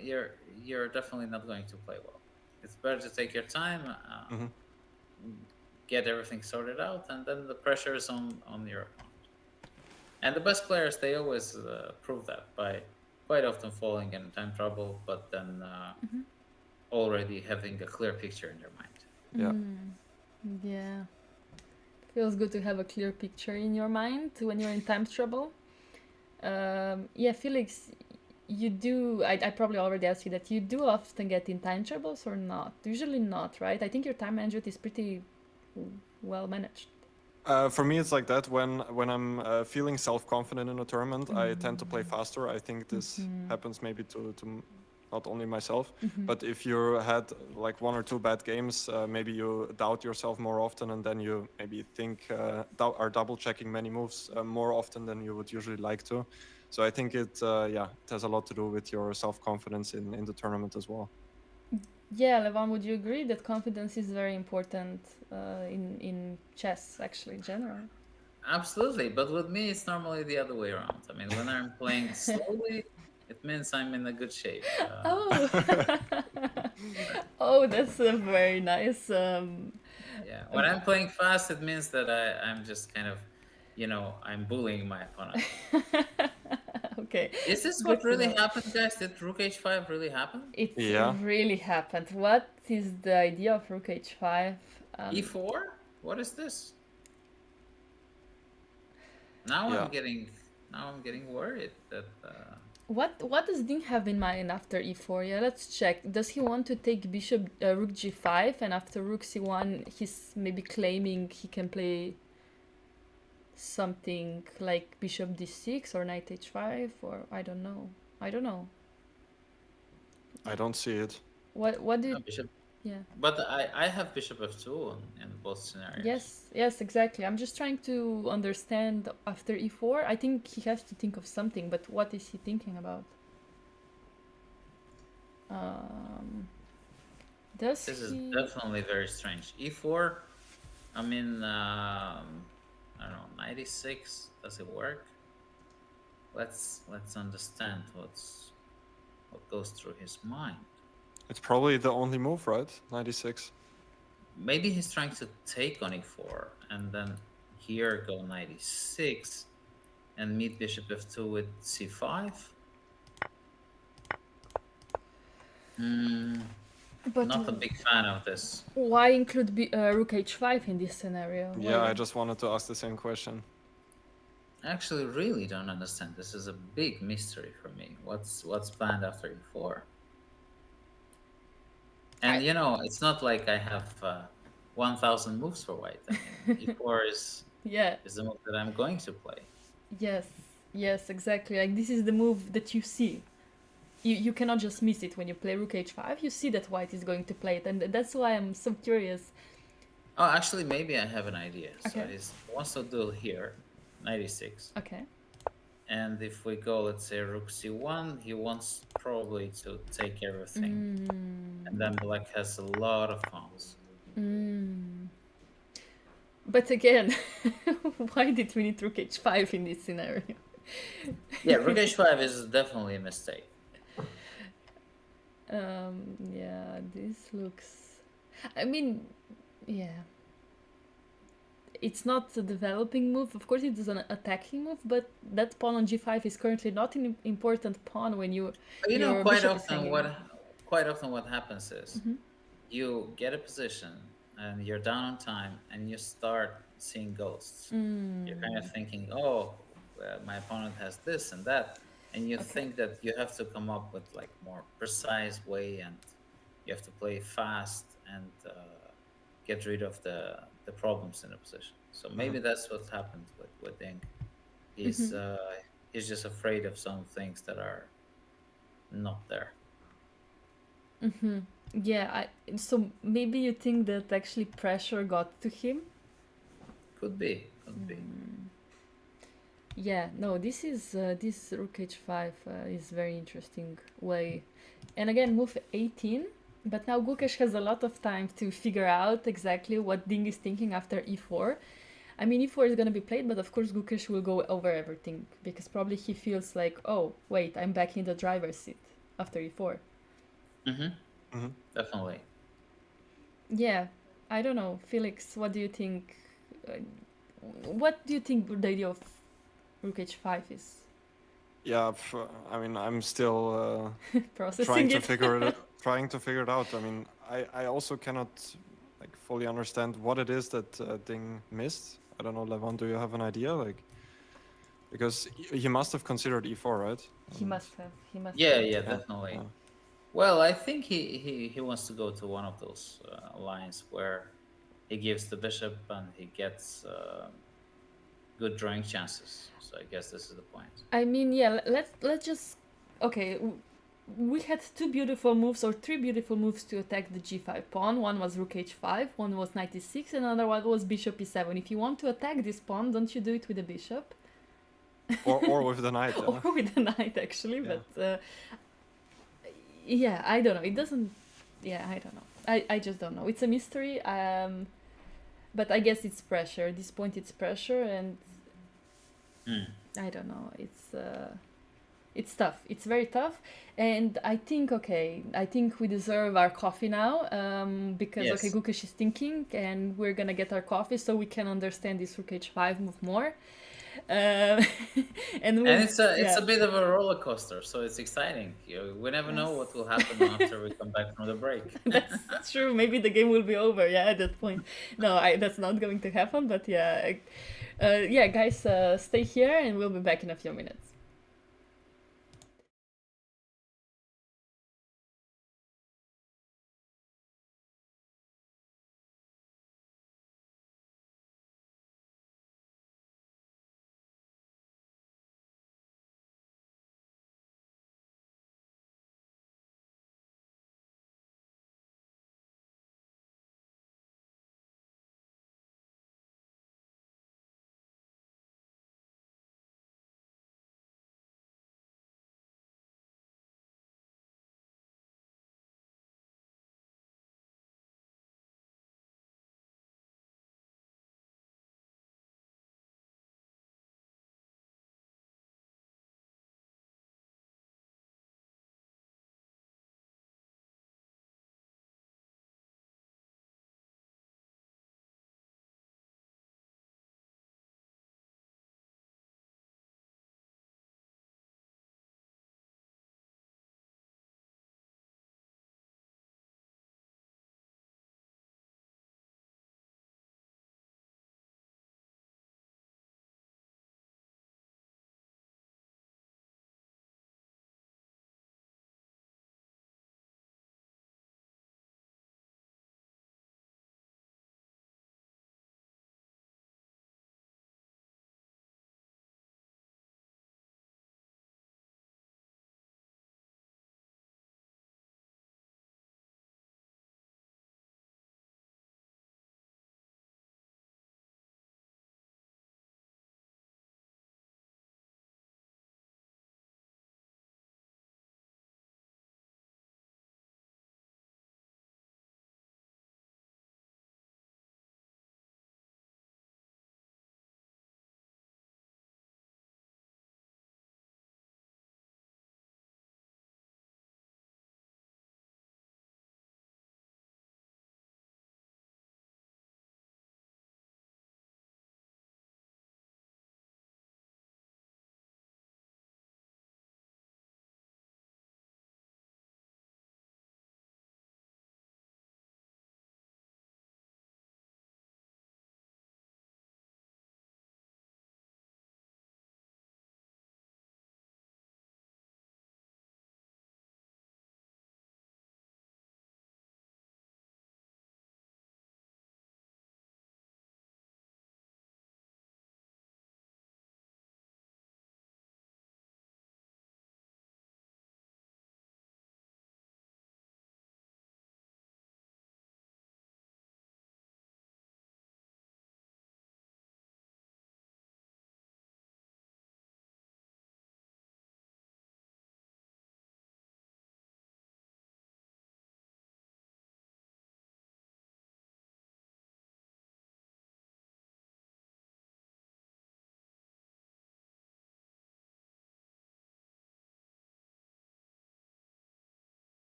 you're definitely not going to play well. It's better to take your time, Hmm. get everything sorted out, and then the pressure is on your opponent. And the best players, they always prove that by quite often falling in time trouble, but then already having a clear picture in their mind. Yeah. Yeah. Feels good to have a clear picture in your mind when you're in time trouble. Yeah, Felix, you do. I probably already asked you that. You do often get in time troubles or not? Usually not, right? I think your time management is pretty well managed. For me, it's like that. When I'm feeling self-confident in a tournament, I tend to play faster. I think this happens maybe to not only myself, but if you had like one or two bad games, maybe you doubt yourself more often, and then you maybe think are double checking many moves more often than you would usually like to. So I think it has a lot to do with your self-confidence in the tournament as well. Yeah, Levan, would you agree that confidence is very important in chess, actually, in general? Absolutely, but with me, it's normally the other way around. I mean, when I'm playing slowly, it means I'm in a good shape. Oh, oh, that's a very nice. Yeah, when I'm playing fast, it means that I'm just kind of, I'm bullying my opponent. Okay. Is this Good what to really know. happened, guys? Did Rook H5 really happen? It Yeah. really happened. What is the idea of Rook H5? E4? What is this? Now Yeah. I'm getting worried that. What does Ding have in mind after e4? Yeah, let's check. Does he want to take bishop rook g5 and after rook c1 he's maybe claiming he can play something like bishop d6 or knight h5 or I don't know. I don't know. I don't see it. What do No, you, bishop. yeah. But I have bishop f2 in both scenarios. Yes, exactly. I'm just trying to understand after e4. I think he has to think of something, but what is he thinking about? Does This is he? definitely very strange. E4. I mean, I don't know, 96. Does it work? Let's understand what goes through his mind. It's probably the only move, right? 96. Maybe he's trying to take on e4 and then here go 96 and meet bishop f2 with c5. But Not a big fan of this. why include rook h5 in this scenario? Yeah, Why? I just wanted to ask the same question. I actually really don't understand. This is a big mystery for me. What's planned after e4? And it's not like I have 1,000 moves for white. I mean, e4 is Yeah. is the move that I'm going to play. Yes, exactly. Like this is the move that you see. You cannot just miss it when you play rook h5. You see that white is going to play it, and that's why I'm so curious. Oh, actually, maybe I have an idea. Okay. So he wants to duel here, 96. Okay. And if we go, let's say, rook c1, he wants probably to take everything. And then black has a lot of pawns. But again, why did we need rook h5 in this scenario? Yeah, rook h5 is definitely a mistake. Yeah, this looks... I mean, yeah. It's not a developing move. Of course, it is an attacking move, but that pawn on g5 is currently not an important pawn when you. But quite often what happens is you get a position and you're down on time and you start seeing ghosts. You're kind of thinking, oh, my opponent has this and that, and you think that you have to come up with like more precise way, and you have to play fast and get rid of the problems in the position. So maybe that's what happened with Ding. He's just afraid of some things that are not there. Yeah, so maybe you think that actually pressure got to him Could be. Could be. Yeah, no, this rook h5 is very interesting way. And again, move 18, but now Gukesh has a lot of time to figure out exactly what Ding is thinking after e4. I mean, e4 is going to be played, but of course Gukesh will go over everything because probably he feels like, oh, wait, I'm back in the driver's seat after e4. Definitely. Yeah, I don't know. Felix, what do you think? What do you think the idea of rook h5 is? Yeah, I mean, I'm still Processing trying to it. figure it out. I mean, I also cannot like fully understand what it is that Ding missed. I don't know, Levon, do you have an idea? Like, because he must have considered e4, right? He must have. He must Yeah, have. yeah, definitely. Well, I think he wants to go to one of those lines where he gives the bishop and he gets good drawing chances. So I guess this is the point. I mean, yeah. Let's just okay. We had two beautiful moves or three beautiful moves to attack the g5 pawn. One was rook h5, one was knight e6, and another one was bishop e7. If you want to attack this pawn, don't you do it with the bishop? Or with the knight. Or with the knight, actually. Yeah. But yeah, I don't know. It doesn't. Yeah, I don't know. I just don't know. It's a mystery. But I guess it's pressure. At this point, it's pressure, and I don't know. It's tough. It's very tough, and I think I think we deserve our coffee now. Because Yes. Gukesh is thinking, and we're gonna get our coffee so we can understand this rook h5 move more. And it's a bit of a roller coaster, so it's exciting. We never know what will happen after we come back from the break. That's true. Maybe the game will be over. Yeah, at that point. No, that's not going to happen. But yeah, yeah, guys, stay here, and we'll be back in a few minutes.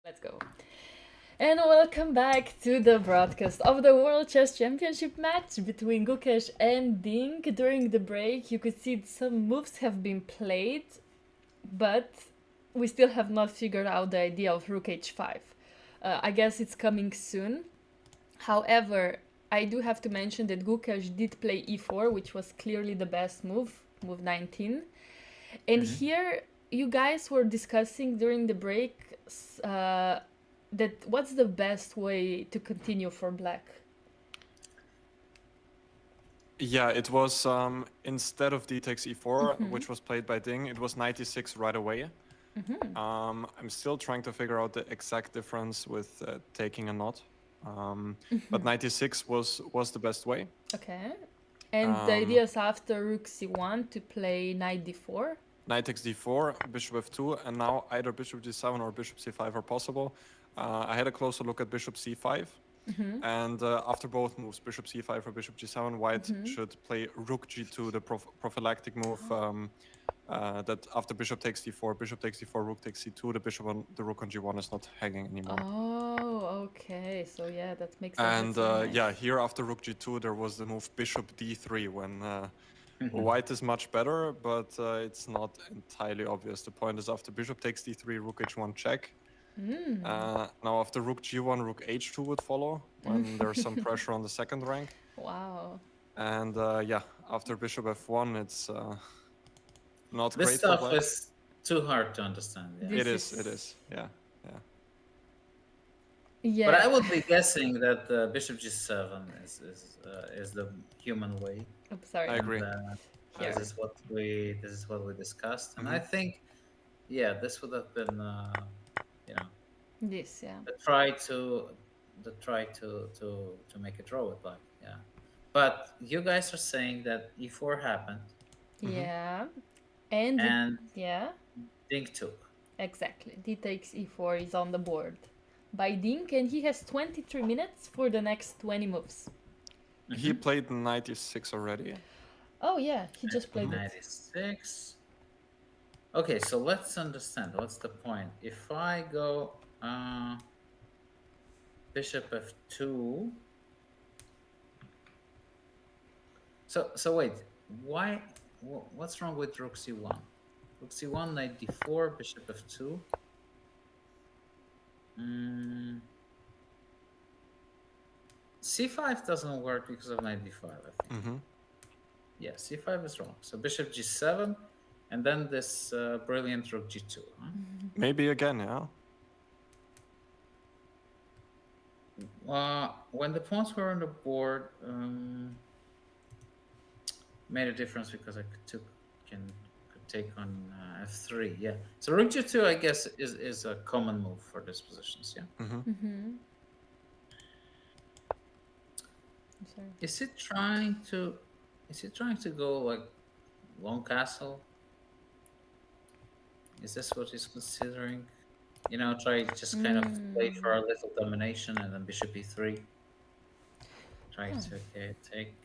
Let's go. And welcome back to the broadcast of the World Chess Championship match between Gukesh and Ding. During the break, you could see some moves have been played, but we still have not figured out the idea of Rook H5. I guess it's coming soon. However, I do have to mention that Gukesh did play E4, which was clearly the best move, move 19. And here, you guys were discussing during the break that what's the best way to continue for black? Yeah, it was instead of d takes e4, which was played by Ding, it was knight e6 right away. I'm still trying to figure out the exact difference with taking a knot. But knight e6 was the best way. Okay. And the idea is after rook c1 to play knight d4. Knight takes d4, bishop f2, and now either bishop g7 or bishop c5 are possible. I had a closer look at bishop c5, and after both moves, bishop c5 or bishop g7, white should play rook g2, the prophylactic move that after bishop takes d4, rook takes c2, the rook on g1 is not hanging anymore. Oh, okay. So yeah, that makes And sense. yeah, here after rook g2, there was the move bishop d3 when white is much better, but it's not entirely obvious. The point is after bishop takes d3, rook h1 check. Now after rook g1, rook h2 would follow when there's some pressure on the second rank. Wow. And yeah, after bishop f1, it's not This great for stuff black. is too hard to understand. Yeah. It is. Yeah. Yeah. But I would be guessing that bishop g7 is the human way. Oh, sorry. I agree. This is what we discussed, and I think, yeah, this would have been, This, yeah. the try to make a draw with black. Yeah, but you guys are saying that e4 happened. Yeah. And yeah. Ding took. Exactly. D takes e4 is on the board by Ding, and he has 23 minutes for the next 20 moves. He played knight e6 already. Oh yeah, he just played it. 96. Okay, so let's understand what's the point. If I go bishop f2. So wait, why? What's wrong with rook c1? Rook c1, knight d4, bishop f2. c5 doesn't work because of knight d5, I think. Yeah, c5 is wrong. So bishop g7, and then this brilliant rook g2. Huh? Maybe again, yeah. When the pawns were on the board, made a difference because I could take on f3. Yeah. So rook g2, I guess, is a common move for these positions. Yeah. Is it trying to go like long castle? Is this what he's considering? Try just kind of play for a little domination and then bishop e3. Trying to take.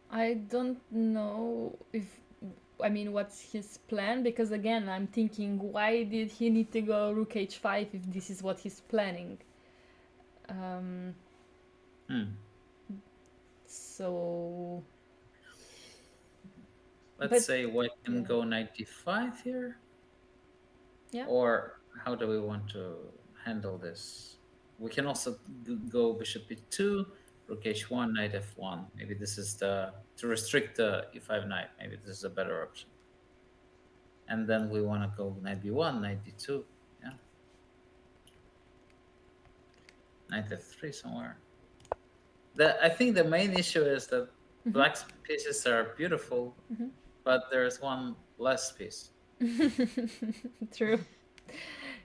I don't know what's his plan, because again, I'm thinking, why did he need to go rook h5 if this is what he's planning? So let's say white can go knight d5 here. Yeah. Or how do we want to handle this? We can also go bishop e2, rook h1, knight f1. Maybe this is to restrict the e5 knight. Maybe this is a better option. And then we want to go knight b1, knight d2. Yeah. Knight f3 somewhere. I think the main issue is that black's pieces are beautiful, but there's one less piece. True.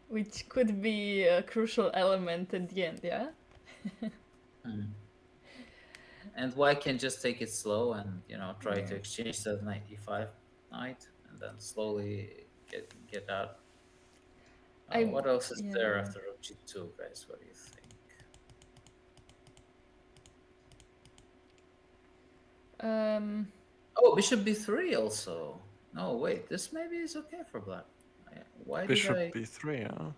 Which could be a crucial element at the end, yeah? And white can just take it slow and try to exchange the knight e5 knight and then slowly get out. What else is there after rook g2, guys? What do you think? Oh, bishop b3 also. No, wait. This maybe is okay for black. Why did Bishop I? b3, huh?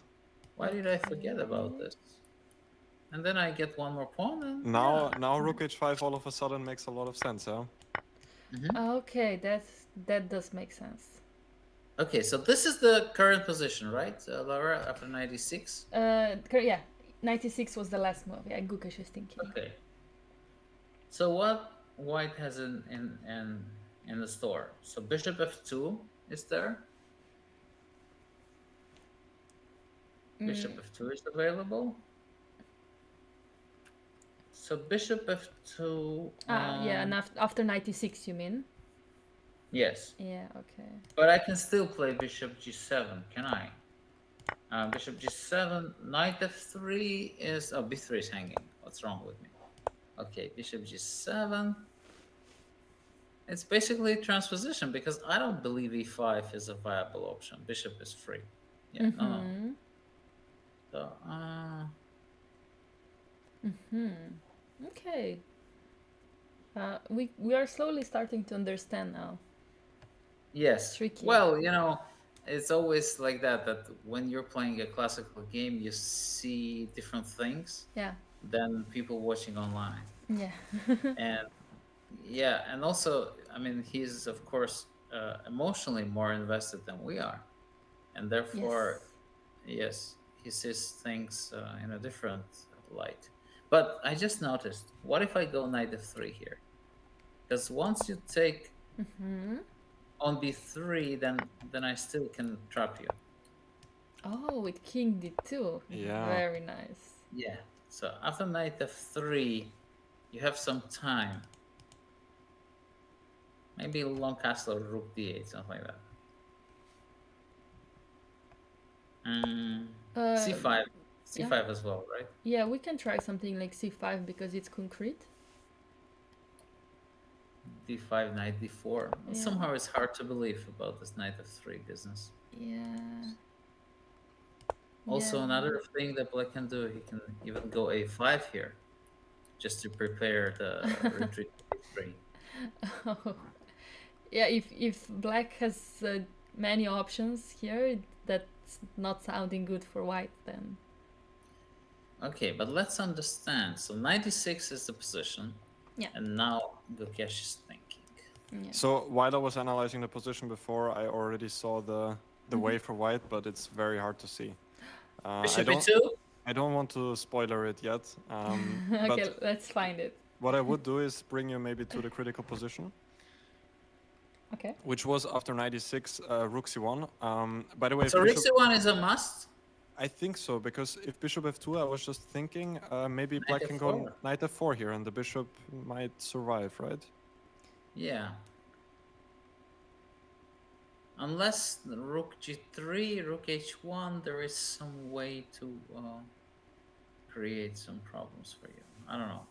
Why did I forget about Okay. this? And then I get one more pawn, and Now rook h5 all of a sudden makes a lot of sense, huh? Okay, that does make sense. Okay, so this is the current position, right, Laura? After 96. Yeah, 96 was the last move. Yeah, Gukesh is thinking. Okay. So what white has in the store? So bishop f2 is there. Bishop f2 is available. So bishop f2. Yeah, and after 96, you mean? Yes. Yeah, okay. But I can still play bishop g7, can I? Bishop g7, knight f3 is... Oh, b3 is hanging. What's wrong with me? Okay, bishop g7. It's basically transposition because I don't believe e5 is a viable option. Bishop is free. Yeah, no. So, Okay. We are slowly starting to understand now. yes. Tricky. Well, it's always like that when you're playing a classical game, you see different things Yeah. than people watching online. Yeah. And yeah, and also, I mean, he's of course emotionally more invested than we are, and therefore, yes, he sees things in a different light. But I just noticed, what if I go knight f3 here? Because once you take on b3, then I still can trap you. Oh, with king d2. Yeah. Very nice. Yeah. So after knight f3, you have some time. Maybe long castle or rook d8, something like that. C5. C5 yeah. as well, right? Yeah, we can try something like c5 because it's concrete. D5, knight d4. Yeah. Somehow it's hard to believe about this knight f3 business. Yeah. Also, Yeah. another thing that black can do, he can even go a5 here, just to prepare the retreat to b3. Oh. Yeah, if black has many options here, that's not sounding good for white then. Okay, but let's understand. So 96 is the position. Yeah. And now Gukesh is thinking. Yeah. So while I was analyzing the position before, I already saw the way for white, but it's very hard to see. Bishop e2? I don't want to spoiler it yet. Okay, but let's find it. what I would do is bring you maybe to the critical position. Okay. Which was after 96, rook c1. By the way, so rook c1 is a must? I think so, because if bishop f2, I was just thinking maybe black can go knight f4 here, and the bishop might survive, right? Yeah. Unless rook g3, rook h1, there is some way to create some problems for you. I don't know.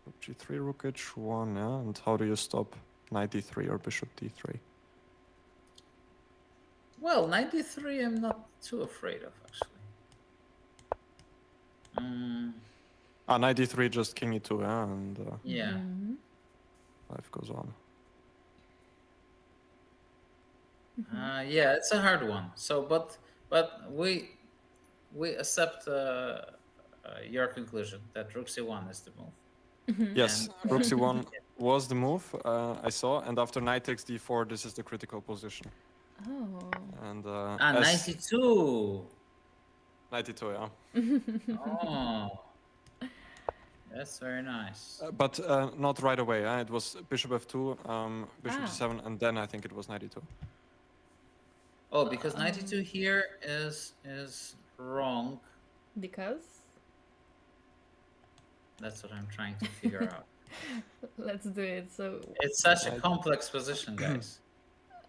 Rook g3, rook h1, yeah. And how do you stop knight d3 or bishop d3? Well, knight d3 I'm not too afraid of, actually. Knight d3, just king e2, yeah, and yeah. life goes on. Yeah, it's a hard one. So, but we accept your conclusion that rook c1 is the move. Yes, rook c1 was the move I saw, and after knight takes d4, this is the critical position. Oh. And 92. 92, yeah. Oh, that's very nice. But not right away. It was bishop f2, bishop g7, and then I think it was 92. Oh, because 92 here is wrong. Because? That's what I'm trying to figure out. Let's do it. So it's such a complex position, guys.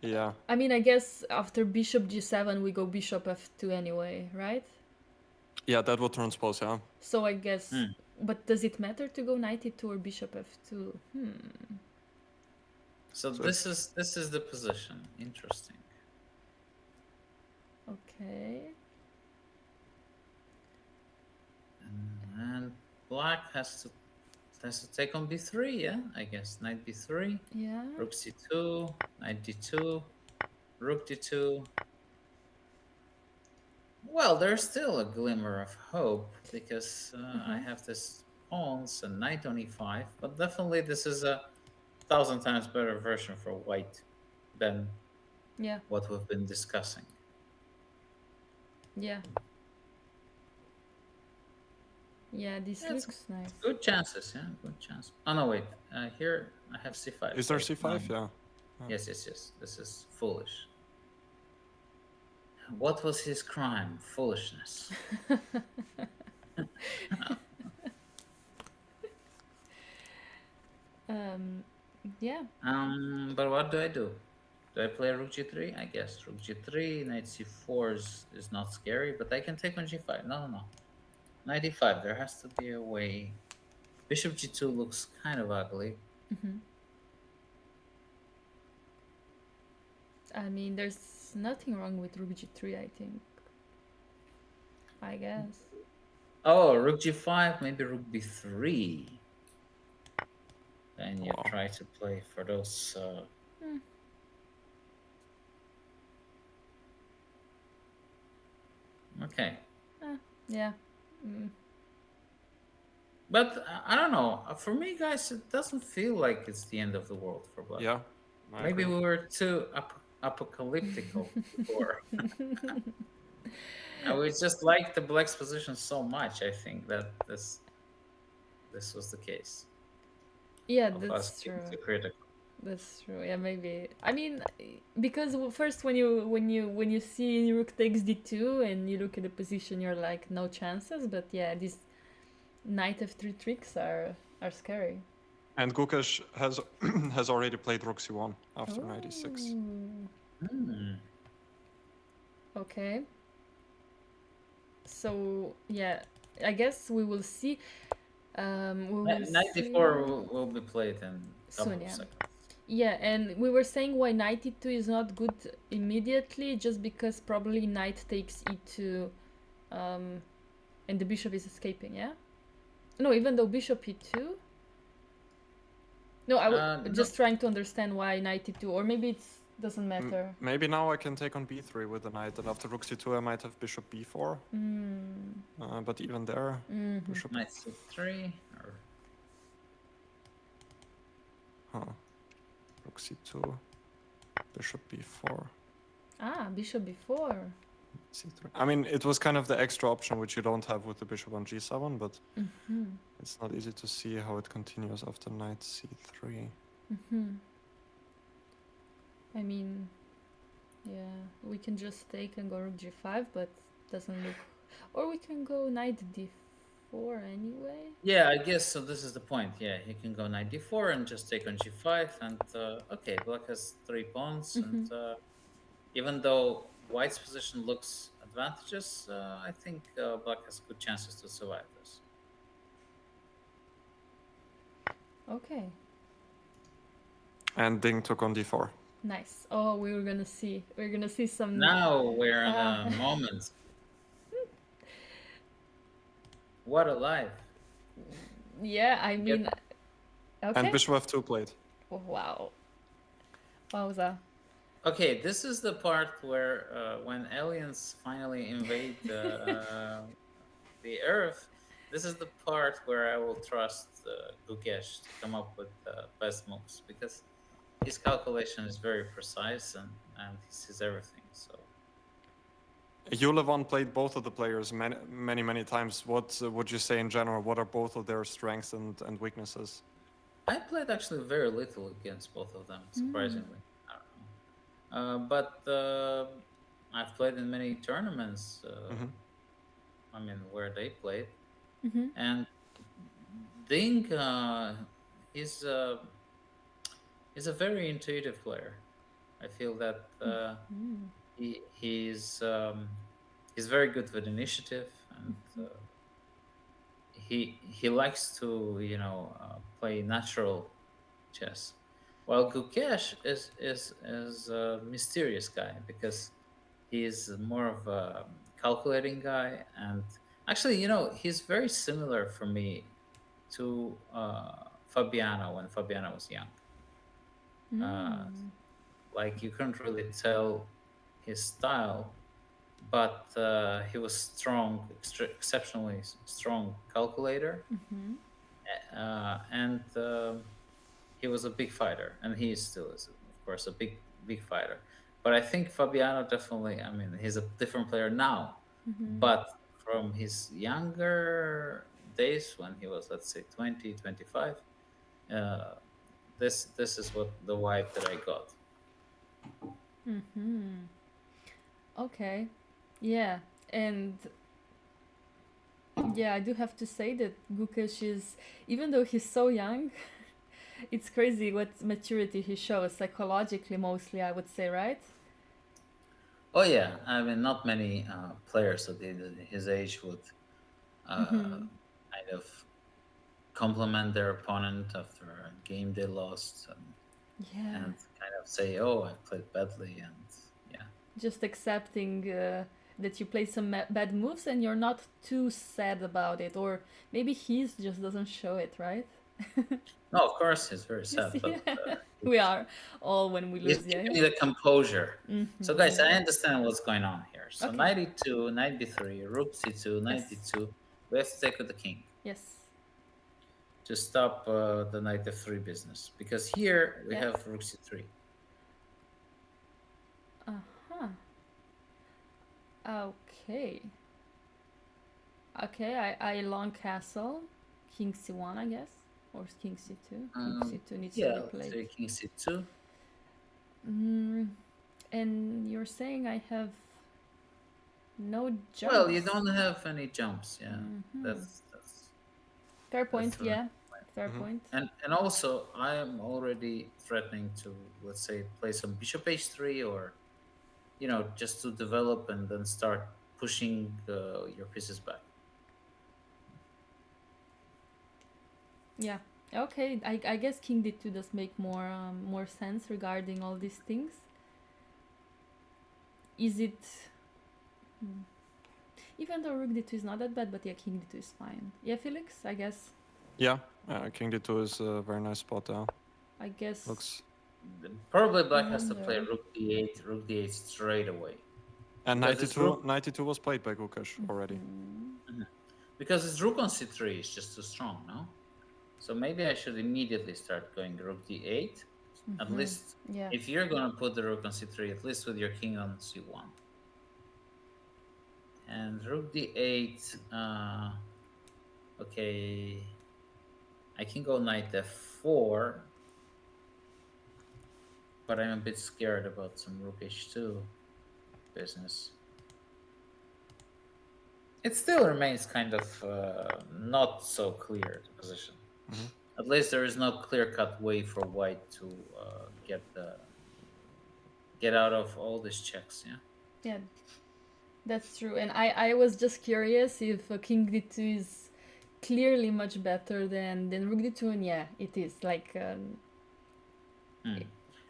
Yeah. I mean, I guess after bishop g7 we go bishop f2 anyway, right? Yeah, that will transpose, yeah. So I guess, but does it matter to go knight e2 or bishop f2? So this is the position. Interesting. Okay. And black has to take on b3, yeah, I guess. Knight b3. Yeah. Rook c2, knight d2. rook d2. Well, there's still a glimmer of hope because I have this pawns and knight on e5, but definitely this is a thousand times better version for white than Yeah. what we've been discussing. Yeah. Yeah, this Yeah, it's looks nice. good chances, yeah, good chance. Oh no, wait. Here I have c5. Is there right? c5? No. Yeah. Yes, yes, yes. This is foolish. What was his crime? Foolishness. Yeah. But what do I do? Do I play rook g3? I guess rook g3, knight c4 is not scary, but I can take on g5. No, no, no. Knight e5. There has to be a way. Bishop g2 looks kind of ugly. I mean, there's nothing wrong with rook g3, I think. I guess. Oh, rook g5, maybe rook b3. Then you Wow. try to play for those. Okay. Yeah. But I don't know. For me, guys, it doesn't feel like it's the end of the world for black. Yeah. I Maybe agree. we were too apocalyptical before. I would just like the black's position so much. I think that this was the case. Yeah, Of us that's being true. too critical. That's true. Yeah, maybe. I mean, because first when you see rook takes d2 and you look at the position, you're like no chances. But yeah, these knight f3 tricks are scary. And Gukesh has has already played rook c1 after knight e6. Ooh, okay. So yeah, I guess we will see. We will Knight see d4 will be played in a couple soon. of Yeah. seconds. Yeah, and we were saying why knight e2 is not good immediately, just because probably knight takes e2, and the bishop is escaping. Yeah. No, even though bishop e2. No, I was just trying to understand why knight e2, or maybe it doesn't matter. Maybe now I can take on b3 with the knight, and after rook c2 I might have bishop b4. But even there, bishop. Knight c3 or rook c2, bishop b4, Ah, bishop b4. c3. I mean, it was kind of the extra option which you don't have with the bishop on g7, but it's not easy to see how it continues after knight c3. I mean, yeah, we can just take and go rook g5, but doesn't look. Or we can go knight d4 anyway. yeah, I guess so. This is the point. Yeah, he can go knight d4 and just take on g5, and okay, black has 3 pawns, and even though white's position looks advantageous, I think black has good chances to survive this. Okay, And Ding took on d4. nice. Oh, we're gonna see. We're gonna see some. Now we're in a moment. What a life! Yeah, I mean, okay. And bishop f2 played. Oh, wow. Wowza. Okay, this is the part where when aliens finally invade the Earth, this is the part where I will trust Gukesh to come up with the best moves, because his calculation is very precise and he sees everything. So Yulevon played both of the players many times. What would you say in general? What are both of their strengths and weaknesses? I played actually very little against both of them, surprisingly. I don't know. But I've played in many tournaments, I mean, where they played. And Ding, he's a very intuitive player. I feel that he's very good with initiative, and he likes to play natural chess. While Gukesh is a mysterious guy, because he's more of a calculating guy, and actually, he's very similar for me to Fabiano when Fabiano was young. like you couldn't really tell his style, but he was strong, exceptionally strong calculator, and he was a big fighter, and he still is, of course, a big fighter. But I think Fabiano definitely. I mean, he's a different player now, but from his younger days when he was, let's say, 20, 25, uh, this is what the vibe that I got. Okay. Yeah. And yeah, I do have to say that Gukesh is, even though he's so young, it's crazy what maturity he shows psychologically, mostly, I would say, right? Oh yeah, I mean, not many players at his age would kind of compliment their opponent after a game they lost, Yeah. and kind of say, "Oh, I played badly," and yeah. Just accepting that you play some bad moves and you're not too sad about it, or maybe he just doesn't show it, right? No, of course, he's very sad, but Yeah. We are all when we he's lose, yeah. keeping the composure. So, guys, I Yeah. understand what's going on here. So, Okay. 92, 93, rook c2, 92. We have to take with the king Yes. to stop the knight f3 business, because here we Yeah. have rook c3. Uh-huh. Okay. Okay, I long castle, king c1, I guess, or king c2. King c2 needs to Yeah, be let's played. say king c2. And you're saying I have no jumps. Well, you don't have any jumps. Yeah, that's Fair point, that's right. yeah. Fair point. And also, I am already threatening to, let's say, play some bishop h3, or just to develop and then start pushing your pieces back. Yeah. Okay, I guess king d2 does make more sense regarding all these things. Is it... Even though rook d2 is not that bad, but yeah, king d2 is fine. Yeah, Felix, I guess. Yeah, king d2 is a very nice spot there. I guess... Looks... Probably black has to play rook d8 straight away. And 92 was played by Gukesh already. Because his rook on c3 is just too strong, no? So maybe I should immediately start going rook d8. At least, if you're going to put the rook on c3, at least with your king on c1. And rook d8, okay, I can go knight f4, but I'm a bit scared about some rook h2 business. It still remains kind of not so clear, the position. At least there is no clear-cut way for white to get out of all these checks, yeah? Yeah, that's true. And I was just curious if king d2 is clearly much better than rook d2, and yeah, it is. Like...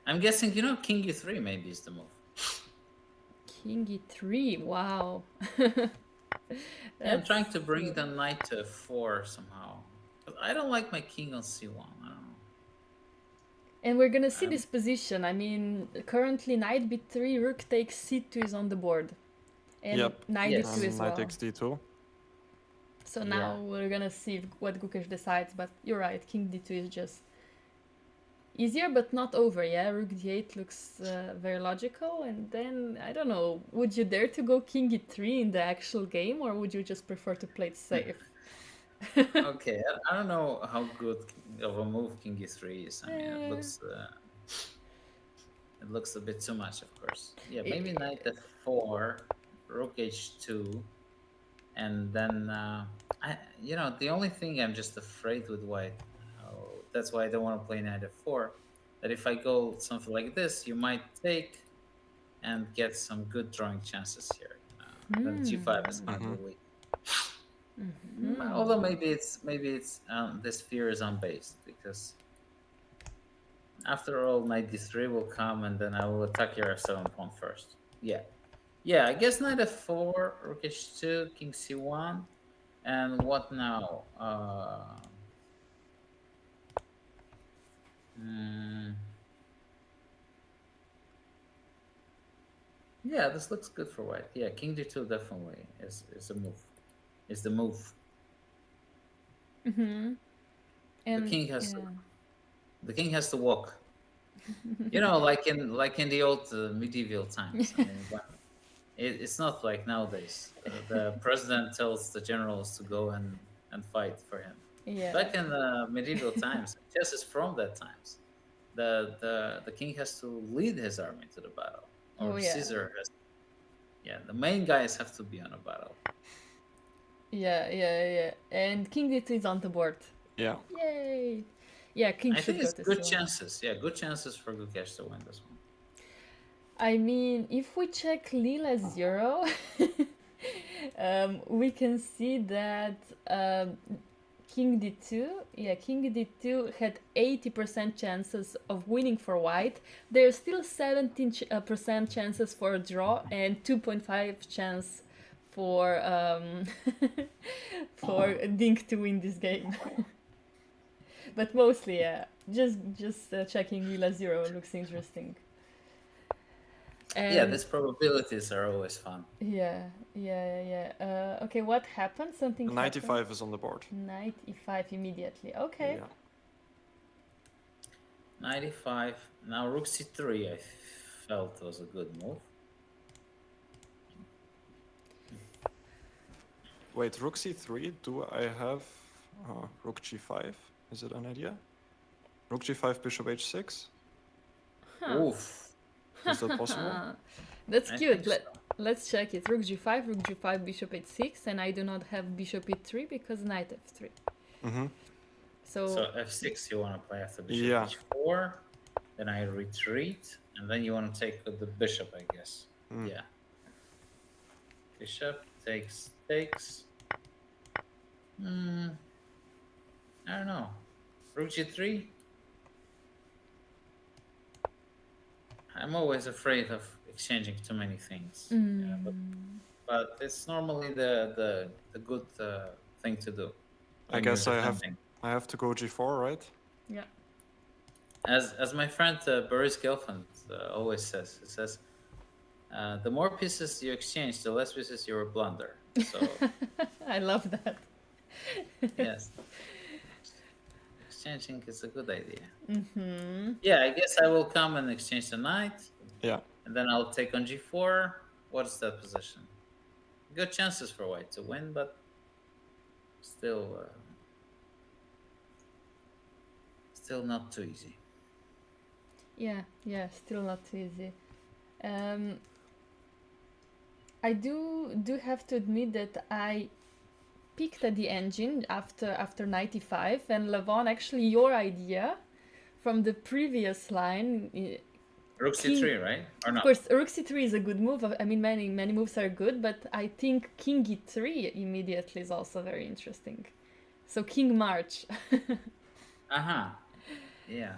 I'm guessing, king e3 maybe is the move. King e3, wow. Yeah, I'm trying to bring the knight to f4 somehow. But I don't like my king on c1. I don't know. And we're gonna see this position. I mean, currently knight b3, rook takes c2 is on the board. And knight d2 as well. Knight takes d2. So now we're gonna see what Gukesh decides. But you're right, king d2 is just easier, but not over, yeah? Rook d8 looks very logical. And then, I don't know, would you dare to go king e3 in the actual game? Or would you just prefer to play it safe? Okay, I don't know how good of a move king e3 is. I mean, it looks a bit too much, of course. Yeah, maybe knight f4, rook h2, and then the only thing I'm just afraid with white, that's why I don't want to play knight f4, that if I go something like this, you might take and get some good drawing chances here. Then g5 is going to be weak. Although maybe it's this fear is unbased, because after all, knight d3 will come, and then I will attack your f7 pawn first. Yeah. I guess knight f4, rook h2, king c1, and what now? Yeah, this looks good for white. Yeah, king d2 definitely is a move. Is the move. Mm-hmm. The And king has to, yeah. the king has to walk. You know, like in the old medieval times. I mean, it's not like nowadays. The president tells the generals to go and fight for him. Yeah. Back in the medieval times, chess is from that times. The king has to lead his army to the battle, Oh or yeah. Caesar has. Yeah, the main guys have to be on a battle. Yeah, yeah, yeah. And king d2 is on the board. Yeah. Yay! Yeah, king I think should go it's to good c1. chances. Yeah, good chances for Gukesh to win this one. I mean, if we check Lila 0, we can see that king d2, yeah, king d2 had 80% chances of winning for white. There's still 17% chances for a draw and 2.5 chance for for Dink to win this game. But mostly, yeah, just checking Lila 0 looks interesting. Yeah, And these probabilities are always fun. yeah, yeah, yeah. Okay, what happened? Something happened. 95 is on the board. Knight e5 immediately. Okay. Yeah. 95. Now rook c3 I felt was a good move. Wait, rook c3. Do I have rook g5? Is it an idea? Rook g5, bishop h6. Huh. Oof. Is that possible? That's I cute. think so. Let's check it. Rook g5, bishop h6, and I do not have bishop e3 because knight f3. Mm-hmm. So f6 you want to play after bishop Yeah. h4, then I retreat, and then you want to take the bishop, I guess. Mm. Yeah. Bishop takes. I don't know. Rook g3. I'm always afraid of exchanging too many things. Yeah, but it's normally the good thing to do. I when guess you're I defending. have to go g4, right? Yeah. As my friend Boris Gelfand always says, he says, the more pieces you exchange, the less pieces you will blunder. So I love that. yes, exchanging is a good idea. Mm-hmm. Yeah, I guess I will come and exchange the knight, Yeah. and then I'll take on g4. What's that position? Good chances for white to win, but still not too easy. Yeah, still not too easy. I do have to admit that I peeked at the engine after 95, and Levon, actually your idea from the previous line. Rook c3, right? Or Of not? course, rook c3 is a good move. I mean, many moves are good, but I think king e3 immediately is also very interesting. So king march. Yeah.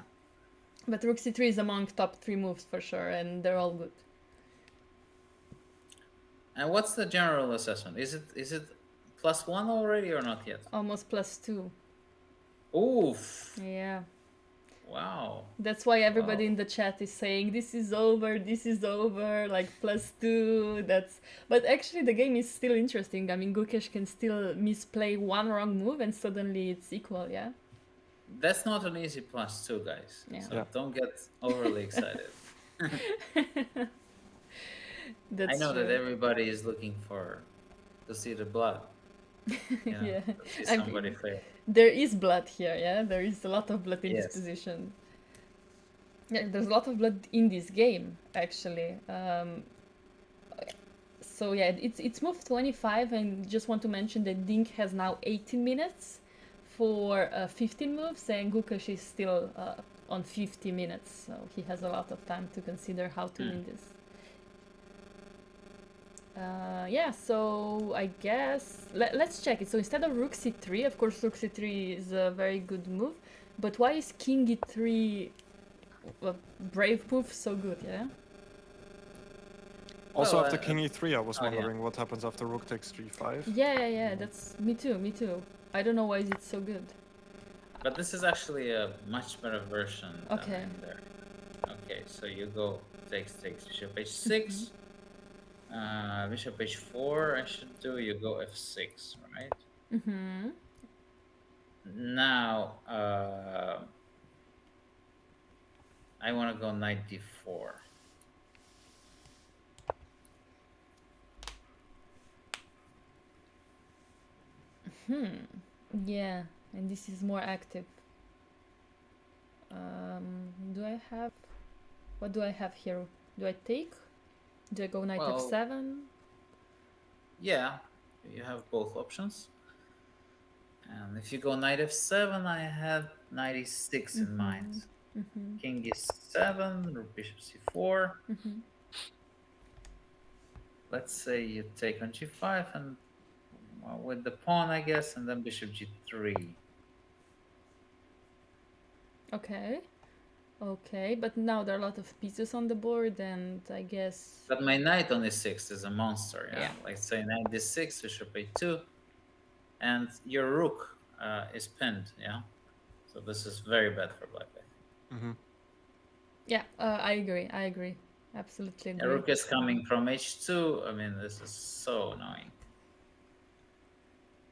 But rook c3 is among top 3 moves for sure, and they're all good. And what's the general assessment? Is it +1 already or not yet? Almost +2. Oof. Yeah. Wow. That's why everybody in the chat is saying this is over, like +2. But actually the game is still interesting. I mean, Gukesh can still misplay one wrong move and suddenly it's equal, yeah? That's not an easy +2, guys. Yeah. So don't get overly excited. That's I know true. that everybody is looking to see the blood. Yeah. To see I mean, somebody fail. there is blood here, yeah? There is a lot of blood in Yes. this position. Yeah, there's a lot of blood in this game, actually. So yeah, it's move 25, and just want to mention that Dink has now 18 minutes for 15 moves, and Gukesh is still on 50 minutes, so he has a lot of time to consider how to win this. Yeah, so I guess let's check it. So instead of rook c3, of course rook c3 is a very good move, but why is king e3 a brave move so good, yeah? Also Well, after king e3, I was yeah. wondering what happens after rook takes g5. Yeah, that's me too. I don't know why is it so good. But this is actually a much better version than Okay. in there. Okay, so you go takes bishop h6. Bishop h4, I should do. You go f6, right? Mm-hmm. Now, I want to go knight d4. Yeah, and this is more active. Do I have... What do I have here? Do I take? Do I go knight Well, f7? yeah, you have both options. And if you go knight f7, I had knight e6 in mind. King e7, rook bishop c4. Let's say you take on g5 and with the pawn, I guess, and then bishop g3. Okay. Okay, but now there are a lot of pieces on the board, and I guess... But my knight on e6 is a monster, yeah? Yeah. Like say knight d6, bishop a2, and your rook is pinned, yeah? So this is very bad for black, I think. Mm-hmm. Yeah, I agree. I agree. Absolutely The agree. rook is coming from h2. I mean, this is so annoying.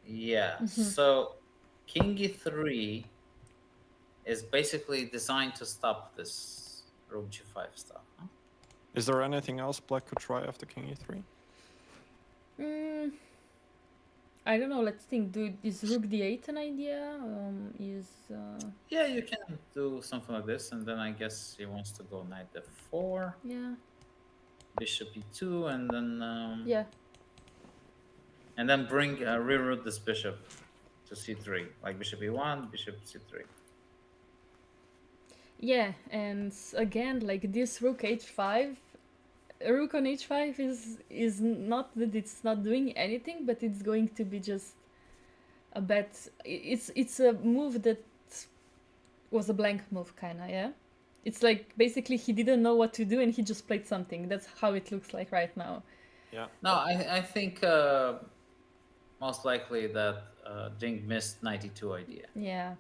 Yeah, so king e3 is basically designed to stop this rook g5 stuff. Huh? Is there anything else black could try after king e3? I don't know. Let's think. Is rook d8 an idea? Yeah, you can do something like this, and then I guess he wants to go knight f4. Yeah. Bishop e2, and then Yeah. and then bring reroute this bishop to c3, like bishop e1, bishop c3. Yeah, and again, like this rook h5, rook on h5 is not that it's not doing anything, but it's going to be just a bad... It's a move that was a blank move, kinda, yeah? It's like basically he didn't know what to do and he just played something. That's how it looks like right now. Yeah. No, I think most likely that Ding missed 92 idea. Yeah.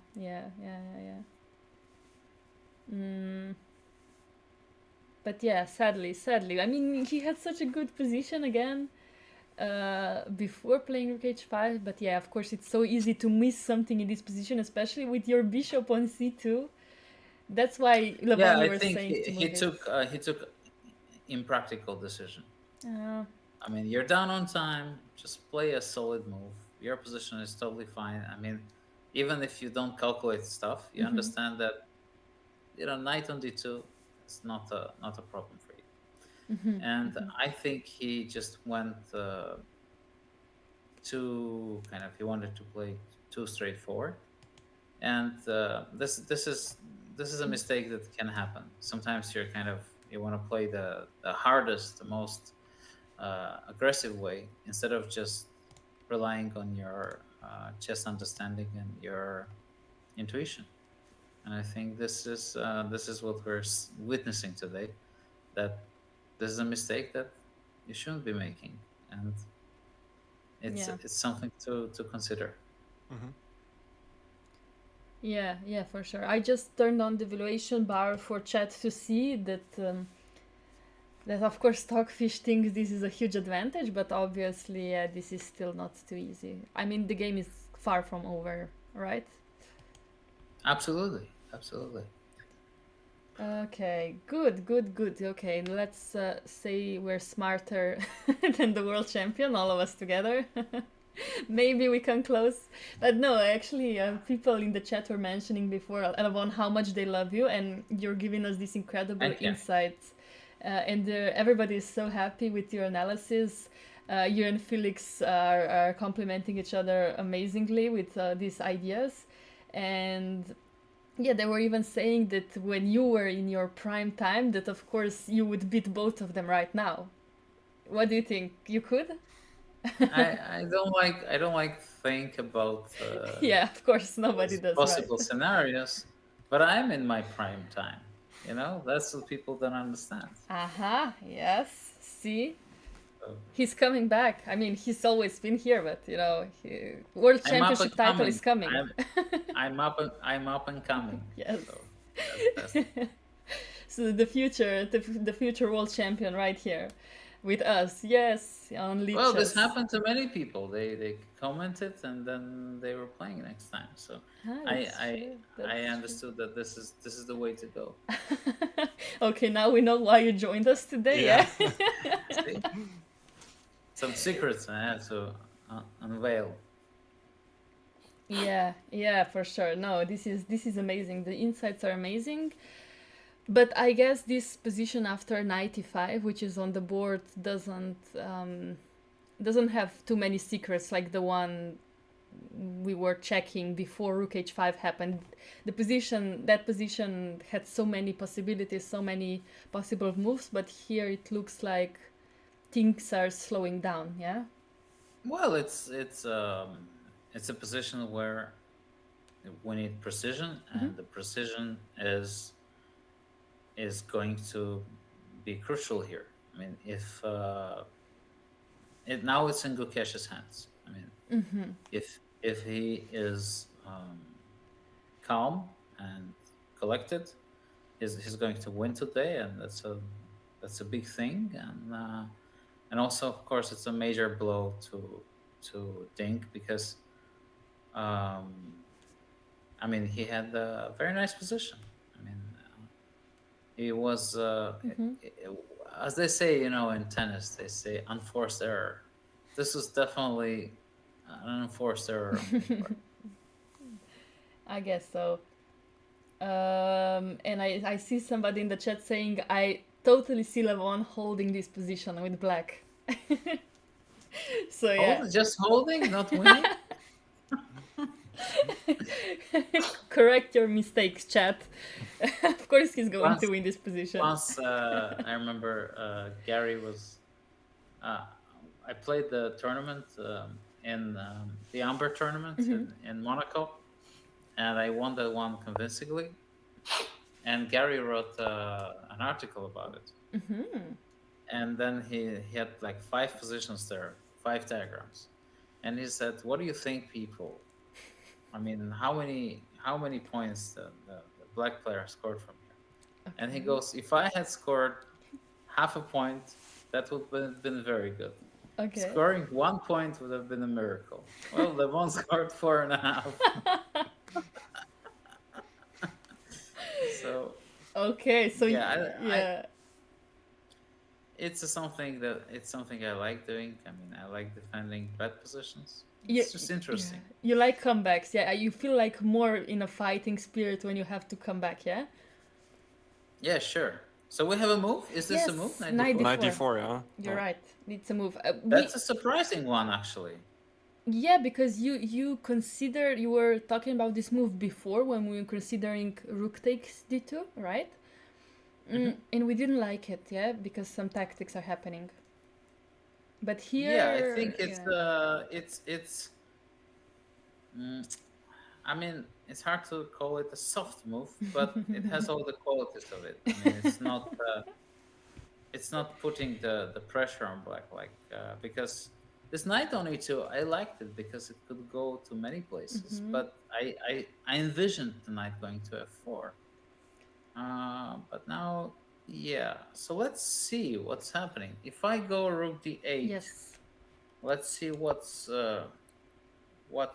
But yeah, sadly, I mean, he had such a good position again before playing rook h5, but yeah, of course, it's so easy to miss something in this position, especially with your bishop on c2. That's why Levon, Yeah, you I were think saying to he move it. took impractical decision. Uh, I mean, you're down on time. Just play a solid move. Your position is totally fine. I mean, even if you don't calculate stuff, you understand that knight on d2 is not a problem for you. And I think he just went too kind of. He wanted to play too straightforward, and this is a mistake that can happen. Sometimes you want to play the hardest, the most aggressive way instead of just relying on your chess understanding and your intuition. And I think this is what we're witnessing today. That this is a mistake that you shouldn't be making, and it's something to consider. Yeah, for sure. I just turned on the valuation bar for chat to see that that of course Stockfish thinks this is a huge advantage, but obviously this is still not too easy. I mean, the game is far from over, right? Absolutely. Okay, good. Okay, let's say we're smarter than the world champion, all of us together. Maybe we can close. But no, actually, people in the chat were mentioning before, Elevon, how much they love you, and you're giving us these incredible insights. And everybody is so happy with your analysis. You and Felix are complementing each other amazingly with these ideas. And yeah, they were even saying that when you were in your prime time, that of course you would beat both of them right now. What do you think? You could? I don't like think about yeah, of course nobody does possible right. scenarios, but I'm in my prime time. That's what people don't understand. Yes. See, he's coming back. I mean, he's always been here, but world championship title is coming. I'm up and coming. Yes. So so the future world champion right here. with us. Yes, on Well, this Lichess. happened to many people. They commented and then they were playing next time. So Ah, I that's I true. I That's true. understood that this is the way to go. Okay, now we know why you joined us today. Yeah. Yeah. See, some secrets I have to unveil. Yeah, yeah, for sure. No, this is amazing. The insights are amazing. But I guess this position after 95, which is on the board, doesn't have too many secrets like the one we were checking before Rook H5 happened. That position had so many possibilities, so many possible moves, but here it looks like things are slowing down. Yeah. Well, it's a position where we need precision, and the precision is going to be crucial here. I mean, if now it's in Gukesh's hands. I mean, if he is calm and collected, he's going to win today, and that's a big thing. And also, of course, it's a major blow to Dink because I mean he had a very nice position. I mean, he was as they say, in tennis, they say unforced error. This was definitely an unforced error on his part. I guess so. And I see somebody in the chat saying I totally see Levon holding this position with black. So yeah. Just holding, not winning. Correct your mistakes, chat. Of course he's going Once- to win this position. Once I remember Gary was. I played the tournament in the Amber tournament in Monaco, and I won that one convincingly. And Gary wrote an article about it. And then he had like 5 positions there, 5 diagrams, and he said, "What do you think, people? I mean, how many points the black player scored from here?" And he goes, "If I had scored half a point, that would have been very good. Okay. Scoring 1 point would have been a miracle." Well, Levon scored 4.5. So Okay, so yeah, it's something I like doing. I mean, I like defending bad positions. It's just interesting. Yeah. You like comebacks, yeah. You feel like more in a fighting spirit when you have to come back, yeah? Yeah, sure. So we have a move. Is this a move? 94. 94, yeah. You're right. It's a move. That's a surprising one, actually. Yeah, because you were talking about this move before when we were considering rook takes d2, right? And we didn't like it, yeah, because some tactics are happening. But here, Yeah, I think it's. I mean, it's hard to call it a soft move, but it has all the qualities of it. I mean, it's not putting the pressure on black, like because this knight on e2, I liked it because it could go to many places, but I envisioned the knight going to f4. But now, yeah. So let's see what's happening. If I go rook d8, yes. let's see what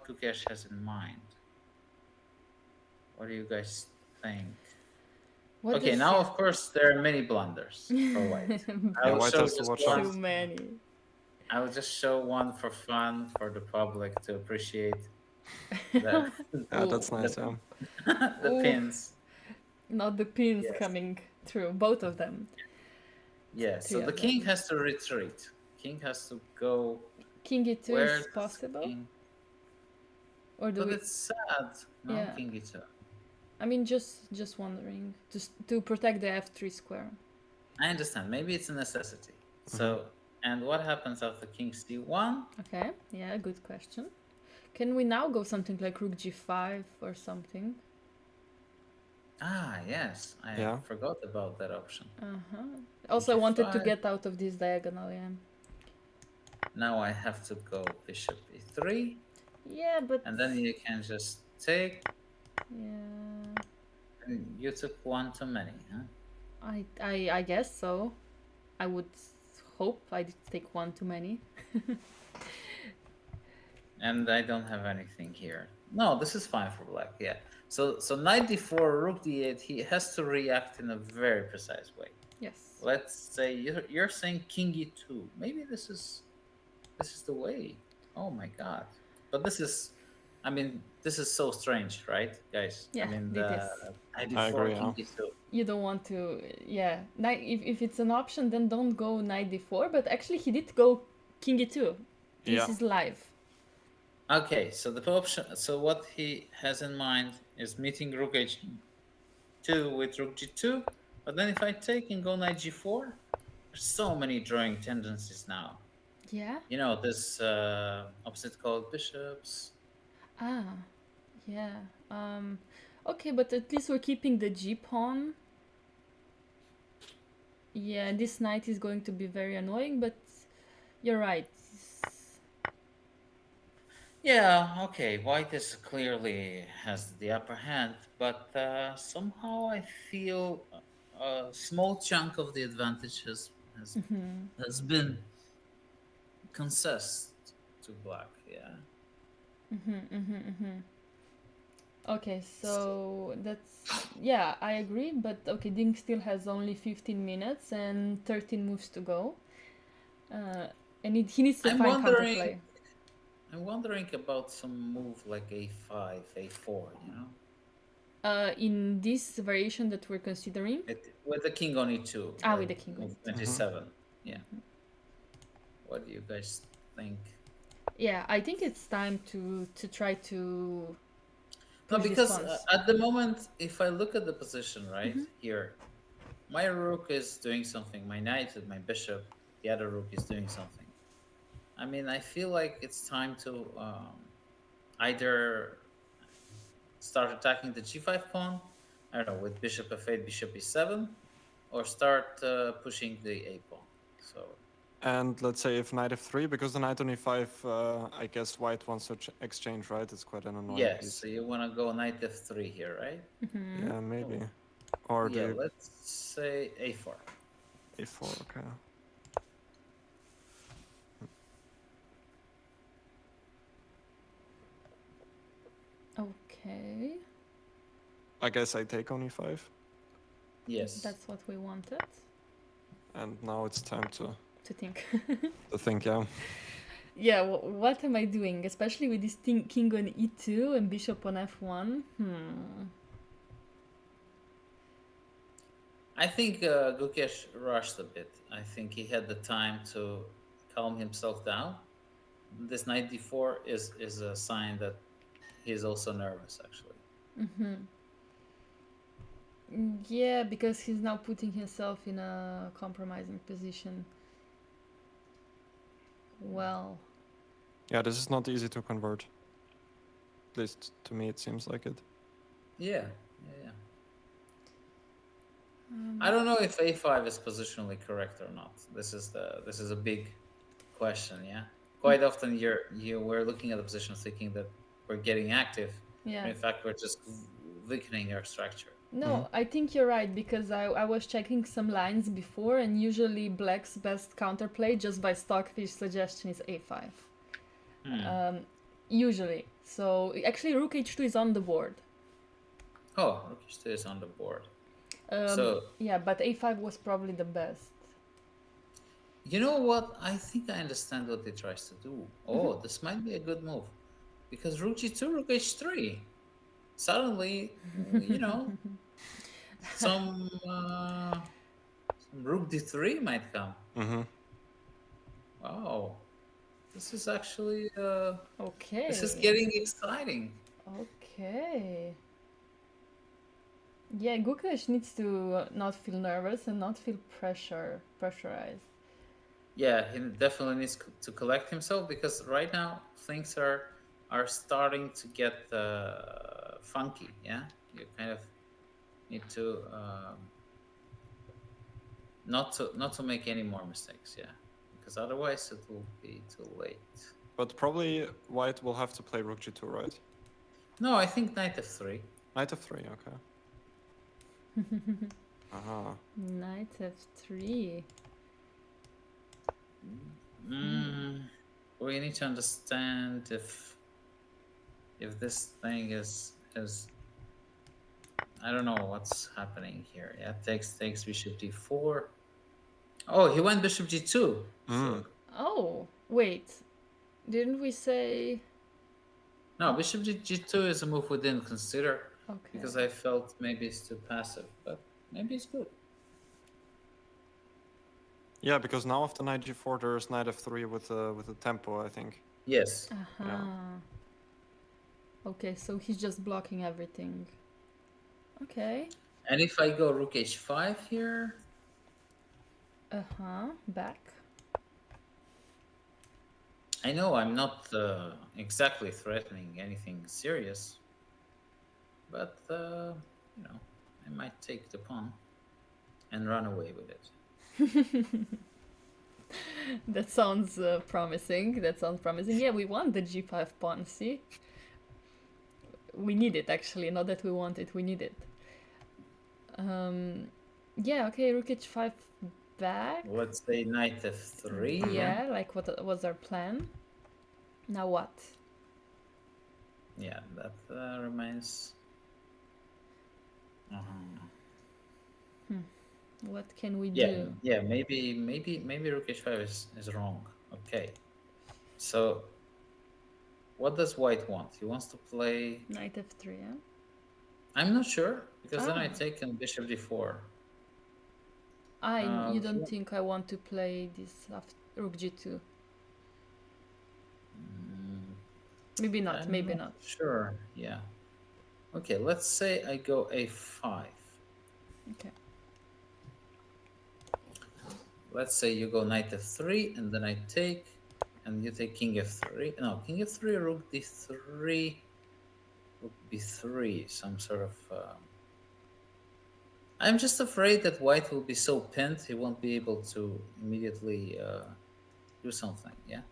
Kukesh has in mind. What do you guys think? Okay, now of course there are many blunders for white. I will White show has to just watch one. out. Too many. I will just show one for fun for the public to appreciate the, Yeah, that's nice, yeah. the pins. Not the pins Yes. coming through, both of them. Yeah, so Three the of king them. has to retreat. King has to go. King e2 Where is does possible? king- Or do But we... it's sad. No, Yeah. king e2. I mean, just wondering. Just to protect the f3 square. I understand. Maybe it's a necessity. So, and what happens after king c1? Okay, yeah, good question. Can we now go something like rook g5 or something? Ah, yes. I Yeah. forgot about that option. Also, I wanted to G5. get out of this diagonal, yeah. Now I have to go bishop e3, Yeah, but... and then you can just take. Yeah... You took one too many, huh? I guess so. I would hope I did take one too many. And I don't have anything here. No, this is fine for black. Yeah. So knight d4, rook d8. He has to react in a very precise way. Yes. Let's say you're saying king e2. Maybe this is the way. Oh my god! But this is, I mean, this is so strange, right, guys? Yeah, I mean, it is. knight I d4, agree, king yeah. e2. You don't want to, yeah. If it's an option, then don't go knight d4. But actually, he did go king e2. This Yeah. is live. Okay, so the option. So what he has in mind is meeting rook h2 with rook g2. But then if I take and go knight g4, there's so many drawing tendencies now. Yeah. You know, this opposite called bishops. Ah, yeah. Okay, but at least we're keeping the g pawn. Yeah, this knight is going to be very annoying, but you're right. Yeah, okay, white is clearly has the upper hand, but somehow I feel a small chunk of the advantage has been concessed to black. Yeah. Okay, so that's, yeah, I agree, but okay, Ding still has only 15 minutes and 13 moves to go. And he needs to I'm find wondering- counterplay. I'm wondering about some move like a5, a4. You know, In this variation that we're considering, with the king on e2. Ah, or with the king on move e2. 27. Yeah. What do you guys think? yeah, I think it's time to try to No, push these because pawns. at the moment, if I look at the position right here, my rook is doing something. My knight and my bishop, the other rook is doing something. I mean, I feel like it's time to either start attacking the g5 pawn, I don't know, with bishop f8, bishop e7, or start pushing the a pawn. So And let's say if knight f3, because the knight on e5, I guess white wants to exchange, right? It's quite an annoying yes, piece. so you want to go knight f3 here, right? Yeah, maybe. Or Yeah, do let's say a4. a4, okay. Okay, I guess I take on e5. Yes. that's what we wanted And now it's time to think. think, yeah. Yeah, what am I doing? Especially with this king on e2 and bishop on f1. I think Gukesh rushed a bit. I think he had the time to calm himself down. This knight d4 is a sign that he's also nervous, actually. Yeah, because he's now putting himself in a compromising position. Well, Yeah, this is not easy to convert. At least to me, it seems like it. Yeah. I don't know if a5 is positionally correct or not. This is a big question. Yeah. Quite often we're looking at the position thinking that we're getting active. yeah. In fact, we're just weakening our structure. No, I think you're right because I was checking some lines before, and usually black's best counterplay just by stockfish suggestion is a5. Usually. So actually rook h2 is on the board. Oh, rook h2 is on the board. Yeah, but a5 was probably the best. You know what? I think I understand what he tries to do. Oh, this might be a good move. Because rook g2, rook h3. Suddenly, some rook d3 might come. Wow. This is actually... Okay. This is getting exciting. Okay. Yeah, Gukesh needs to not feel nervous and not feel pressurized. Yeah, he definitely needs to collect himself because right now things are starting to get funky. Yeah, you kind of need to not to make any more mistakes. Yeah, because otherwise it will be too late. But probably white will have to play rook g2, right? No, I think knight f3. Knight f3, okay. Knight f3. Mm, we need to understand if this thing is I don't know what's happening here. Yeah, takes bishop d4. Oh, he went bishop g2. So Oh, wait. Didn't we say... no, bishop g2 is a move we didn't consider Okay. because I felt maybe it's too passive, but maybe it's good. Yeah, because now after knight g4 there's knight f3 with the tempo, I think. Yes. Uh-huh. Yeah. Okay, so he's just blocking everything. Okay. And if I go rook h5 here, Uh-huh. Back. I know I'm not exactly threatening anything serious, but you know, I might take the pawn and run away with it. That sounds promising. That sounds promising. Yeah, we want the g5 pawn, see? We need it, actually. Not that we want it, we need it. Yeah, okay, rook h5 back. Let's say knight f3. Yeah, like what was our plan? Now what? Yeah, that remains. What can we Yeah, do? yeah. Maybe rook h5 is wrong. Okay. So, what does white want? He wants to play. Knight f3, yeah? I'm not sure because then I Ah. take on bishop d4. You don't yeah. think I want to play this after rook g2? Maybe not, I'm maybe not. Sure. Yeah. Okay. Let's say I go a5. Okay. Let's say you go knight f3 and then I take, and you take king f3. No, king f3, rook d3, rook b3. Some sort of. I'm just afraid that white will be so pinned he won't be able to immediately do something. Yeah.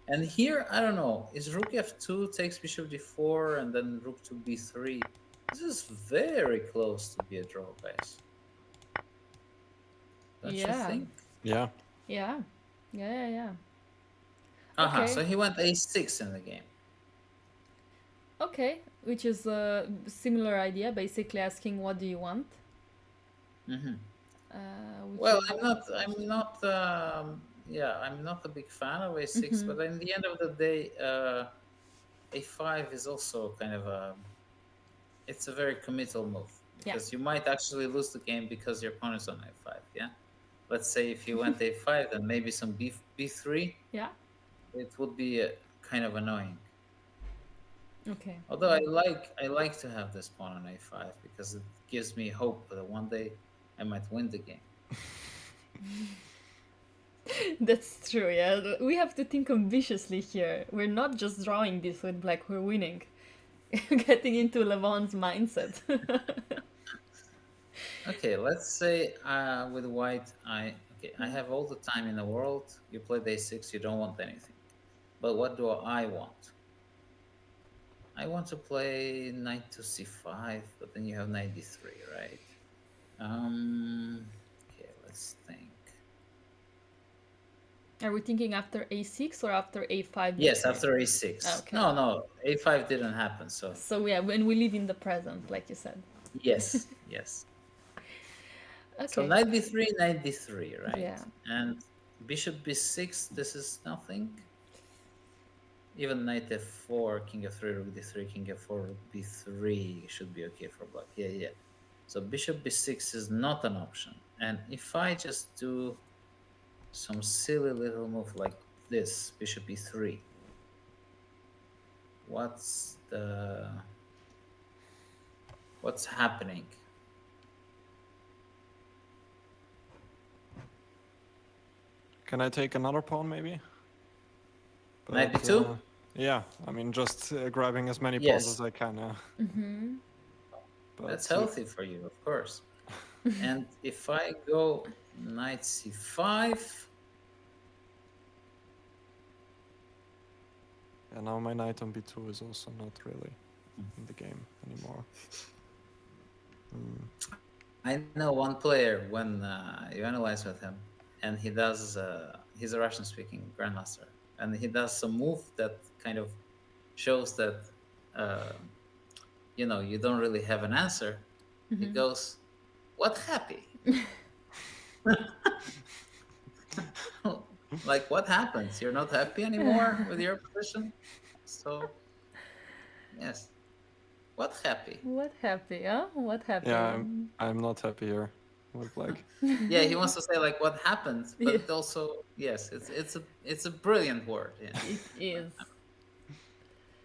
And here, I don't know. Is rook f2 takes bishop d4 and then rook to b3? This is very close to be a draw, guys. Don't you Yeah. think? Yeah. Yeah. Yeah. Uh-huh. Okay. So he went a6 in the game. Okay, which is a similar idea, basically asking what do you want? Mm-hmm. Which Well, is... I'm not a big fan of a6, but in the end of the day, a5 is also kind of it's a very committal move because you might actually lose the game because your opponent's on a5. Yeah, let's say if you went a5, then maybe some b3. Yeah. It would be kind of annoying. Okay. Although I like to have this pawn on a5 because it gives me hope that one day I might win the game. That's true, yeah. We have to think ambitiously here. We're not just drawing this with black, we're winning. Getting into Levon's mindset. Okay, let's say with white, I have all the time in the world. You play a6, you don't want anything. But what do I want? I want to play knight to c5, but then you have knight d3, right? Okay, let's think. Are we thinking after a6 or after a5? Yes, after a6. Okay. No, a5 didn't happen, so. So yeah, when we live in the present, like you said. Yes. Okay. So knight d3, right? Yeah. And bishop b6, this is nothing. Even knight f4, king f3, rook d3, king f4, rook b3 should be okay for black. Yeah. So bishop b6 is not an option. And if I just do some silly little move like this, bishop e3, what's happening? Can I take another pawn maybe? Knight b2? Yeah, I mean just grabbing as many Yes. pawns as I can. Yeah. Mm-hmm. But That's healthy for you, of course. And if I go knight c5, yeah, now my knight on b2 is also not really in the game anymore. I know one player when you analyze with him, and he does he's a Russian-speaking grandmaster, and he does some move that kind of shows that you don't really have an answer. He goes, "What happy?" Like, what happens? You're not happy anymore with your position? So, yes. What happy? What happy, huh? What happy? Yeah, I'm not happy here with black. Yeah, he wants to say like what happened, but Yeah. it also yes, it's a brilliant word. Yeah, It is.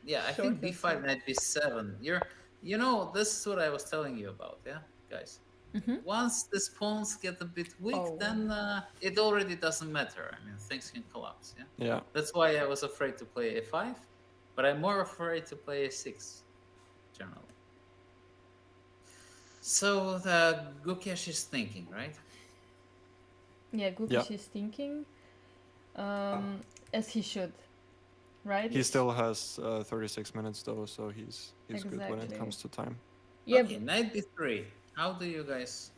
yeah. I Short think and b5 sweet. knight b7. This is what I was telling you about. Yeah, guys. Once these pawns get a bit weak, Oh. then it already doesn't matter. I mean, things can collapse. Yeah, Yeah. that's why I was afraid to play a5, but I'm more afraid to play a6 generally. So the Gukesh is thinking, right? Yeah, Gukish is thinking, as he should, right? He still has 36 minutes though, so he's good when it Exactly. comes to time. Yeah. Okay, knight b3. How do you guys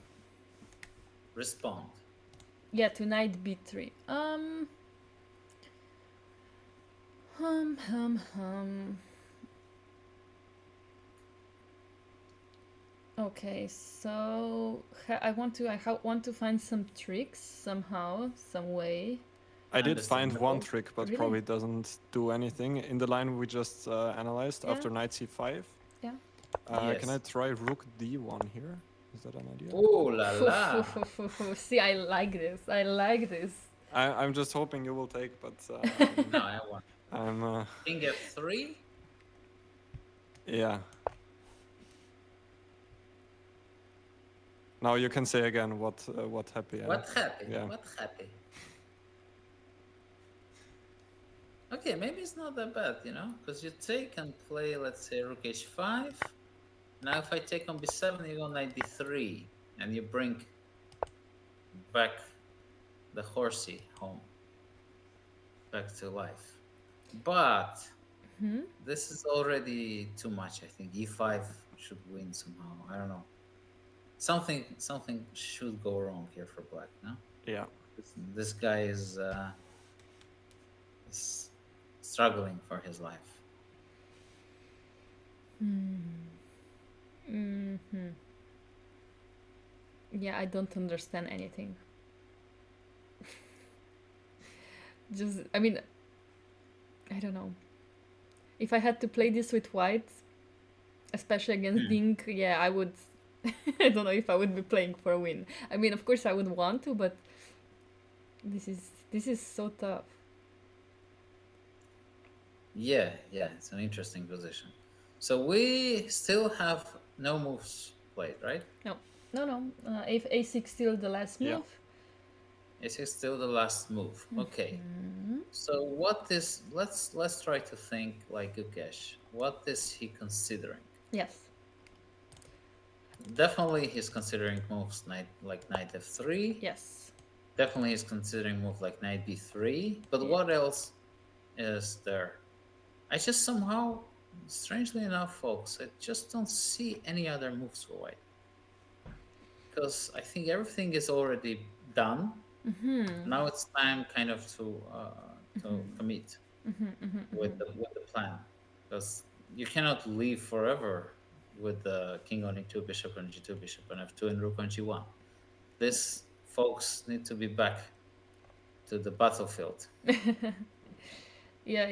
respond? Yeah, to knight b3. Hum. Okay, so I want to find some tricks somehow, some way. I did find one Understandable. trick, but Really? probably doesn't do anything. In the line we just analyzed Yeah. after knight c5. Yeah. Can I Yes. try rook d1 here? Is that an idea? Oh la la! See, I like this. I like this. I'm just hoping you will take, but No, I want I'm king f3. yeah. Now you can say again what happy. What happy? Yeah. What happy? Okay, maybe it's not that bad, because you take and play, let's say, rook h5. Now, if I take on b7, you go knight d3, and you bring back the horsey home, back to life. But this is already too much. I think e5 should win somehow. I don't know. Something should go wrong here for black. No, Yeah. this guy is struggling for his life. Yeah, I don't understand anything. I mean, I don't know. If I had to play this with white, especially against Ding, yeah, I would. I don't know if I would be playing for a win. I mean, of course, I would want to, but this is so tough. Yeah, it's an interesting position. So we still have no moves played, right? No. If a6 still the last move. Yeah. A6 still the last move. Okay. So what is? Let's try to think like Gukesh. What is he considering? Yes. Definitely, he's considering moves like knight f3. Yes. Definitely, he's considering move like knight b3. But what else is there? I just somehow, strangely enough, folks, I just don't see any other moves for white. Because I think everything is already done. Now it's time kind of to commit with the plan. Because you cannot leave forever with the king on e2, bishop on g2, bishop on f2, and rook on g1. These folks need to be back to the battlefield. Yeah,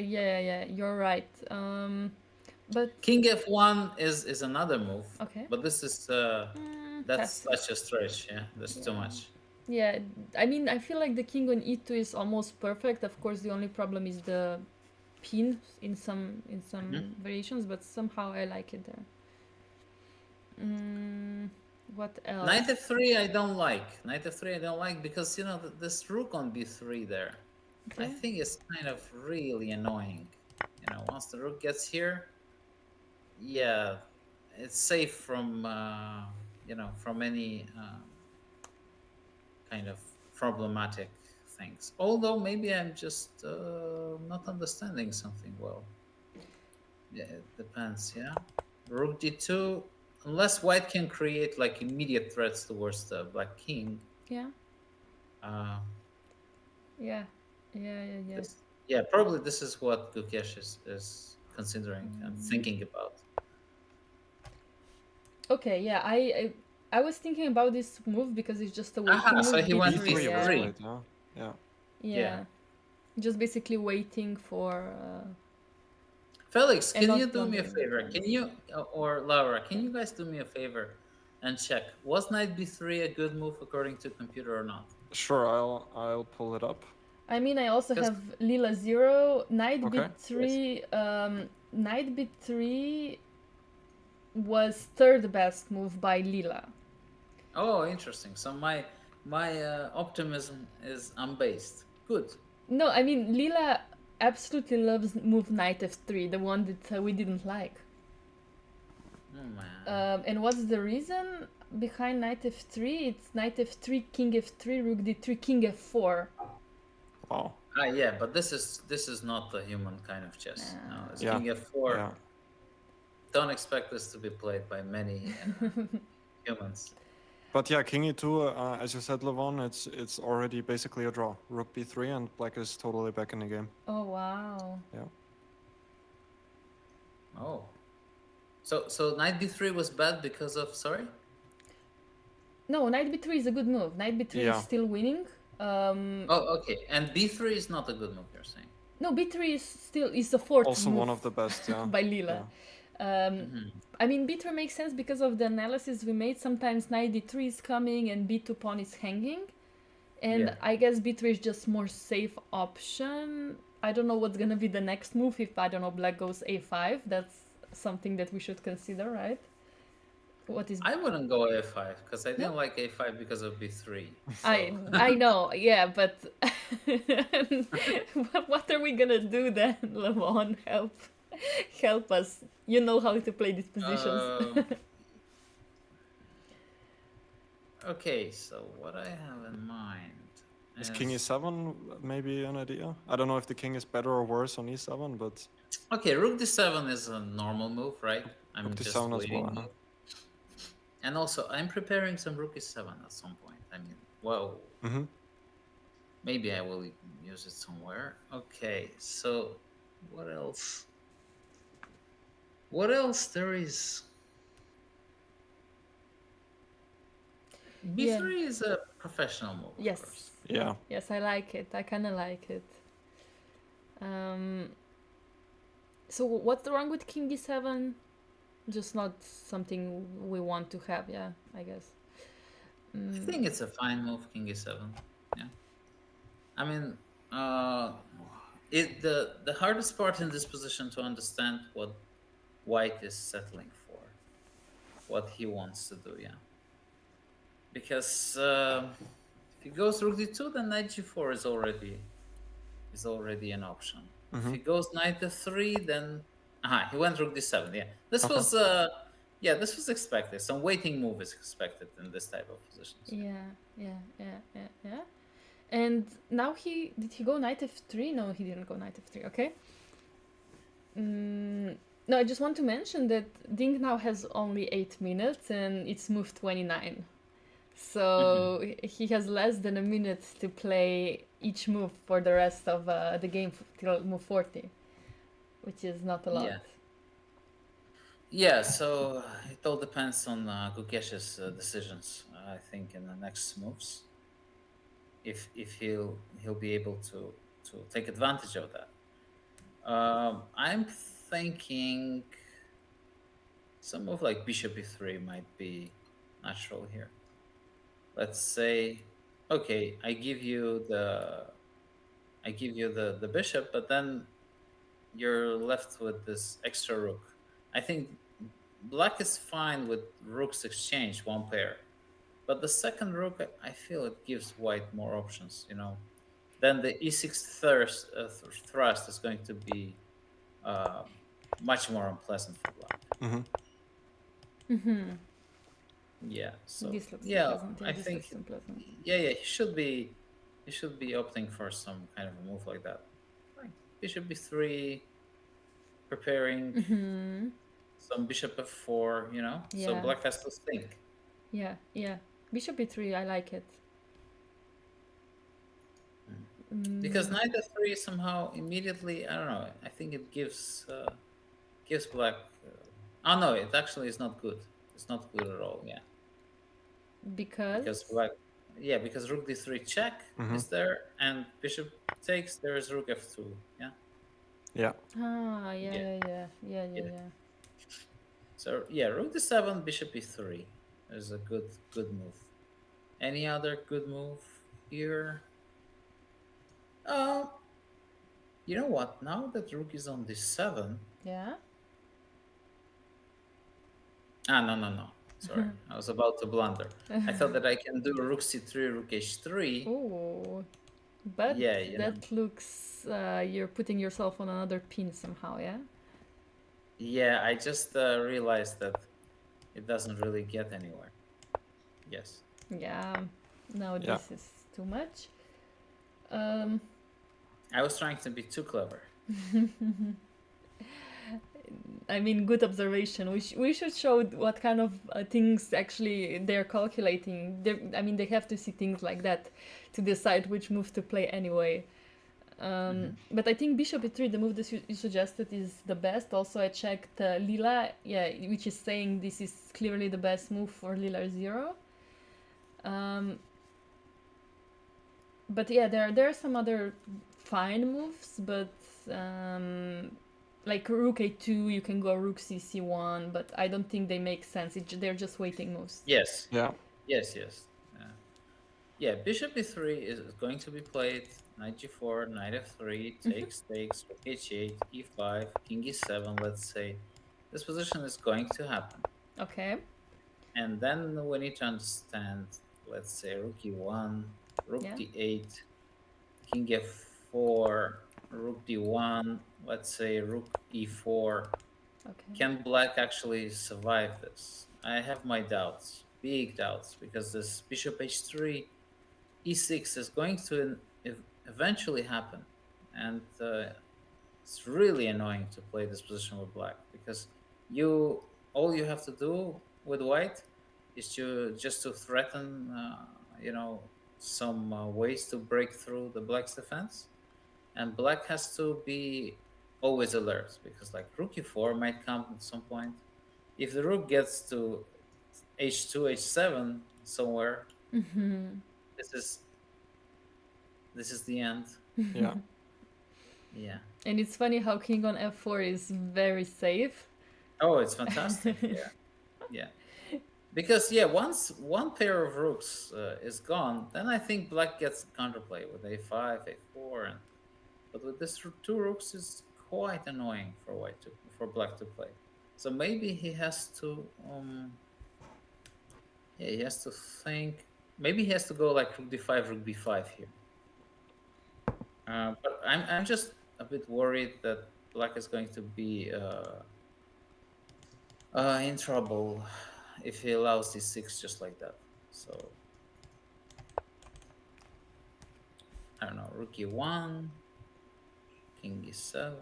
you're right. But King f1 is another move. Okay. But this is that's such a stretch. Yeah, that's too much. Yeah, I mean, I feel like the king on e2 is almost perfect. Of course, the only problem is the pin in some variations, but somehow I like it there. What else? Knight f3 I don't like. Knight f3 I don't like because this rook on b3 there. Okay. I think it's kind of really annoying. Once the rook gets here, yeah, it's safe from from any kind of problematic things. Although maybe I'm just not understanding something well. Yeah, it depends. Yeah, rook d2. Unless white can create like immediate threats towards the black king. Yeah. Uh, Yeah. Yeah. Yeah, probably this is what Gukesh is considering and thinking about. Okay, yeah, I was thinking about this move because it's just a Aha, waiting so move, he went b3, B3 was yeah. B3. played, yeah. Yeah. Yeah. Yeah. Just basically waiting for Felix, and can you not do me a plundering the favor? pawn. Can you, or Laura, can you guys do me a favor and check, was knight b3 a good move according to computer or not? Sure, I'll pull it up. I mean, I also Because have Lila 0, knight Okay. b3, knight b3 was third best move by Lila. oh, interesting. So my optimism is unbased. Good. No, I mean, Lila absolutely loves move knight f3, the one that we didn't like. Oh man. And what's the reason behind knight f3? It's knight f3, king f3, rook d3, king f4. Wow. Yeah, but this is not the human kind of chess. No, it's Yeah. king f4. Yeah. Don't expect this to be played by many humans. But yeah, king e2, as you said, Levon, it's already basically a draw. Rook b3 and black is totally back in the game. Oh, wow. Yeah. Oh. So knight b3 was bad because of, sorry? No, knight b3 is a good move. Knight b3 Yeah. is still winning. Oh, okay. And b3 is not a good move, you're saying? No, b3 is still is the fourth Also move one of the best, yeah. by Lila. I mean, b3 makes sense because of the analysis we made. Sometimes knight d3 is coming and b2 pawn is hanging. And Yeah. I guess b3 is just more safe option. I don't know what's gonna be the next move if, I don't know, black goes a5. That's something that we should consider, right? What is... I wouldn't go a5 because I didn't like a5 because of b3. So. I know, yeah, but what are we gonna do then, Levon? Help us. You know how to play these positions. Okay, so what I have in mind Is king e7 maybe an idea? I don't know if the king is better or worse on e7, but Okay, rook d7 is a normal move, right? I'm rook just d7 as waiting. well. Huh? And also, I'm preparing some rook e7 at some point. I mean, whoa. Mm-hmm. Maybe I will use it somewhere. Okay, so what else? What else there is? b3 is a professional move, of Yes. course. Yeah. Yes, I like it. I kind of like it. So what's wrong with king e7? Just not something we want to have, yeah, I guess. I think it's a fine move, king e7. Yeah. I mean, the hardest part in this position to understand what white is settling for, what he wants to do, yeah. Because if he goes rook d2, then knight g4 is already an option. If he goes knight f3, then he went rook d7. Yeah, this was this was expected. Some waiting move is expected in this type of positions. Yeah. And now did he go knight f3? No, he didn't go knight f3. Okay. No, I just want to mention that Ding now has only 8 minutes and it's move 29. So he has less than a minute to play each move for the rest of the game till move 40, which is not a lot. Yeah, so it all depends on Gukesh's decisions, I think, in the next moves. If he'll be able to take advantage of that. I'm thinking some move like bishop e3 might be natural here. Let's say, okay, I give you the bishop, but then you're left with this extra rook. I think black is fine with rooks exchange, one pair, but the second rook, I feel it gives white more options. You know, then the e6 thrust is going to be much more unpleasant for black. Yeah. So This looks yeah, unpleasant. I This think looks unpleasant. he should be opting for some kind of a move like that. Like bishop b3, preparing some bishop f4. You know, so black has to think. Yeah. Bishop e3, I like it. Because knight f3 somehow immediately, I don't know. I think it gives black. Oh no, it actually is not good. It's not good at all. Yeah, because Because. black. Yeah, because rook d3 check is there, and bishop takes. There is rook f2. Yeah, Yeah. Ah, yeah, yeah, yeah, yeah, yeah, yeah, yeah. yeah. So yeah, rook d7, bishop e3 is a good move. Any other good move here? Um, you know what? Now that rook is on d7. Yeah. No. Sorry, I was about to blunder. I thought that I can do rook c3, rook h3. Oh, but Yeah, you know. that looks you're putting yourself on another pin somehow, yeah? Yeah, I just realized that it doesn't really get anywhere. Yes. Yeah. Now Yeah. this is too much. Um, I was trying to be too clever. I mean, good observation. We should show what kind of things actually they're calculating. I mean, they have to see things like that to decide which move to play anyway. But I think bishop e3, the move that you suggested, is the best. Also, I checked Lila, yeah, which is saying this is clearly the best move for Lila 0. But yeah, there are some other fine moves, but like rook a2, you can go rook c1, but I don't think they make sense. They're just waiting moves. Yes. Yeah. Yes. Yeah, bishop e3 is going to be played. Knight g4, knight f3, takes, rook h8, e5, king e7, let's say. This position is going to happen. Okay. And then we need to understand, let's say, rook e1, rook Yeah. d8, king f4, rook d1, let's say rook e4. Okay. Can black actually survive this? I have my doubts, big doubts, because this bishop h3, e6 is going to eventually happen. And it's really annoying to play this position with black, because all you have to do with white is just to threaten, some ways to break through the black's defense, and black has to be always alert, because like rook e4 might come at some point. If the rook gets to h2, h7 somewhere, this is the end. Yeah. Yeah. And it's funny how king on f4 is very safe. Oh, it's fantastic. Yeah. Because once one pair of rooks is gone, then I think black gets counterplay with a5, a4, but with this two rooks is quite annoying for black to play. So maybe he has to he has to think. Maybe he has to go like rook d5, rook b5 here. But I'm just a bit worried that black is going to be in trouble if he allows d6 just like that. So I don't know, rook e1, king e7,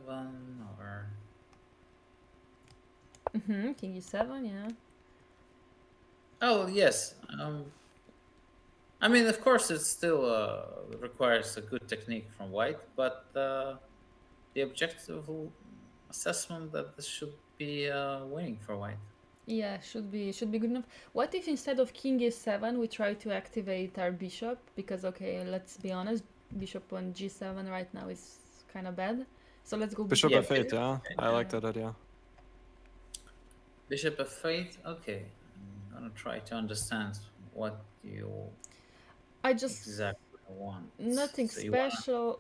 or King e7, yeah. oh yes. I mean, of course, it still requires a good technique from white, but the objective assessment that this should be winning for white. Yeah, should be good enough. What if instead of king e7 we try to activate our bishop? Because okay, let's be honest, bishop on g7 right now is kind of bad. So let's go Bishop Yeah, f8, yeah. I like that idea. Bishop f8. Okay, I'm gonna try to understand what you I just exactly want. nothing So special.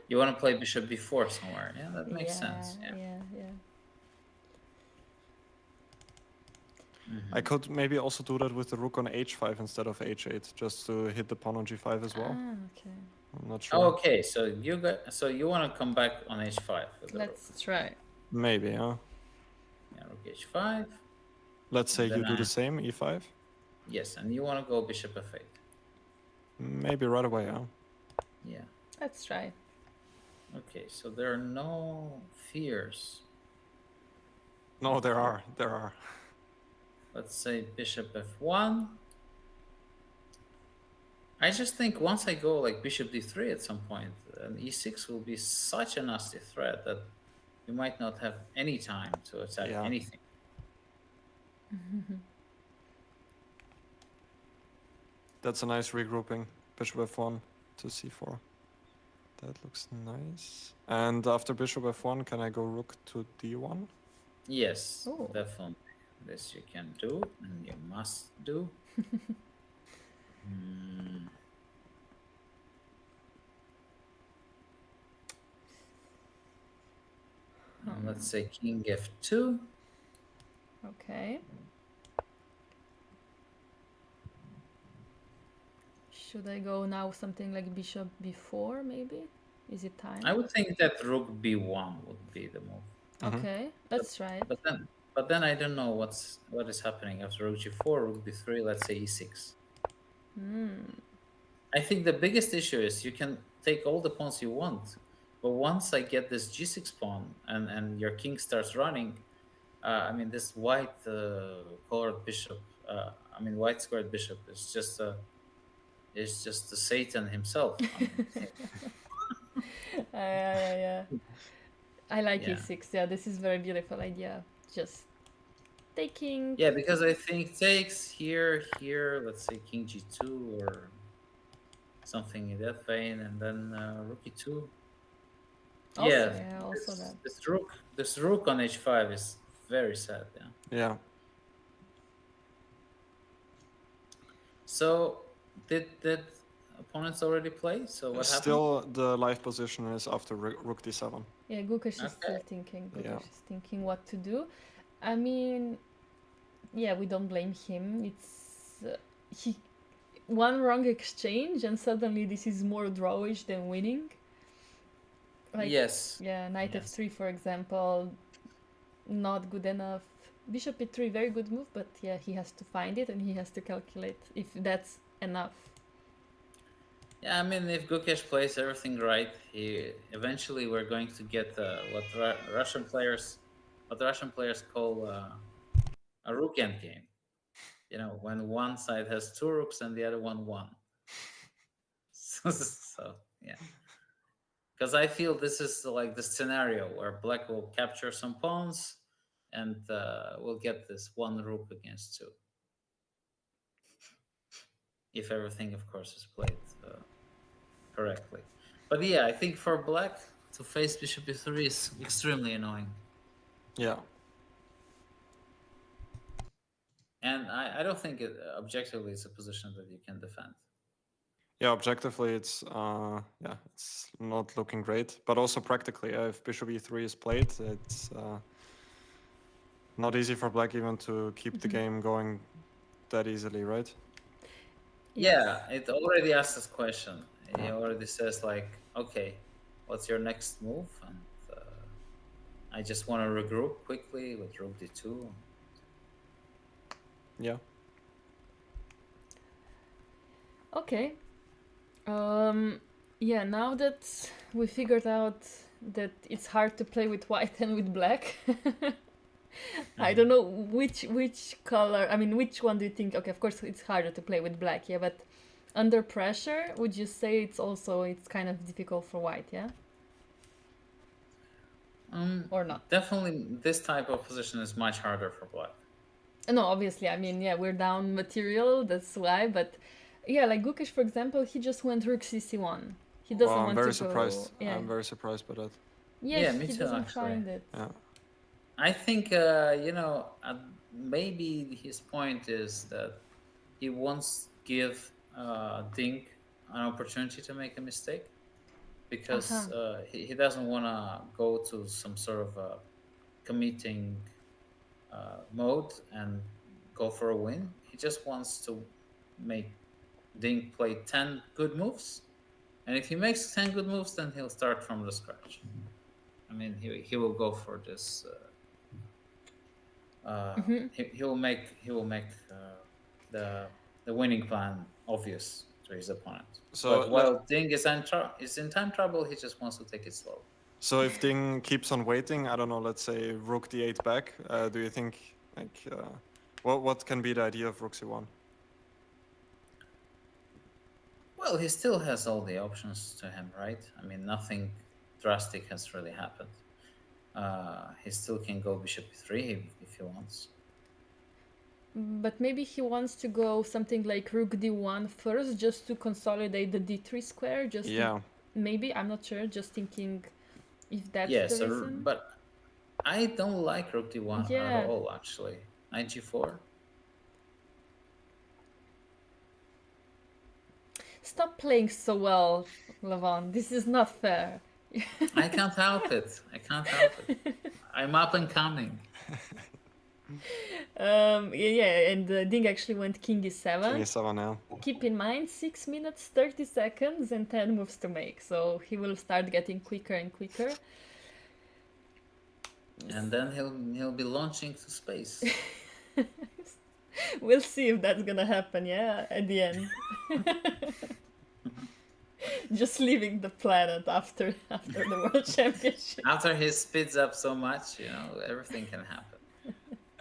you want to play bishop b4 somewhere? Yeah, that makes Yeah, sense. Yeah. yeah. I could maybe also do that with the rook on h5 instead of h8, just to hit the pawn on g5 as well. Ah, okay. I'm not sure. Oh, okay, so you want to come back on h5 with the rook. Let's try. Maybe, yeah. Yeah, rook h5. Let's say Then you do the same, e5. Yes, and you want to go bishop f8. Maybe right away, yeah. Yeah. Let's try. Okay, so there are no fears. No, there are. Let's say bishop f1. I just think once I go like bishop d3 at some point, an e6 will be such a nasty threat that you might not have any time to attack Yeah. anything. That's a nice regrouping. Bishop f1 to c4. That looks nice. And after bishop f1, can I go rook to d1? Yes, Oh. definitely. This you can do, and you must do. And let's say king f2. Okay. Should I go now something like bishop b4 maybe? Is it time? I would think that rook b1 would be the move. Okay, let's try it. But then I don't know what is happening after rook g4, rook b3, let's say e6. I think the biggest issue is you can take all the pawns you want, but once I get this g6 pawn and your king starts running, I mean this white colored bishop, white squared bishop is just the Satan himself. Yeah. I like Yeah. e6. Yeah, this is very beautiful idea. Just taking. Yeah, because I think takes here, let's say king g2 or something in that vein, and then rook e2. Also, Yeah, also that. This rook on h5 is very sad. Yeah. Yeah. So did opponents already play? So what happened? Still, the live position is after rook d7. Yeah, Gukesh is still thinking. Gukesh is thinking what to do. I mean, yeah, we don't blame him. It's he one wrong exchange and suddenly this is more drawish than winning. Like, yes. Yeah, knight f3 for example, not good enough. Bishop e3, very good move, but yeah, he has to find it and he has to calculate if that's enough. Yeah, I mean, if Gukesh plays everything right, eventually we're going to get what Russian players call a rook endgame. You know, when one side has two rooks and the other one. So yeah, because I feel this is like the scenario where Black will capture some pawns and we'll get this one rook against two. If everything, of course, is played correctly. But yeah, I think for Black to face bishop e3 is extremely annoying. Yeah. And I don't think objectively it's a position that you can defend. Yeah, objectively it's it's not looking great, but also practically, if bishop e3 is played, it's not easy for Black even to keep the game going that easily, right? Yeah, it already asks this question. It already says like, okay, what's your next move? And I just want to regroup quickly with rook d2. Yeah. Okay. Yeah, now that we figured out that it's hard to play with white and with black, I don't know which color, I mean, which one do you think? Okay, of course it's harder to play with black, yeah, but under pressure, would you say it's kind of difficult for white, yeah? Or not? Definitely, this type of position is much harder for black. No, obviously, I mean, yeah, we're down material, that's why, but yeah, like Gukesh, for example, he just went rook cc1. He doesn't want I'm very to surprised. go... Yeah. I'm very surprised by that. Yeah, me he too, doesn't actually. find it. Yeah. I think, maybe his point is that he wants to give Dink an opportunity to make a mistake because he doesn't want to go to some sort of committing mode and go for a win. He just wants to make Dink play 10 good moves. And if he makes 10 good moves, then he'll start from the scratch. I mean, he will go for this. He will make the winning plan obvious to his opponent. So but while Ding is in time trouble, he just wants to take it slow. So if Ding keeps on waiting, I don't know, let's say rook d8 back, do you think what can be the idea of rook c1? Well, he still has all the options to him, right? I mean, nothing drastic has really happened. He still can go bishop e3 if he wants. But maybe he wants to go something like rook d1 first, just to consolidate the d3 square. Yeah. Maybe, I'm not sure. Just thinking if that's Yes, the reason. but I don't like rook d1 at Yeah. all, actually. Knight g4. Stop playing so well, Levon. This is not fair. I can't help it. I can't help it. I'm up and coming. Yeah, and Ding actually went king e7. King e7 now. Keep in mind, 6 minutes, 30 seconds, and 10 moves to make. So he will start getting quicker and quicker. And then he'll be launching to space. We'll see if that's gonna happen, yeah, at the end. Just leaving the planet after the World Championship. After he speeds up so much, everything can happen.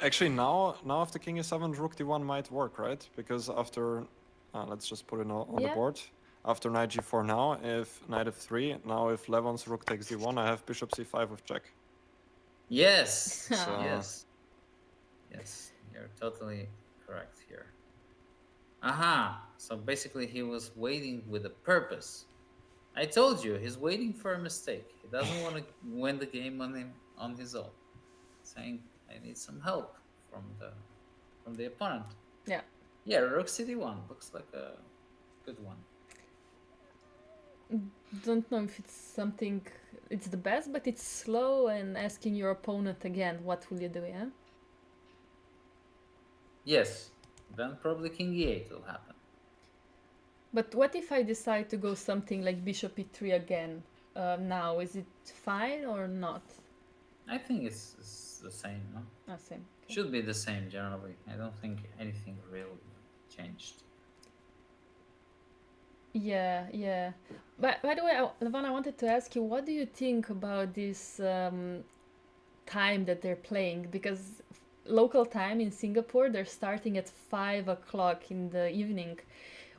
Actually, now after king e7, rook d1 might work, right? Because after, let's just put it on the Yeah. board. After knight g4 now, if knight f3, now if Levon's rook takes d1, I have bishop c5 with check. Yes. So- Yes. You're totally correct here. Aha. So basically he was waiting with a purpose. I told you, he's waiting for a mistake. He doesn't want to win the game on his own. Saying, I need some help from the opponent. Yeah. Yeah, rook cd1 looks like a good one. Don't know if it's the best, but it's slow, and asking your opponent again, what will you do, yeah? Yes. Then probably king e8 will happen. But what if I decide to go something like bishop e3 again now? Is it fine or not? I think it's the same, no? Same. Okay. Should be the same generally. I don't think anything really changed. Yeah. But by the way, Levon, I wanted to ask you, what do you think about this time that they're playing? Because local time in Singapore, they're starting at 5 o'clock in the evening,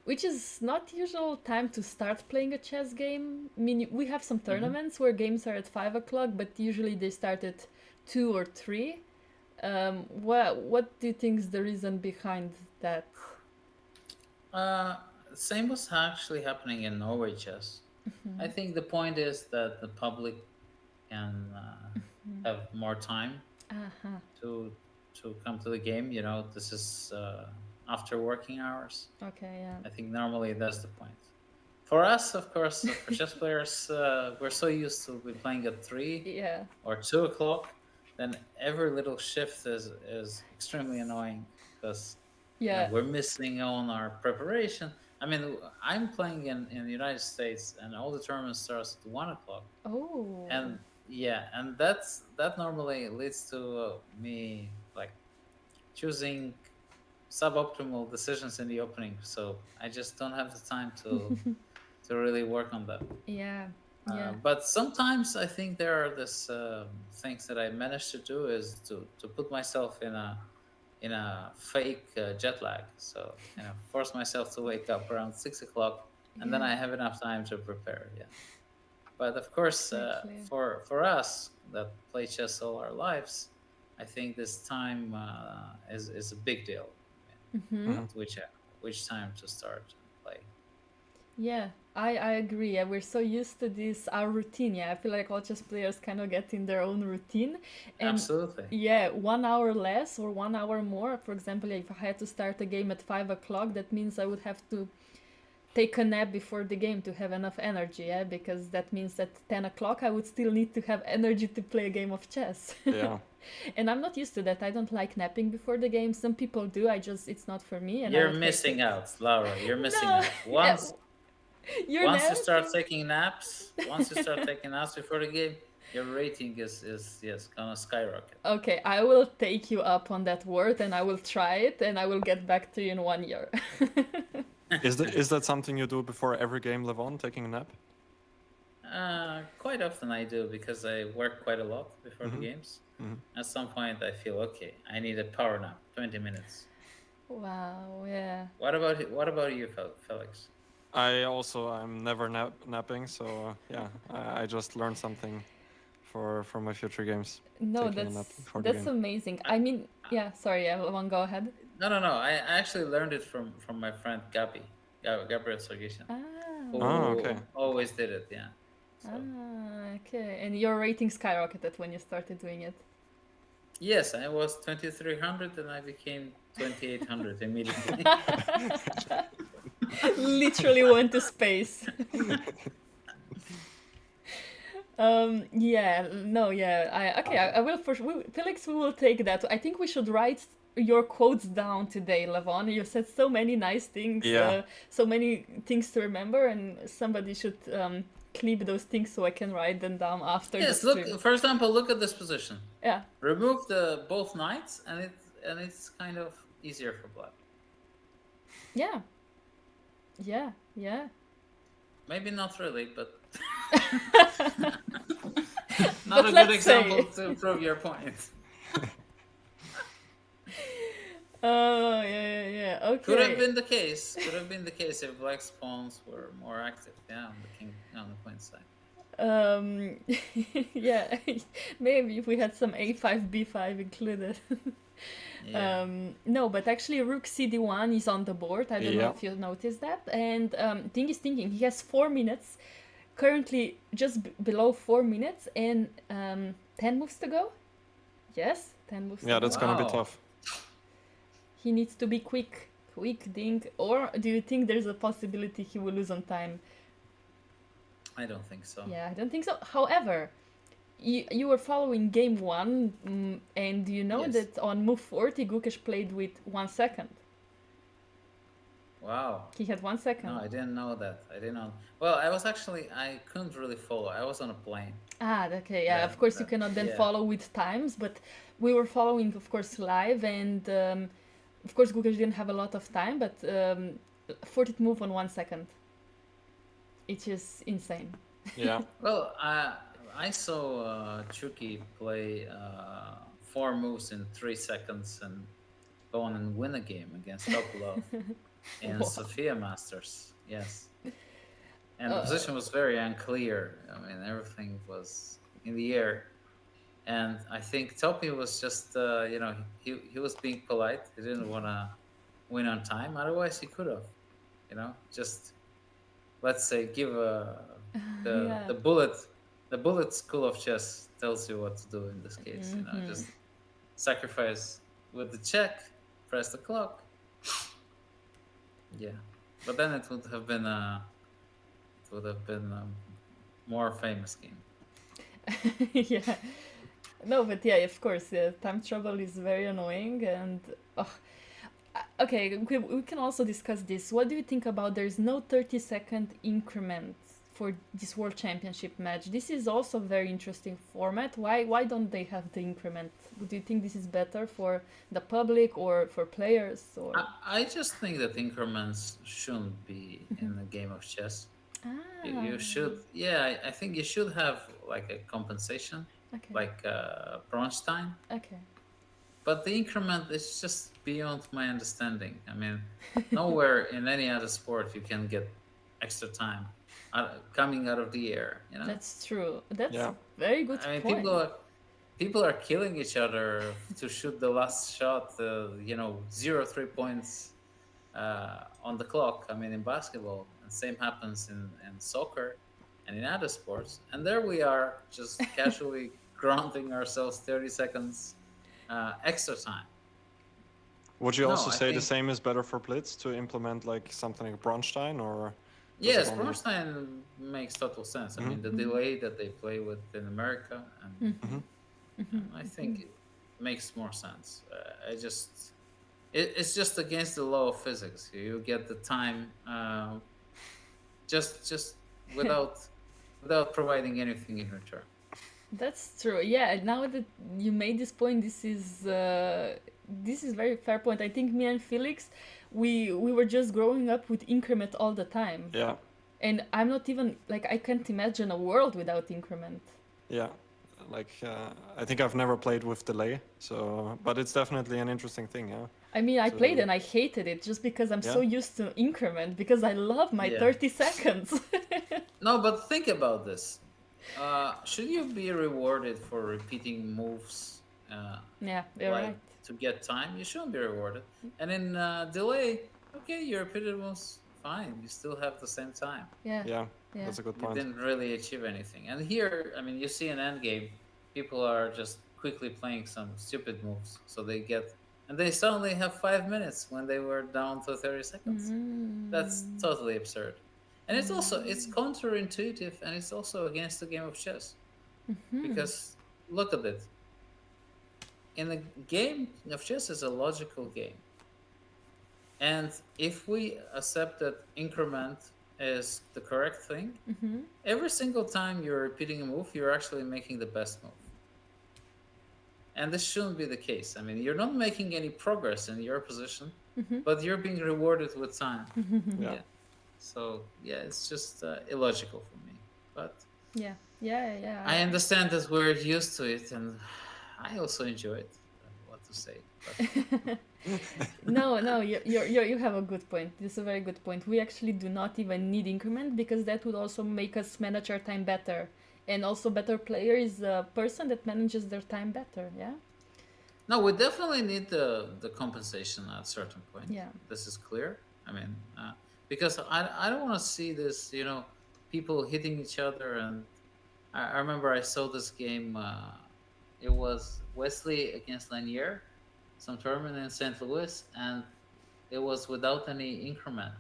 which is not usual time to start playing a chess game. I mean, we have some tournaments where games are at 5 o'clock, but usually they start at 2 or 3. What do you think is the reason behind that? Same was actually happening in Norway chess. I think the point is that the public can have more time to come to the game. This is after working hours. Okay, yeah. I think normally that's the point. For us, of course, for chess players, we're so used to be playing at 3 Yeah. or 2 o'clock. Then every little shift is extremely annoying because Yeah. we're missing on our preparation. I mean, I'm playing in the United States, and all the tournaments starts at 1 o'clock. Oh. And that normally leads to me like choosing suboptimal decisions in the opening. So I just don't have the time to really work on that. Yeah. But sometimes I think there are this things that I managed to do is to put myself in a fake jet lag. So force myself to wake up around 6 o'clock, and then I have enough time to prepare. Yeah. But of course, Exactly. for us that play chess all our lives, I think this time is a big deal. Which time to start and play. Yeah, I agree. Yeah, we're so used to this, our routine. Yeah, I feel like all chess players kind of get in their own routine. And Absolutely. yeah, 1 hour less or 1 hour more. For example, if I had to start a game at 5 o'clock, that means I would have to take a nap before the game to have enough energy. Yeah, because that means at 10 o'clock I would still need to have energy to play a game of chess. Yeah. And I'm not used to that. I don't like napping before the game. Some people do. It's not for me. And I You're would hate missing it. out, Laura. You're missing No, out. Once You're once you napping? start taking naps, before the game, your rating is gonna skyrocket. Okay, I will take you up on that word, and I will try it, and I will get back to you in 1 year. Is that something you do before every game, Levon, taking a nap? Quite often I do because I work quite a lot before the games. At some point I feel okay. I need a power nap, 20 minutes. Wow, yeah. What about you, Felix? I'm never napping, so yeah, I just learned something for my future games. No, Taking a nap before the that's game. amazing. I, I mean, yeah, sorry, everyone, go ahead. no. I actually learned it from my friend Gabriel Sargisyan, Ah, Oh, okay. who always did it. Yeah. So okay. And your rating skyrocketed when you started doing it. yes, I was 2300 and I became 2800 immediately. Literally went to space. Yeah, no, yeah. I will for sure. Felix, we will take that. I think we should write your quotes down today, Levon. You said so many nice things, Yeah. so many things to remember, and somebody should clip those things so I can write them down after the Yes, look. stream. For example, look at this position. Yeah, Remove the both knights, and it's kind of easier for black. yeah, yeah. Maybe not really, but But not a good let's example say. to prove your point. Oh, yeah. Could have Okay. been the case. Could have been the case if black's pawns were more active. Yeah, on the queen side. Um, yeah, maybe if we had some a5, b5 included. Yeah. No, but actually rook cd1 is on the board. I don't know Yeah. if you noticed that. And Ting is thinking he has 4 minutes, currently just below 4 minutes, and 10 moves to go. Yes, 10 moves Yeah, to that's go. gonna be Wow. tough. He needs to be quick, Ding. Or do you think there's a possibility he will lose on time? I don't think so. Yeah, I don't think so. However, you were following game one, and you know Yes. that on move 40, Gukesh played with 1 second. Wow. He had 1 second. No, I didn't know that. I didn't know. Well, I couldn't really follow. I was on a plane. Ah, okay, yeah. Of course, you cannot then yeah. follow with times, but we were following, of course, live, and of course, Gukesh didn't have a lot of time, but 40th move on 1 second. It is insane. Yeah. Well, I saw Chucky play 4 moves in 3 seconds and go on and win a game against Topolov in Wow. Sofia Masters. Yes. And the position was very unclear. I mean, everything was in the air. And I think Topi was just, he was being polite. He didn't want to win on time. Otherwise, he could have, just, let's say, give Yeah. the bullet school of chess tells you what to do in this case. Just sacrifice with the check, press the clock. Yeah, but then it would have been a more famous game. Yeah. No, but yeah, of course, time travel is very annoying, and okay, we can also discuss this. What do you think about there's no 30-second increment for this World Championship match? This is also a very interesting format. Why don't they have the increment? Do you think this is better for the public or for players? Or I just think that increments shouldn't be in a game of chess. You should, yeah. I think you should have like a compensation, Okay. like bronze time. Okay. But the increment is just beyond my understanding. I mean, nowhere in any other sport you can get extra time coming out of the air. That's true. That's Yeah. very good I mean, point. people are killing each other to shoot the last shot. 0 3 points on the clock. I mean, in basketball, and same happens in soccer and in other sports. And there we are, just casually granting ourselves 30 seconds extra time. Would you No, also I say the think- same is better for Blitz to implement like something like Bronstein or? does it Yes, only- Bronstein makes total sense. I mean, the delay that they play with in America, and I think it makes more sense. It's just against the law of physics. You get the time just without providing anything in return. That's true. Yeah, now that you made this point, this is very fair point. I think me and Felix, we were just growing up with increment all the time. Yeah. And I'm not even like I can't imagine a world without increment. Yeah. Like I think I've never played with delay, so but it's definitely an interesting thing. Yeah. I mean, I So- played and I hated it just because I'm so Yeah. used to increment because I love my Yeah. 30 seconds. No, but think about this. Should you be rewarded for repeating moves Yeah, you're like right. to get time? You shouldn't be rewarded. And in delay, okay, you repeated moves, fine. You still have the same time. Yeah. Yeah, Yeah. that's a good You point. didn't really achieve anything. And here, I mean, you see an end game, people are just quickly playing some stupid moves, so they get, and they suddenly have 5 minutes when they were down to 30 seconds. That's totally absurd. And it's counterintuitive, and it's also against the game of chess. Because look at it. In a game of chess is a logical game. And if we accept that increment is the correct thing, every single time you're repeating a move, you're actually making the best move. And this shouldn't be the case. I mean, you're not making any progress in your position, but you're being rewarded with time. Yeah. So, yeah, it's just illogical for me. But Yeah. Yeah. Yeah. I understand that we're used to it, and I also enjoy it. What to say? But No, you have a good point. This is a very good point. We actually do not even need increment because that would also make us manage our time better. And also better player is a person that manages their time better, yeah? no, we definitely need the compensation at a certain point. Yeah. This is clear. I mean, because I don't want to see this, people hitting each other. And I remember I saw this game. It was Wesley against Lanier, some tournament in St. Louis, and it was without any increment.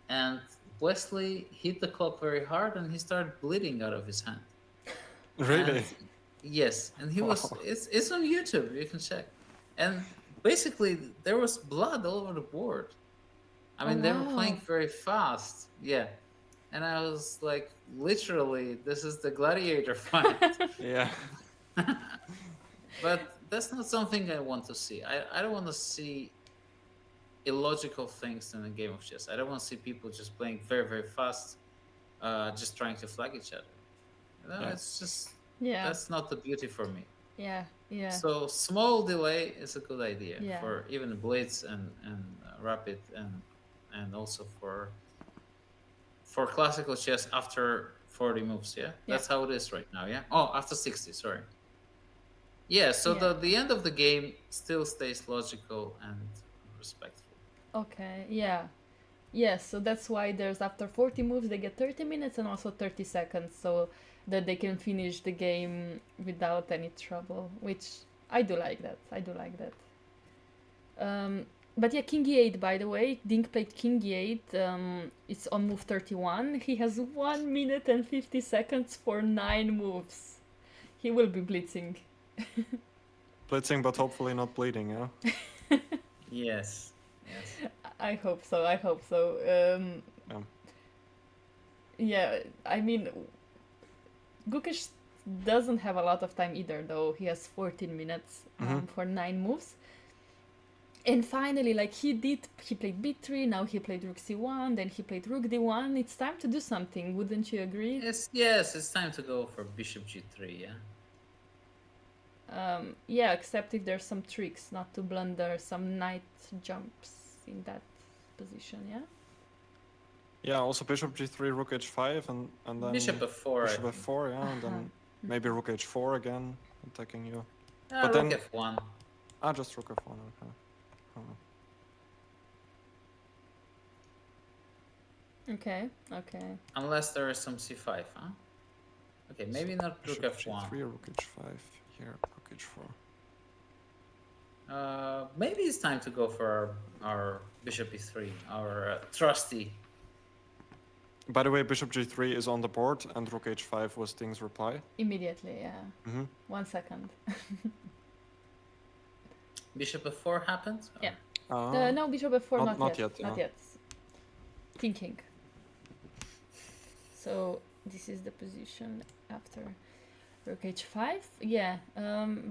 And Wesley hit the clock very hard, and he started bleeding out of his hand. Really? And- yes, and he was. Wow. It's on YouTube. You can check. And basically, there was blood all over the board. I mean, they were playing wow. very fast. Yeah, and I was like, literally, this is the gladiator fight. Yeah. But that's not something I want to see. I don't want to see illogical things in a game of chess. I don't want to see people just playing very, very fast, just trying to flag each other. Yeah. It's just Yeah. that's not the beauty for me. Yeah. Yeah. So small delay is a good idea Yeah. for even blitz and rapid and also for classical chess after 40 moves. Yeah, that's how it is right now. Yeah. Oh, after 60. Sorry. Yeah. So Yeah. the end of the game still stays logical and respectful. Okay, yeah. Yes, so that's why there's after 40 moves they get 30 minutes and also 30 seconds so that they can finish the game without any trouble, which I do like that. I do like that. But yeah, King E8, by the way, Dink played King E8. It's on move 31. He has 1 minute and 50 seconds for 9 moves. He will be blitzing. Blitzing, but hopefully not bleeding, yeah? Yes. Yes. I hope so. I hope so. Yeah, I mean, Gukesh doesn't have a lot of time either, though. He has 14 minutes for 9 moves. And finally, like he played b3, now he played rook c1, then he played rook d1. It's time to do something, wouldn't you agree? Yes, it's time to go for bishop g3, yeah. Yeah, except if there's some tricks not to blunder some knight jumps in that position, yeah? Yeah, also bishop g3, rook h5, and then Bishop f4. bishop f4, yeah, and then maybe rook h4 again, attacking you. But then- rook f1. Just rook f1, okay. Okay, okay. Unless there is some c5, huh? Okay, maybe not rook Bishop f1. g3, rook h5, here, rook h4. Maybe it's time to go for our bishop e3, our trusty. By the way, bishop g3 is on the board, and rook h5 was Ding's reply. Immediately, yeah. Mm-hmm. 1 second. Bishop f4 happened? Yeah. Uh, No, bishop f4, not not yet, yet. Not yeah. yet. Thinking. So this is the position after rook h5. Yeah,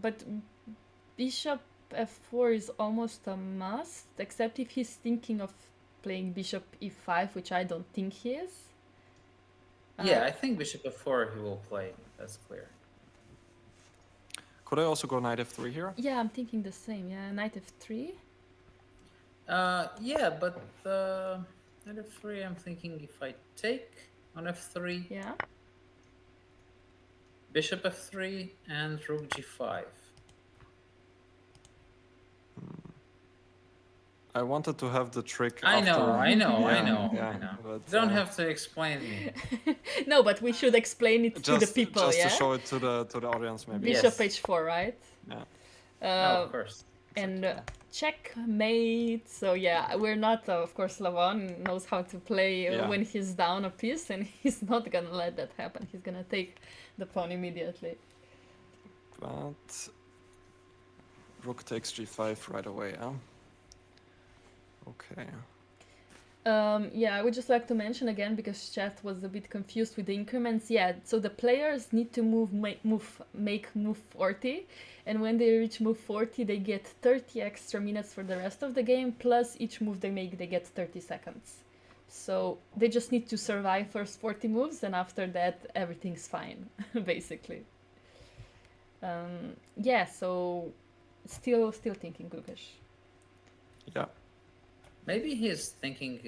but bishop f4 is almost a must, except if he's thinking of playing bishop e5, which I don't think he is. Yeah, I think bishop f4 he will play. That's clear. Could I also go knight f3 here? Yeah, I'm thinking the same. Yeah, knight f3. Yeah, but knight f3, I'm thinking if I take on f3, Yeah. bishop f3, and rook g5. I wanted to have the trick I after. know, I know, I Yeah, know, yeah, I know. but, You don't have to explain me. No, but we should explain it to the people, just yeah? to show it to the audience, maybe. Bishop Yes. h4, right? Yeah. No, Uh, of course. and checkmate. So yeah, we're not, of course, Lavon knows how to play Yeah. when he's down a piece, and he's not gonna let that happen. He's gonna take the pawn immediately. But rook takes g5 right away, huh? Okay. Yeah, I would just like to mention again, because chat was a bit confused with the increments. Yeah, so the players need to make move 40, and when they reach move 40, they get 30 extra minutes for the rest of the game, plus each move they make, they get 30 seconds. So they just need to survive first 40 moves, and after that, everything's fine, basically. Yeah, so still thinking Gukesh. Yeah. Maybe he's thinking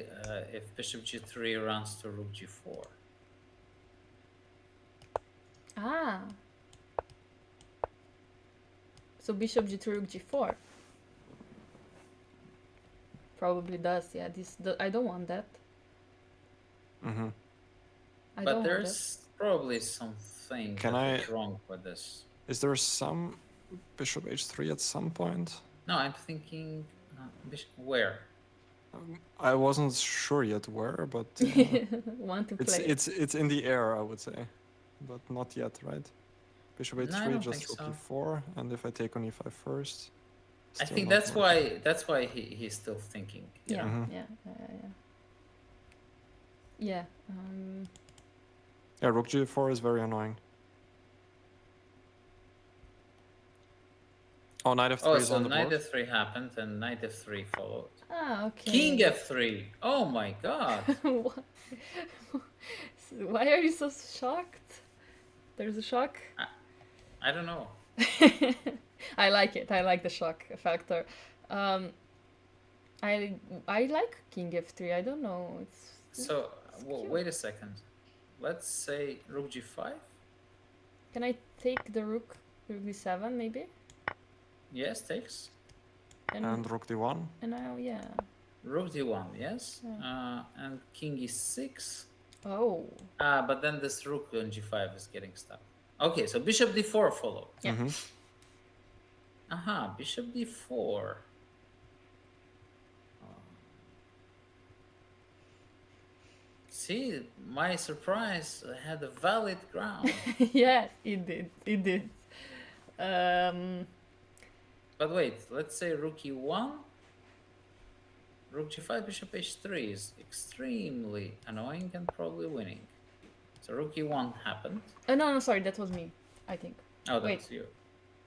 if bishop g3 runs to rook g4. Ah. So bishop g3, rook g4. Probably does, yeah. I don't want that. Mm-hmm. I don't But want there's probably something Can that I- is wrong with this. Is there some bishop h3 at some point? No, I'm thinking bishop where? I wasn't sure yet where, but that. Want to play. it's in the air, I would say, but not yet, right? Bishop No, I h3, don't just think rook so. e4, and if I take on e5 first. I still think not that's why he's still thinking. you Yeah, know? Mhm. yeah. Yeah, rook g4 is very annoying. Oh, knight f3 Oh, is so on the knight board. f3 happened and knight f3 followed. Okay. King f3. Oh my god. What? Why are you so shocked? There's a shock. I don't know. I like it. I like the shock factor. I like King f3. I don't know. So cute. wait a second. Let's say rook g5. Can I take the rook d7 maybe? Yes, takes. And rook d1. And now yeah. Rook d1, yes. Yeah. And king e6. Oh. But then this rook on g5 is getting stuck. Okay, so bishop d4 followed. Yeah. Mhm. Aha, bishop d4. See, my surprise had a valid ground. Yeah, it did. It did. But wait, let's say rook e1. Rook g5, bishop h3 is extremely annoying and probably winning. So rook e1 happened. No, sorry, that was me. I think. Oh, Wait. that's you.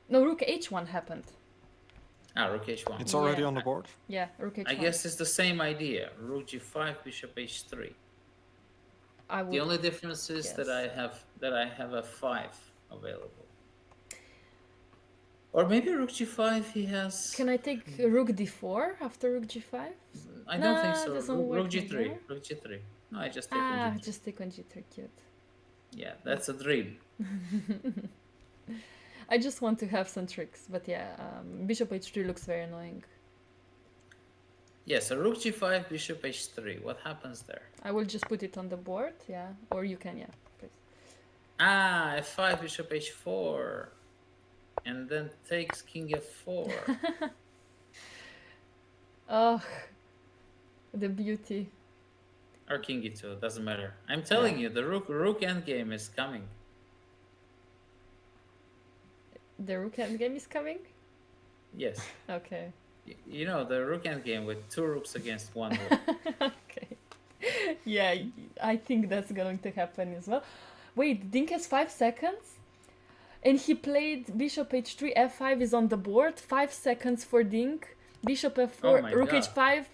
No, rook h1 happened. Rook h1. It's already Yeah. on the board. Yeah, rook h1. I guess it's the same idea. Rook g5, bishop h3. I would. The only difference is that Yes. I have a 5 available. Or maybe rook g5 he has. Can I take rook d4 after rook g5? I don't think Nah, so. doesn't Rook work g3. here. Rook g3. No, I just take rook g3. Just take on g3, cute. Yeah, that's a dream. I just want to have some tricks, but yeah, bishop h3 looks very annoying. Yeah, so rook g5, bishop h3. What happens there? I will just put it on the board, yeah, or you can, yeah, please. F5, bishop h4. And then takes king f4. Oh, the beauty. Or king e2, doesn't matter. I'm telling you, the rook endgame is coming. The rook endgame is coming? Yes. Okay. You know, the rook endgame with 2 rooks against 1 rook. Okay. Yeah, I think that's going to happen as well. Wait, Dink has 5 seconds? And he played bishop h3, f5 is on the board, 5 seconds for Dink, bishop f4, Oh my rook God. h5.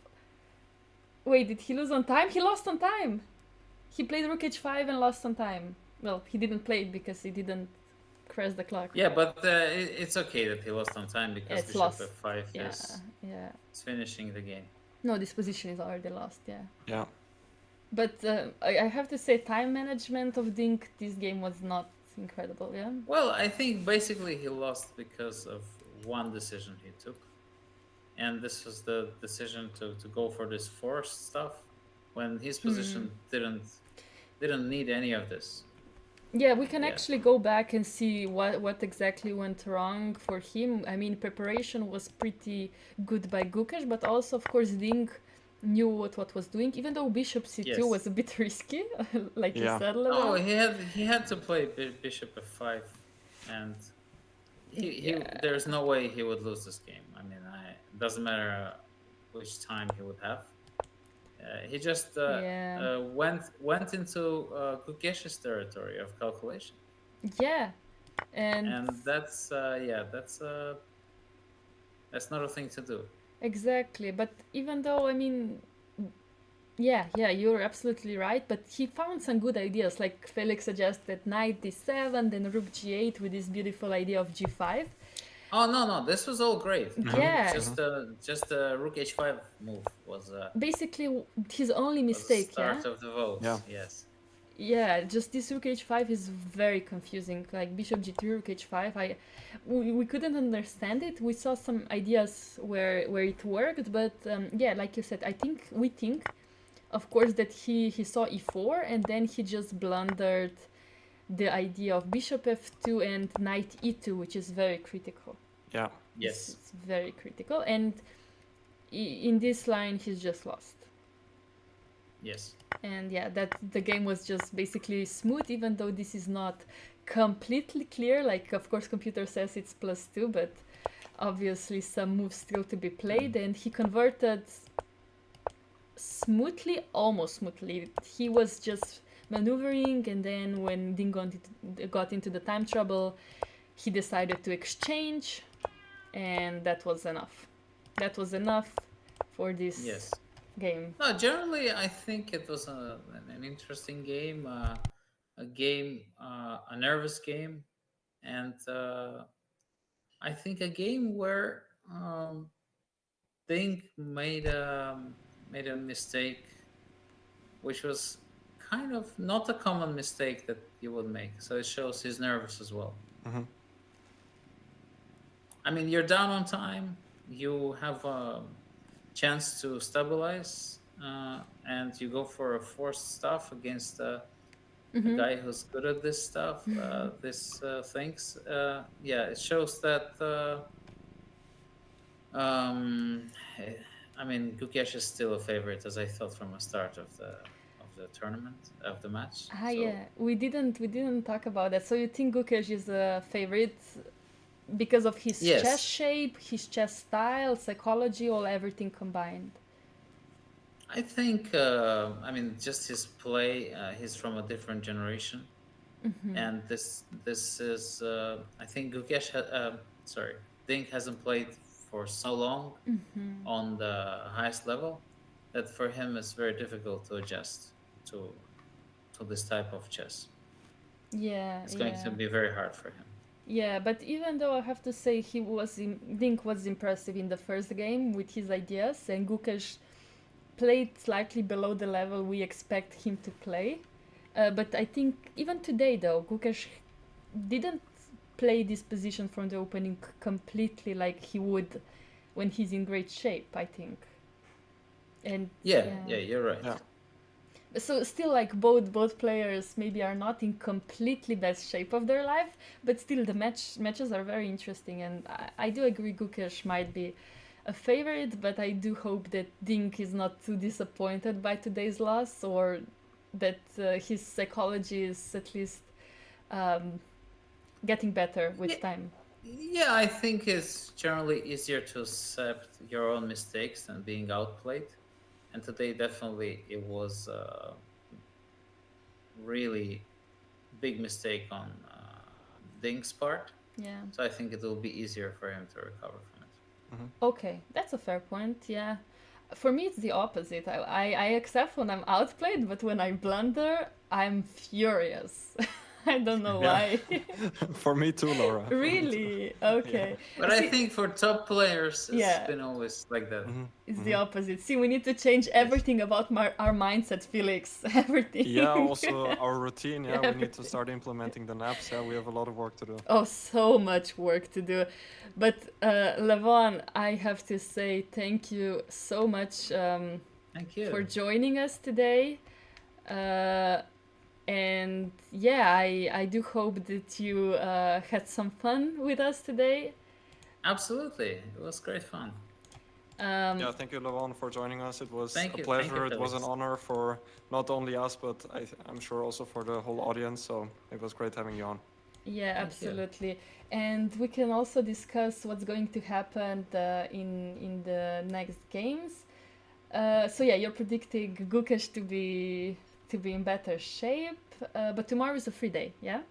Wait, did he lose on time? He lost on time! He played rook h5 and lost on time. Well, he didn't play it because he didn't crash the clock. Yeah, but it's okay that he lost on time because It's bishop lost. f5 Yeah, is yeah. finishing the game. No, this position is already lost, yeah. Yeah. But I have to say, time management of Dink, this game was not incredible, yeah? Well, I think basically he lost because of one decision he took. And this was the decision to go for this forced stuff when his position didn't need any of this. Yeah, we can Yeah. actually go back and see what exactly went wrong for him. I mean, preparation was pretty good by Gukesh, but also, of course, Dink knew what was doing, even though bishop c2 Yes. was a bit risky, like you Yeah. said, Oh, Levon. he had to play bishop f5, and he Yeah. there's no way he would lose this game. I mean, it doesn't matter which time he would have. He just Yeah. went into Gukesh's territory of calculation, Yeah, and that's that's not a thing to do. exactly. But even though, I mean, yeah, you're absolutely right. But he found some good ideas, like Felix suggested knight d7, then rook g8 with this beautiful idea of g5. Oh no, this was all great. Yeah. Just the rook h5 move was Basically, his only was mistake, the yeah? start of the vote. Yeah. Yes. Yeah, just this rook h5 is very confusing. Like bishop g3, rook h5. We couldn't understand it. We saw some ideas where it worked, but yeah, like you said, we think, of course, that he saw e4 and then he just blundered the idea of bishop f2 and knight e2, which is very critical. Yeah. Yes. It's very critical, and in this line he's just lost. Yes. And yeah, that the game was just basically smooth, even though this is not completely clear. Like, of course, computer says it's +2, but obviously some moves still to be played. And he converted smoothly, almost smoothly. He was just maneuvering, and then when Ding got into the time trouble, he decided to exchange, and that was enough. That was enough for this Yes. game. No, generally, I think it was an interesting game, a nervous game, and I think a game where Ding made a mistake, which was kind of not a common mistake that you would make. So it shows he's nervous as well. Mm-hmm. I mean, you're down on time. You have a chance to stabilize, and you go for a forced stuff against a guy who's good at this stuff, these things. Yeah, it shows that. I mean, Gukesh is still a favorite, as I thought from the start of the tournament, of the match. Ah, So, yeah, we didn't talk about that. So you think Gukesh is a favorite because of his Yes. chess shape, his chess style, psychology, or everything combined? I think, I mean, just his play. He's from a different generation, and this is. I think Gukesh. Dink hasn't played for so long on the highest level that for him it's very difficult to adjust to this type of chess. Yeah, It's going to be very hard for him. Yeah, but even though I have to say Dink was impressive in the first game with his ideas, and Gukesh played slightly below the level we expect him to play. But I think even today, though, Gukesh didn't play this position from the opening completely like he would when he's in great shape, I think. And Yeah, you're right. Yeah. so still, like, both players maybe are not in completely best shape of their life, but still the matches are very interesting, and I do agree Gukesh might be a favorite, but I do hope that Dink is not too disappointed by today's loss, or that his psychology is at least getting better with time. Yeah, I think it's generally easier to accept your own mistakes than being outplayed. And today, definitely, it was a really big mistake on Dink's part. Yeah. So I think it will be easier for him to recover from it. Okay, that's a fair point, yeah. For me, it's the opposite. I accept when I'm outplayed, but when I blunder, I'm furious. I don't know Yeah. why. For me too, Laura. For me too. Really? Okay. But I See, think for top players, it's yeah, been always like that. it's the opposite. See, we need to change everything about our mindset, Felix. Everything. Yeah, also our routine. Yeah, we need to Everything. start implementing the naps. Yeah, we have a lot of work to do. Oh, so much work to do. But Levon, I have to say thank you so much Thank you. for joining us today. And yeah, I do hope that you had some fun with us today. Absolutely. It was great fun. Yeah, thank you, Levon, for joining us. It was Thank a you, pleasure. It was an Felix. honor for not only us, but I'm sure also for the whole audience. So it was great having you on. Yeah, Thank you. absolutely. And we can also discuss what's going to happen in the next games. So yeah, you're predicting Gukesh to be in better shape, but tomorrow is a free day, yeah?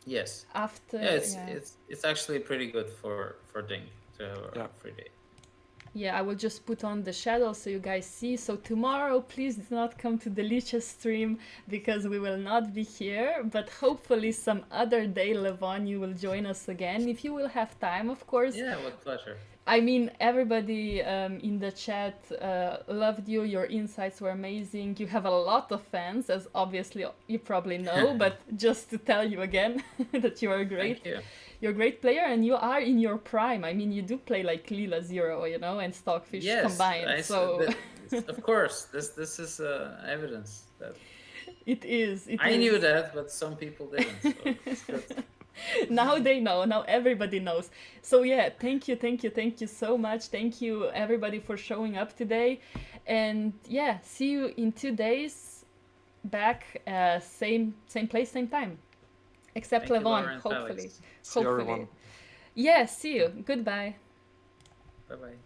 Yes. After Yeah, yeah. it's actually pretty good for Ding to have a Yeah. free day. Yeah, I will just put on the shadow so you guys see. So tomorrow, please do not come to the Lichess stream because we will not be here. But hopefully some other day, Levon, you will join us again if you will have time, of course. Yeah, with pleasure. I mean, everybody in the chat loved you. Your insights were amazing. You have a lot of fans, as obviously you probably know. But just to tell you again that you are great. Thank you. You're a great player, and you are in your prime. I mean, you do play like Lila Zero, you know, and Stockfish Yes, combined. So of course, this is evidence that it is. It I is. knew that, but some people didn't. So it's good. Now they know. Now everybody knows. So yeah, thank you so much. Thank you everybody for showing up today, and yeah, see you in 2 days. Back, same place, same time. Except Thank you, Laura Levon, and hopefully. Felix. See you, everyone. Yeah, see you. Goodbye. Bye bye.